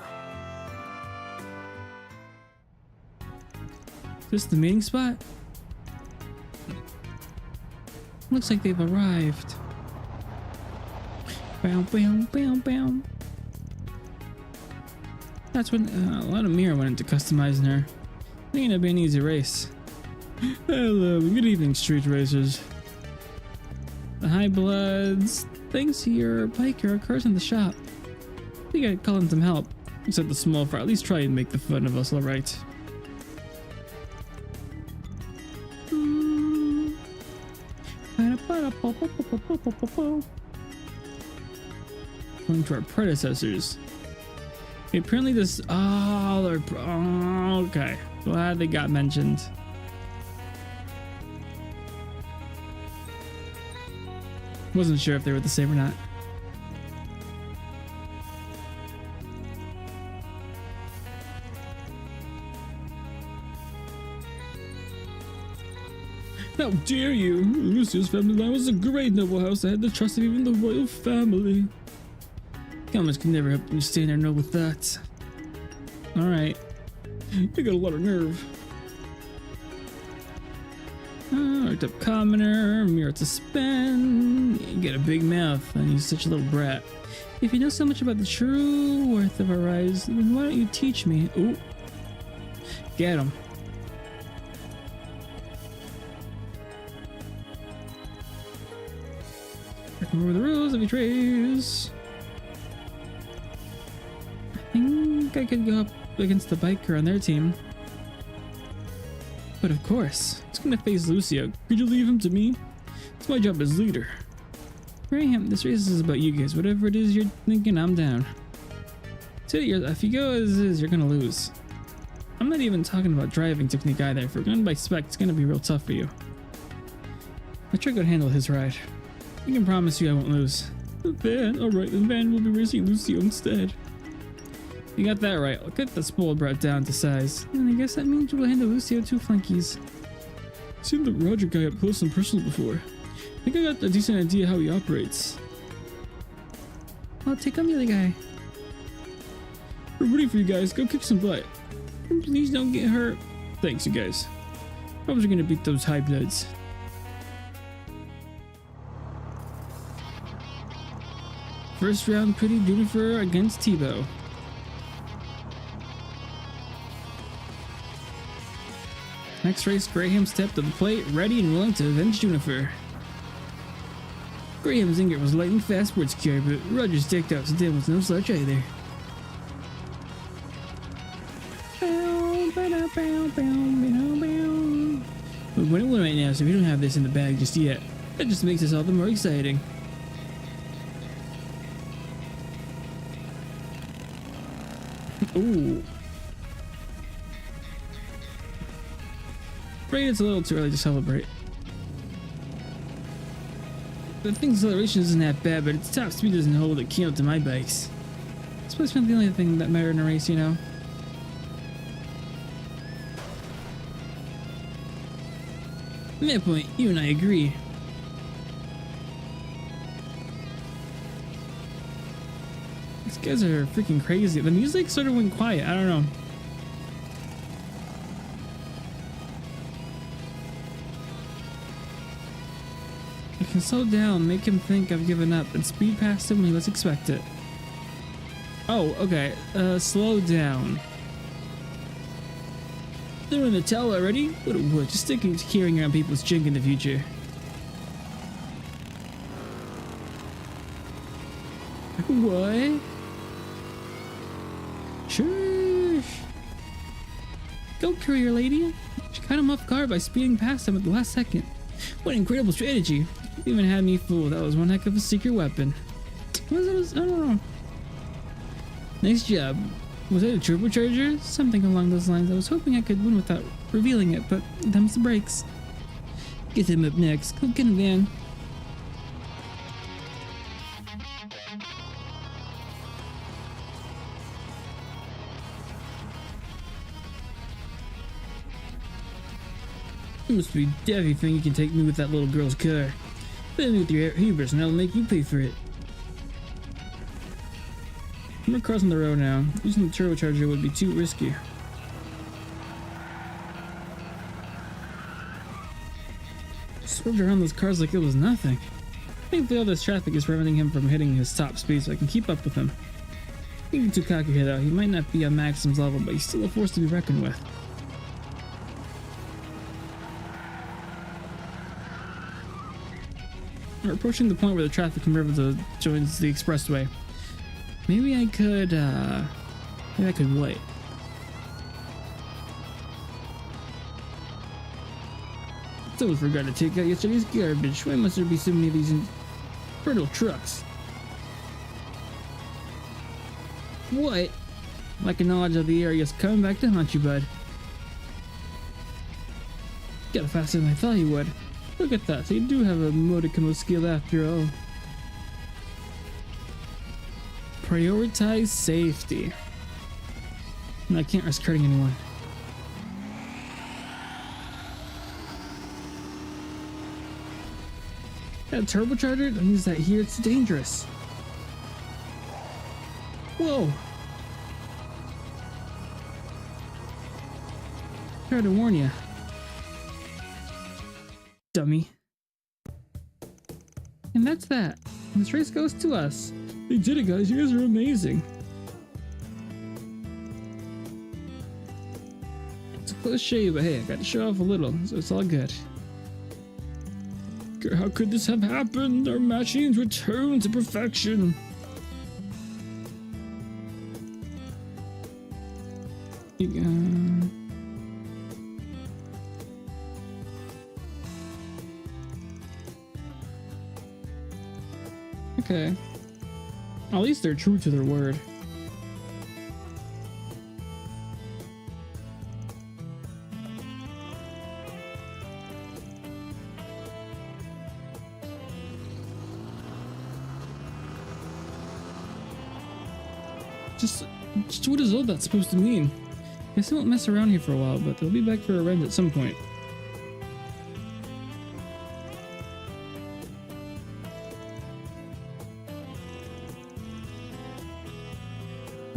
Speaker 1: This the meeting spot? Looks like they've arrived. Bow, bow, bow, bow. That's when a lot of mirror went into customizing her. I think it'll be an easy race. Hello, good evening, street racers. The High Bloods. Thanks to your biker occurs in the shop. I think I'd call in some help. Except the small fry. At least try and make the fun of us, alright. Going to our predecessors. Apparently this... Oh, they're... Oh, okay. Glad they got mentioned. Wasn't sure if they were the same or not. How dare you! Lucio's family line was a great noble house that had the trust of even the royal family. Comments can never help you stand there noble thoughts. Alright. You got a lot of nerve. Marked up commoner, mirror to spend. You get a big mouth and you're such a little brat. If you know so much about the true worth of our rise, then why don't you teach me? Ooh. Get him. Remember the rules of each race. I think I could go up against the biker on their team. But of course, it's gonna face Lucio. Could you leave him to me? It's my job as leader. Graham, this race is about you guys. Whatever it is you're thinking, I'm down. If you go as is, you're gonna lose. I'm not even talking about driving technique either. If we're going by spec, it's gonna be real tough for you. My truck would handle his ride. I can promise you I won't lose. Van, alright, then Van will be racing Lucio instead. You got that right. I'll get the spoil brought down to size. And I guess that means we'll handle Lucio 2 flunkies. Seen the Roger guy up close and personal before. I think I got a decent idea how he operates. I'll take on the other guy. We're rooting for you guys. Go kick some butt. And please don't get hurt. Thanks, you guys. I was gonna beat those High Bloods. First round, Pretty Juniper against Tebow. Next race, Graham stepped to the plate, ready and willing to avenge Juniper. Graham's Ingot was lightning fast sports car, but Roger's decked out sedan was no slouch either. We're winning one right now, so we don't have this in the bag just yet. That just makes us all the more exciting. Ooh. Right, it's a little too early to celebrate. The thing's acceleration isn't that bad, but its top speed doesn't hold a keynote to my bikes. It's supposed to be the only thing that matters in a race, you know? At that point, you and I agree. These guys are freaking crazy. The music sort of went quiet. I don't know. I can slow down, make him think I've given up, and speed past him when he least expect it. Oh, okay. Slow down. They're in the towel already? What a wood. Just sticking to carrying around people's junk in the future. What? Shush. Go, courier lady. She caught him off guard by speeding past him at the last second. What incredible strategy. You even had me fooled. That was one heck of a secret weapon. I don't know. Nice job. Was it a turbocharger? Something along those lines. I was hoping I could win without revealing it, but them's the breaks. Get him up next. Go get him, Van. You must be deaf if you think you can take me with that little girl's car. Fill me with your hubris and I'll make you pay for it. More cars on the road now. Using the turbocharger would be too risky. Swerved around those cars like it was nothing. Thankfully all this traffic is preventing him from hitting his top speed so I can keep up with him. Don't get too cocky here though. He might not be on Maxim's level, but he's still a force to be reckoned with. We're approaching the point where the traffic converter joins the expressway. Maybe I could wait. Someone forgot to take out yesterday's garbage. Why must there be so many of these infernal trucks? What? Like a knowledge of the area's coming back to haunt you, bud. Got it faster than I thought you would. Look at that, so you do have a modicum of skill after all. Prioritize safety. No, I can't risk hurting anyone. That turbocharger? Don't use that here, it's dangerous. Whoa! Tried to warn you. Dummy. And that's that. This race goes to us. They did it, guys. You guys are amazing. It's a close shave, but hey, I got to show off a little, so it's all good. How could this have happened? Our machines returned to perfection. Okay. At least they're true to their word. Just what is all that supposed to mean? Guess I won't mess around here for a while, but they'll be back for revenge at some point.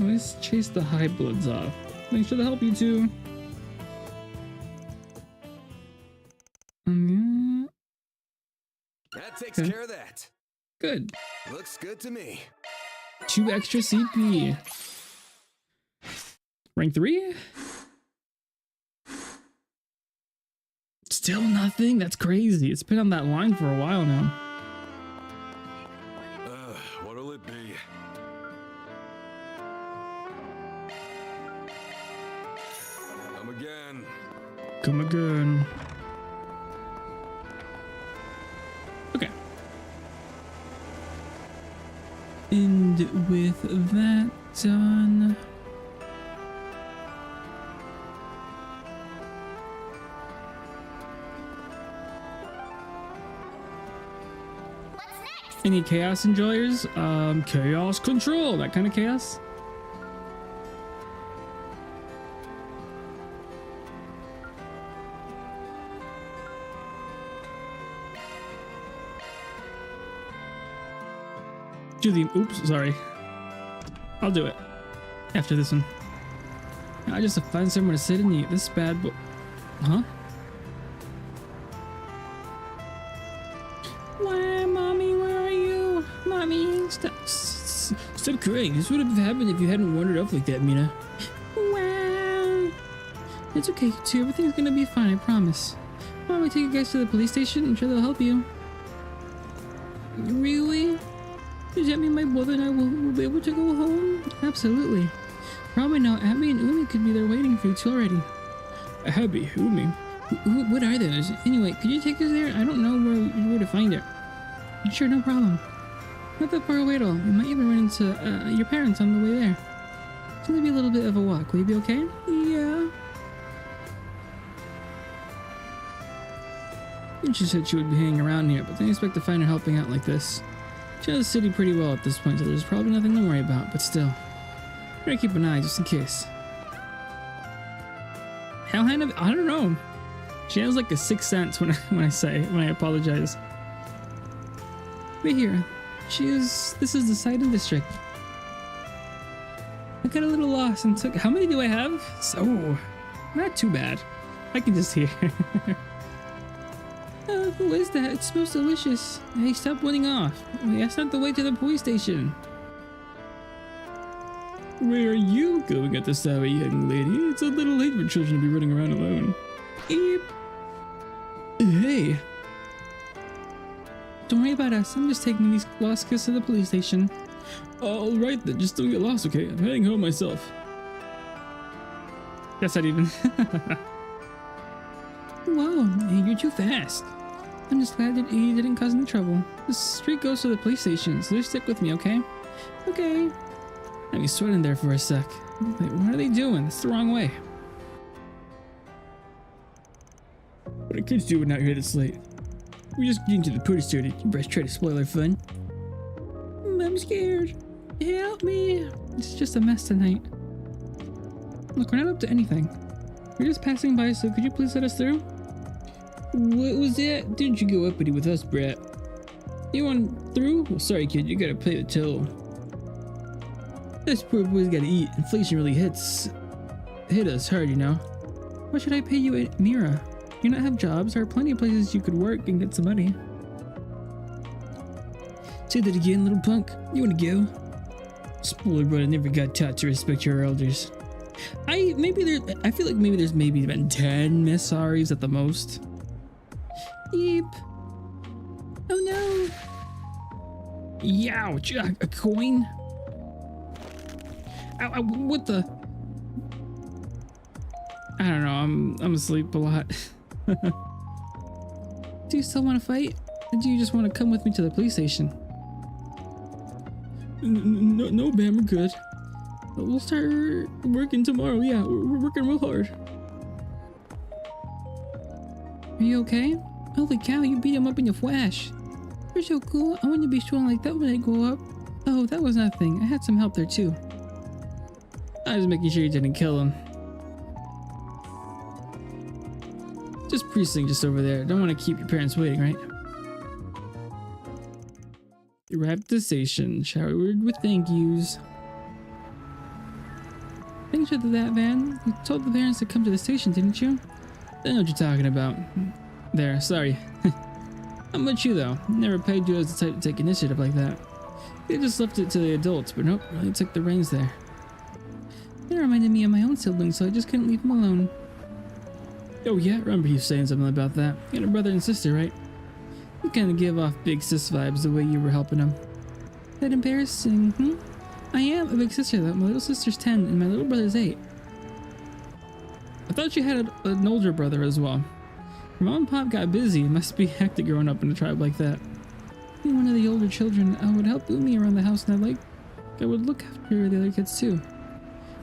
Speaker 1: Always chase the high bloods off. Thanks for the help, you two.
Speaker 8: That takes care of that.
Speaker 1: Good.
Speaker 8: Looks good to me.
Speaker 1: 2 extra CP. Rank 3? Still nothing? That's crazy. It's been on that line for a while now.
Speaker 10: What'll it be? Come again.
Speaker 1: Come again. Okay. And with that done, any chaos enjoyers? Chaos control, that kind of chaos. Do the oops, sorry. I'll do it after this one. I just have to find somewhere to sit and eat. This bad boy, huh? Why, mommy? Where are you, mommy? Stop crying. This would have happened if you hadn't wandered off like that, Mina. Wow. It's okay, you two. Everything's gonna be fine. I promise. Why don't we take you guys to the police station? I'm sure they'll help you. Really? Does that mean my brother and I will be able to go home? Absolutely. Probably now, Abby and Umi could be there waiting for you two already. Abby, Umi? What are those? Anyway, could you take us there? I don't know where to find her. Sure, no problem. Not that far away at all. We might even run into your parents on the way there. It's only be a little bit of a walk. Will you be okay? Yeah. And she said she would be hanging around here, but didn't expect to find her helping out like this. She knows the city pretty well at this point, so there's probably nothing to worry about, but still. Better keep an eye just in case. How I don't know. She has like a sixth sense when I apologize. But here, this is the Sidon district. I got a little lost and took, how many do I have? So, not too bad. I can just hear. Who is that? It smells delicious. Hey, stop running off. That's not the way to the police station. Where are you going at this hour, young lady? It's a little late for children to be running around alone. Eep. Hey. Don't worry about us. I'm just taking these lost kids to the police station. Alright then, just don't get lost, okay? I'm heading home myself. That's not even. Whoa, hey, you're too fast. I'm just glad that he didn't cause any trouble. This street goes to the police station, so just stick with me, okay? Okay. Let me sweat in there for a sec. Wait, what are they doing? It's the wrong way. What are kids doing out here this late? We're just getting to the party started. You best try to spoil our fun. I'm scared. Help me. It's just a mess tonight. Look, we're not up to anything. We're just passing by, so could you please let us through? What was that? Didn't you go uppity with us, brat? You want through? Well, sorry, kid. You gotta pay the toll. This poor boy's gotta eat. Inflation really hit us hard, you know. Why should I pay you, Mira? You not have jobs? There are plenty of places you could work and get some money. Say that again, little punk. You wanna go? Spoiler brother never got taught to respect your elders. I feel like maybe there's been 10 Miss Saris at the most. Yep. Oh no. Youch, a coin? Ow, what the? I don't know, I'm asleep a lot. Do you still want to fight? Or do you just want to come with me to the police station? No, Bam, we're good. We'll start working tomorrow. Yeah, we're working real hard. Are you okay? Holy cow, you beat him up in a flash. You're so cool. I want to be strong like that when I grow up. Oh, that was nothing. I had some help there too. I was making sure you didn't kill him. Just precinct just over there. Don't want to keep your parents waiting, right? You arrived at the station. Showered with thank yous. Thanks for that, Van. You told the parents to come to the station, didn't you? I know what you're talking about. There, sorry. How about you, though? Never paid you as the type to take initiative like that. They just left it to the adults, but nope, really took the reins there. It reminded me of my own siblings, so I just couldn't leave them alone. Oh yeah, remember you saying something about that. You got a brother and sister, right? You kind of give off big sis vibes the way you were helping them. That embarrassing, hmm? I am a big sister, though. My little sister's 10 and my little brother's 8. I thought you had an older brother as well. Your mom and pop got busy. It must be hectic growing up in a tribe like that. Being one of the older children, I would help me around the house, and I would look after the other kids too.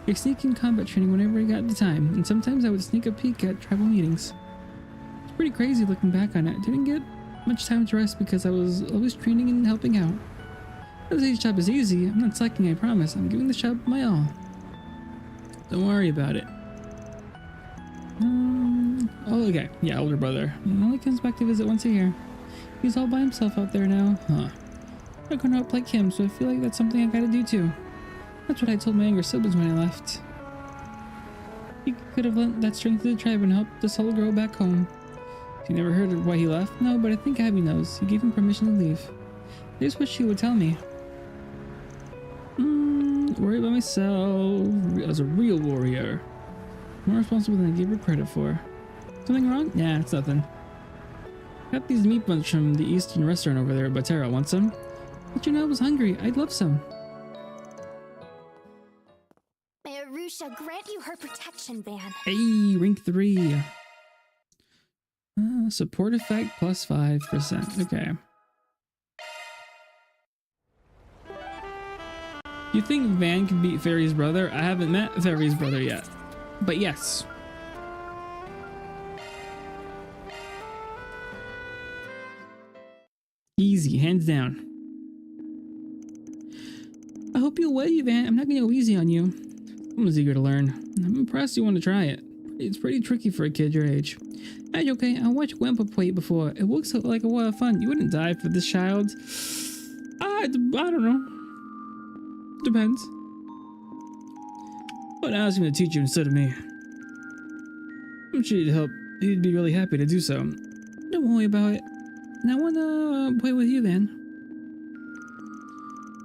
Speaker 1: I sneak in combat training whenever I got the time, and sometimes I would sneak a peek at tribal meetings. It's pretty crazy looking back on it. I didn't get much time to rest because I was always training and helping out. Not that this job is easy. I'm not slacking, I promise. I'm giving this job my all. Don't worry about it. Oh, okay. Yeah, older brother. He only comes back to visit once a year. He's all by himself out there now. Huh. I'm grown up like him, so I feel like that's something I gotta do too. That's what I told my younger siblings when I left. He could have lent that strength to the tribe and helped us all grow back home. You never heard of why he left? No, but I think Abby knows. He gave him permission to leave. I just wish she would tell me. Worry about myself as a real warrior. More responsible than I gave her credit for. Something wrong? Nah, it's nothing. Got these meat buns from the Eastern restaurant over there at Batera. Want some? But you know I was hungry. I'd love some.
Speaker 5: May Arusha grant you her protection, Van.
Speaker 1: Hey, rank 3. Support effect plus 5%. Okay. You think Van can beat Fairy's brother? I haven't met Fairy's brother yet. But yes. hands down. I hope you'll wait, Van. I'm not gonna go easy on you. Someone's eager to learn. I'm impressed you want to try it. It's pretty tricky for a kid your age. That's okay. I watched Grandpa play it before. It looks like a lot of fun. You wouldn't die for this child. I don't know. Depends. But I asked him to teach you instead of me. I'm sure he'd help. He'd be really happy to do so. Don't worry about it. And I wanna play with you then.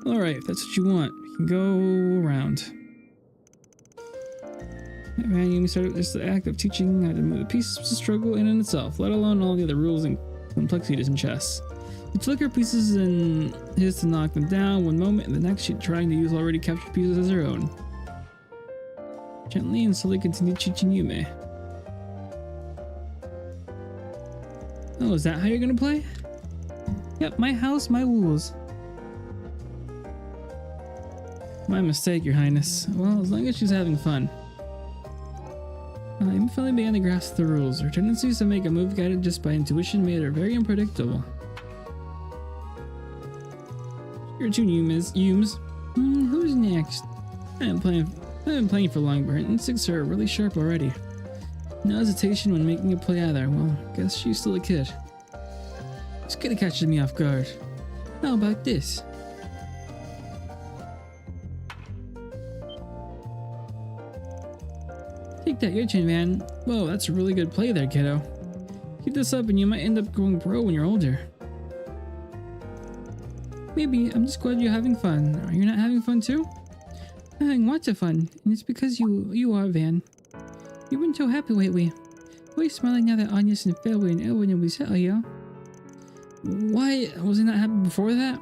Speaker 1: Alright, if that's what you want, we can go around. Man, you started just the act of teaching how to move the pieces of struggle in itself, let alone all the other rules and complexities in chess. You flicker pieces and his to knock them down one moment, and the next she's trying to use already captured pieces as her own. Gently and slowly continue teaching Yume. Oh, is that how you're gonna play? Yep, my house, my rules. My mistake, Your Highness. Well, as long as she's having fun. I finally began to grasp the rules. Her tendencies to make a move guided just by intuition made her very unpredictable. Your two Yumes. Who's next? I haven't been playing for long, but her instincts are really sharp already. No hesitation when making a play either. Well, guess she's still a kid. It's good at catching me off guard. How about this? Take that, your chin, man. Whoa, that's a really good play there, kiddo. Keep this up and you might end up going pro when you're older. Maybe. I'm just glad you're having fun. Are you not having fun too? I'm having lots of fun, and it's because you are, Van. You've been so happy lately. Why are you smiling now that Agnes and Fairway and Elwyn and we settle, yo? Why was I not happy before that?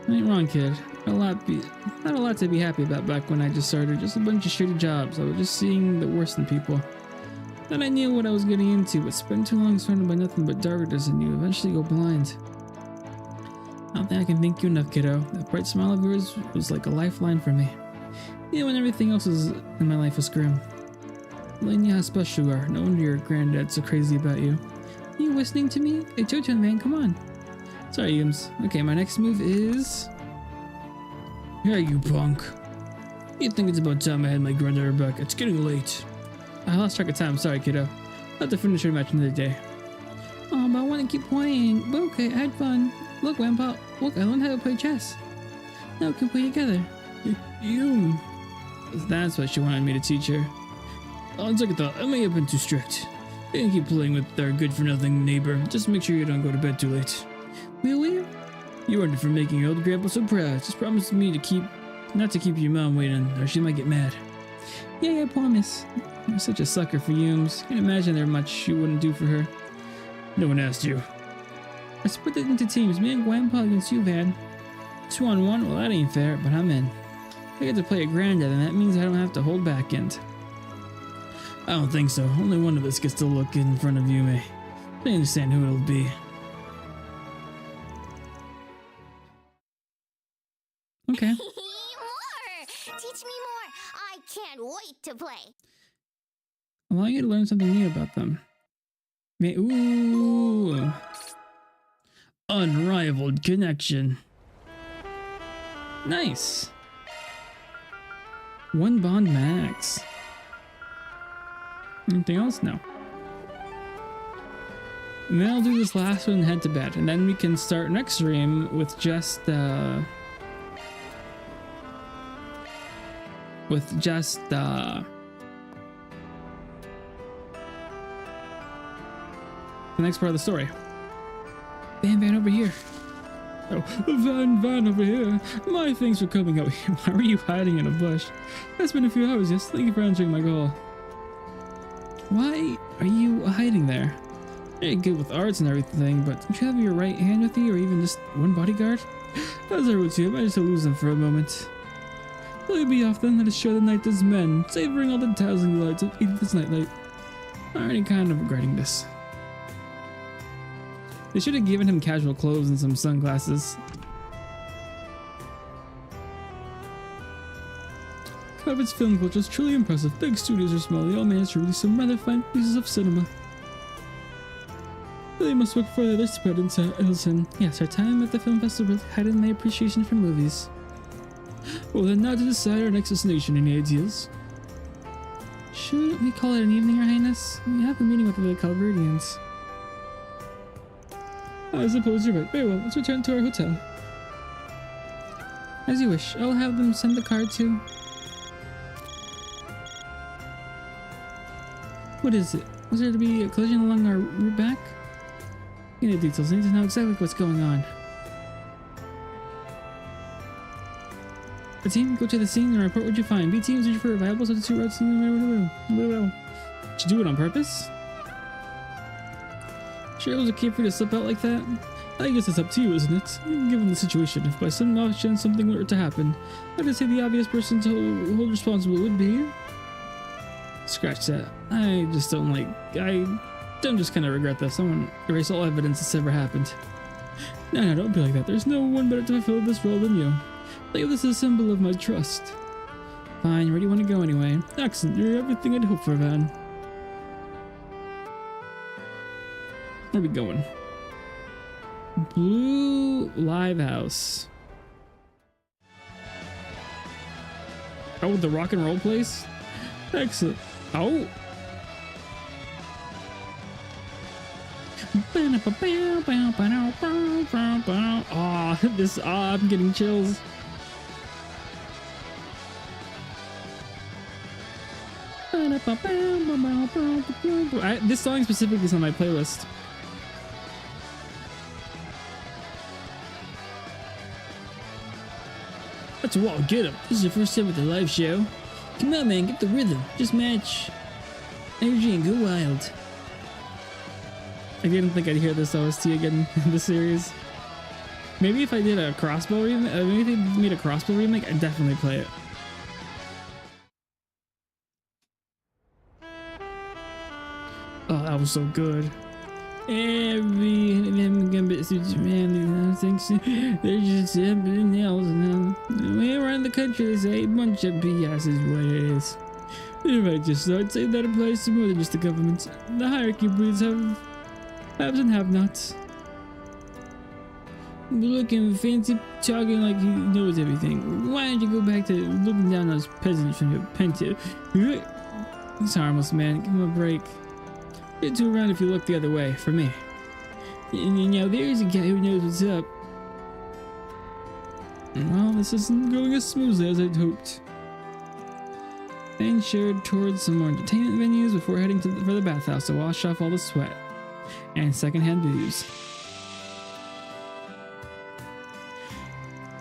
Speaker 1: I ain't wrong, kid. Not a lot to be happy about back when I just started. Just a bunch of shitty jobs. I was just seeing the worst in people. Then I knew what I was getting into, but spent too long surrounded by nothing but darkness and you eventually go blind. I don't think I can thank you enough, kiddo. That bright smile of yours was like a lifeline for me. Even when everything else in my life was grim. Letting you how special you are. No wonder your granddad's so crazy about you. Are you listening to me? It's your turn, man. Come on. Sorry, Yums. Okay, my next move is... Here you punk. You think it's about time I had my granddaughter back? It's getting late. I lost track of time. Sorry, kiddo. I'll have to finish our match another day. Oh, but I want to keep playing. But okay, I had fun. Look, Grandpa. Look, I learned how to play chess. Now we can play together. You. That's what she wanted me to teach her. On second thought, I may have been too strict. You can keep playing with our good-for-nothing neighbor. Just make sure you don't go to bed too late. Really? You earned it for making your old grandpa so proud. Just promise me not to keep your mom waiting, or she might get mad. Yeah, I promise. You're such a sucker for Yums. Can't imagine there much you wouldn't do for her. No one asked you. I split it into teams. Me and Grandpa against you, Van. 2-on-1? Well, that ain't fair, but I'm in. I get to play a granddad, and that means I don't have to hold back and... I don't think so. Only one of us gets to look in front of you, May. I understand who it'll be. Okay.
Speaker 5: More! Teach me more! I can't wait to play!
Speaker 1: Allow you to learn something new about them. Ooh! Unrivaled connection. Nice! 1 bond max. Anything else? No. And then I'll do this last one and head to bed. And then we can start next stream with just the next part of the story. Van over here. Oh, Van over here. My things are coming out here. Why were you hiding in a bush? It's been a few hours, yes. Thank you for answering my call. Why are you hiding there? You're good with arts and everything, but don't you have your right hand with you or even just one bodyguard? As I wrote to you, I might just lose them for a moment. Will you be off then? Let us share the night as men, savoring all the dazzling lights of Edith's nightlight. I'm already kind of regretting this. They should have given him casual clothes and some sunglasses. Kravitz film culture is truly impressive. Big studios are small, they all managed to release some rather fine pieces of cinema. They must work for the other spread in Ilsen. Yes, our time at the film festival heightened my appreciation for movies. Well, then now to decide our next destination. Any ideas? Should we call it an evening, Your Highness? We have a meeting with the Calverdians. I suppose you're right. Very well, let's return to our hotel. As you wish. I'll have them send the card to... What is it? Was there to be a collision along our route back? Any details? I need to know exactly what's going on. The team, go to the scene and report what you find. B team, search for a viable substitute routes. Did you do it on purpose? Sure it was okay for you to slip out like that? I guess it's up to you, isn't it? Given the situation, if by some off chance something were to happen, I'd say the obvious person to hold responsible would be... Scratch that. I just don't like... I don't just kind of regret this. Someone erase all evidence that's ever happened. No, don't be like that. There's no one better to fulfill this role than you. Like, this is a symbol of my trust. Fine, where do you want to go anyway? Excellent, you're everything I'd hope for, Van. Where are we going? Blue Live House. Oh, the rock and roll place? Excellent. Oh! Oh, this, I'm getting chills. This song specifically is on my playlist. That's a wall, get him. This is your first time at the live show. Come on, man, get the rhythm. Just match energy and go wild. I didn't think I'd hear this OST again in the series. Maybe if I did a crossbow remake, maybe if they made a crossbow remake, I'd definitely play it. Oh, that was so good. Every gambit suits man, thinks they're just something else. Way around the country, they say a bunch of BS is what it is. If I just I'd say that applies to more than just the government. The hierarchy breeds haves and have-nots. Looking fancy, talking like he knows everything. Why don't you go back to looking down those peasants from your penta? He's harmless, man. Give him a break. You'd turn around if you look the other way, for me. And now there's a guy who knows what's up. Well, this isn't going as smoothly as I'd hoped. Then shared towards some more entertainment venues before heading for the bathhouse to wash off all the sweat and secondhand views.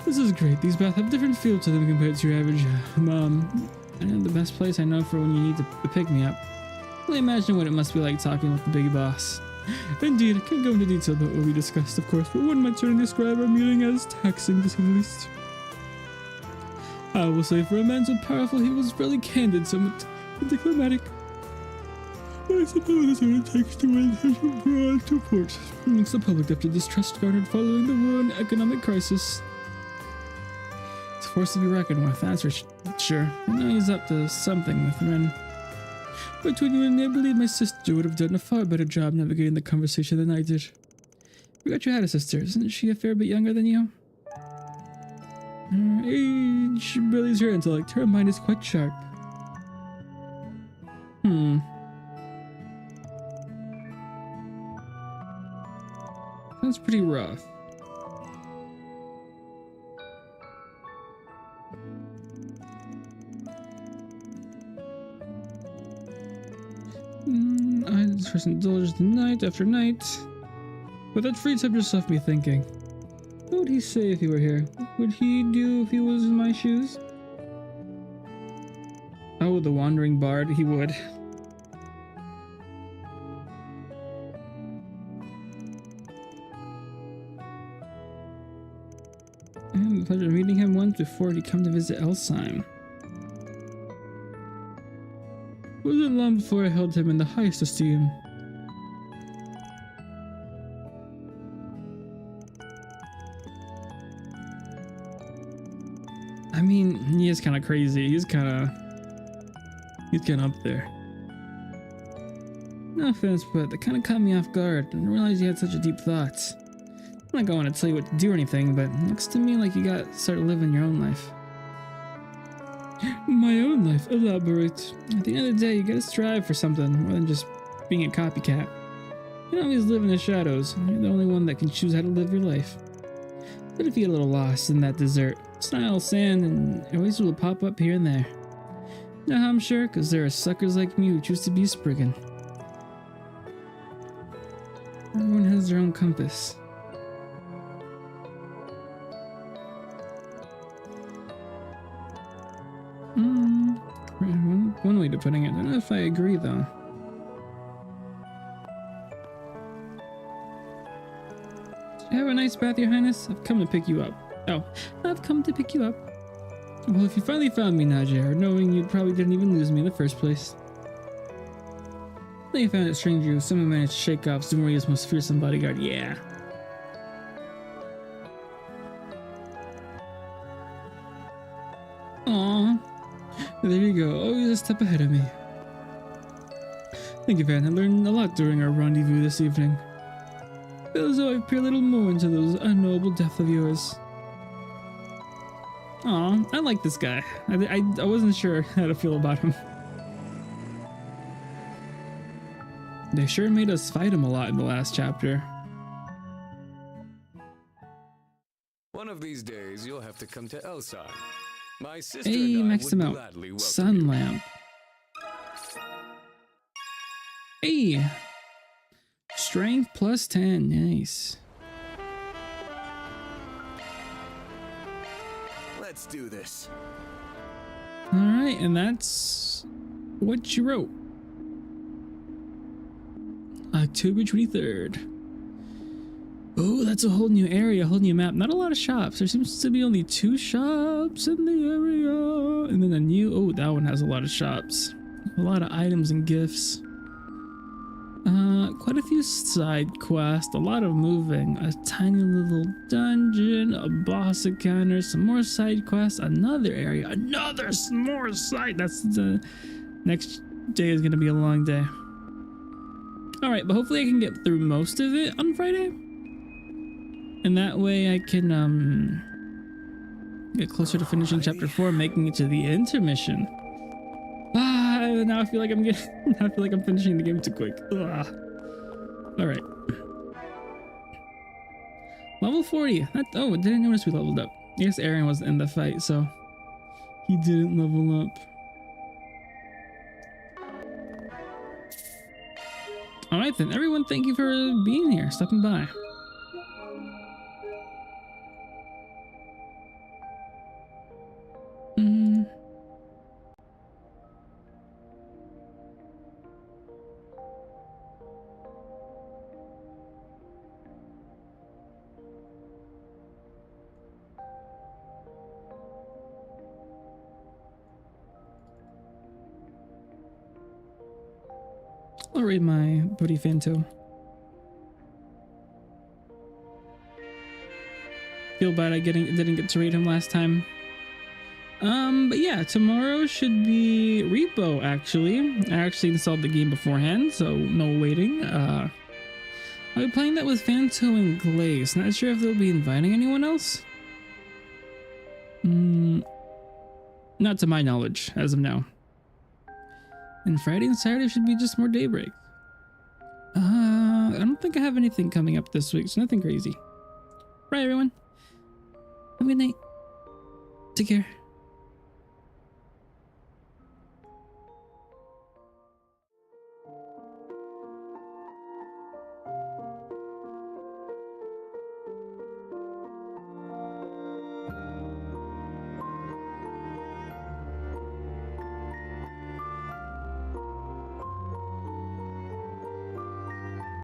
Speaker 1: This is great. These baths have different feel to them compared to your average mom. And the best place I know for when you need to pick me up. Well, imagine what it must be like talking with the big boss. Indeed, I can't go into detail about what we discussed, of course, but one might certainly describe our meeting as taxing, to say the least. I will say, for a man so powerful, he was fairly candid, somewhat diplomatic. I suppose that's what it takes to win such a broad support amongst the public after distrust garnered following the war and economic crisis. It's a force to be reckoned with, that's for sure. I know he's up to something with Ren. Between you and me, I believe my sister would have done a far better job navigating the conversation than I did. Forgot you had a sister. Isn't she a fair bit younger than you? Her age bellies her intellect. Her mind is quite sharp. Sounds pretty rough. This person indulges night after night. But that free time just left me thinking. What would he say if he were here? What would he do if he was in my shoes? Oh, the wandering bard, he would. I had the pleasure of meeting him once before he'd come to visit Elsheim. It wasn't long before I held him in the highest esteem. I mean, he is kind of crazy. He's kind of up there. No offense, but that kind of caught me off guard. I didn't realize you had such a deep thoughts. I'm not going to tell you what to do or anything, but it looks to me like you got to start living your own life. My own life? Elaborate. At the end of the day, you gotta strive for something more than just being a copycat. You don't always live in the shadows. You're the only one that can choose how to live your life. What if you get a little lost in that desert? It's not all sand, and oases will pop up here and there. You know how I'm sure? Because there are suckers like me who choose to be a spriggan. Everyone has their own compass. One way to putting it. I don't know if I agree though. Have a nice bath, Your Highness. I've come to pick you up. Oh, I've come to pick you up. Well, if you finally found me, Najjar, knowing you probably didn't even lose me in the first place. Then you found it strange you someone managed to shake off Zemuria's most fearsome bodyguard. Yeah. Aww. There you go, always a step ahead of me. Thank you, Van. I learned a lot during our rendezvous this evening. Feel as though I peer a little more into those unknowable depths of yours. Aw, I like this guy. I wasn't sure how to feel about him. They sure made us fight him a lot in the last chapter.
Speaker 15: One of these days, you'll have to come to Elsai. My sister
Speaker 1: Hey,
Speaker 15: and I
Speaker 1: maxed
Speaker 15: would
Speaker 1: him out.
Speaker 15: gladly welcome
Speaker 1: Sun
Speaker 15: you.
Speaker 1: lamp. Hey! Strength plus 10. Nice.
Speaker 10: Let's do this.
Speaker 1: Alright, and that's what you wrote. October 23rd. Oh, that's a whole new area, a whole new map. Not a lot of shops. There seems to be only 2 shops in the area. And then a new... Oh, that one has a lot of shops. A lot of items and gifts. Quite a few side quests. A lot of moving. A tiny little dungeon. A boss encounter. Some more side quests. Another area. Another more side. That's the... Next day is going to be a long day. Alright, but hopefully I can get through most of it on Friday. And that way I can get closer to finishing chapter 4, making it to the intermission. Now I feel like I'm finishing the game too quick. Alright. Level 40. Oh, I didn't notice we leveled up. I guess Aaron was in the fight, so he didn't level up. Alright then, everyone, thank you for being here, stopping by. I'll raid my buddy Fanto. Feel bad I didn't get to raid him last time. But yeah, tomorrow should be Repo, actually. I actually installed the game beforehand, so no waiting. I'll be playing that with Fanto and Glaze. Not sure if they'll be inviting anyone else. Not to my knowledge, as of now. And Friday and Saturday should be just more Daybreak. I don't think I have anything coming up this week, so nothing crazy. Right, everyone. Have a good night. Take care.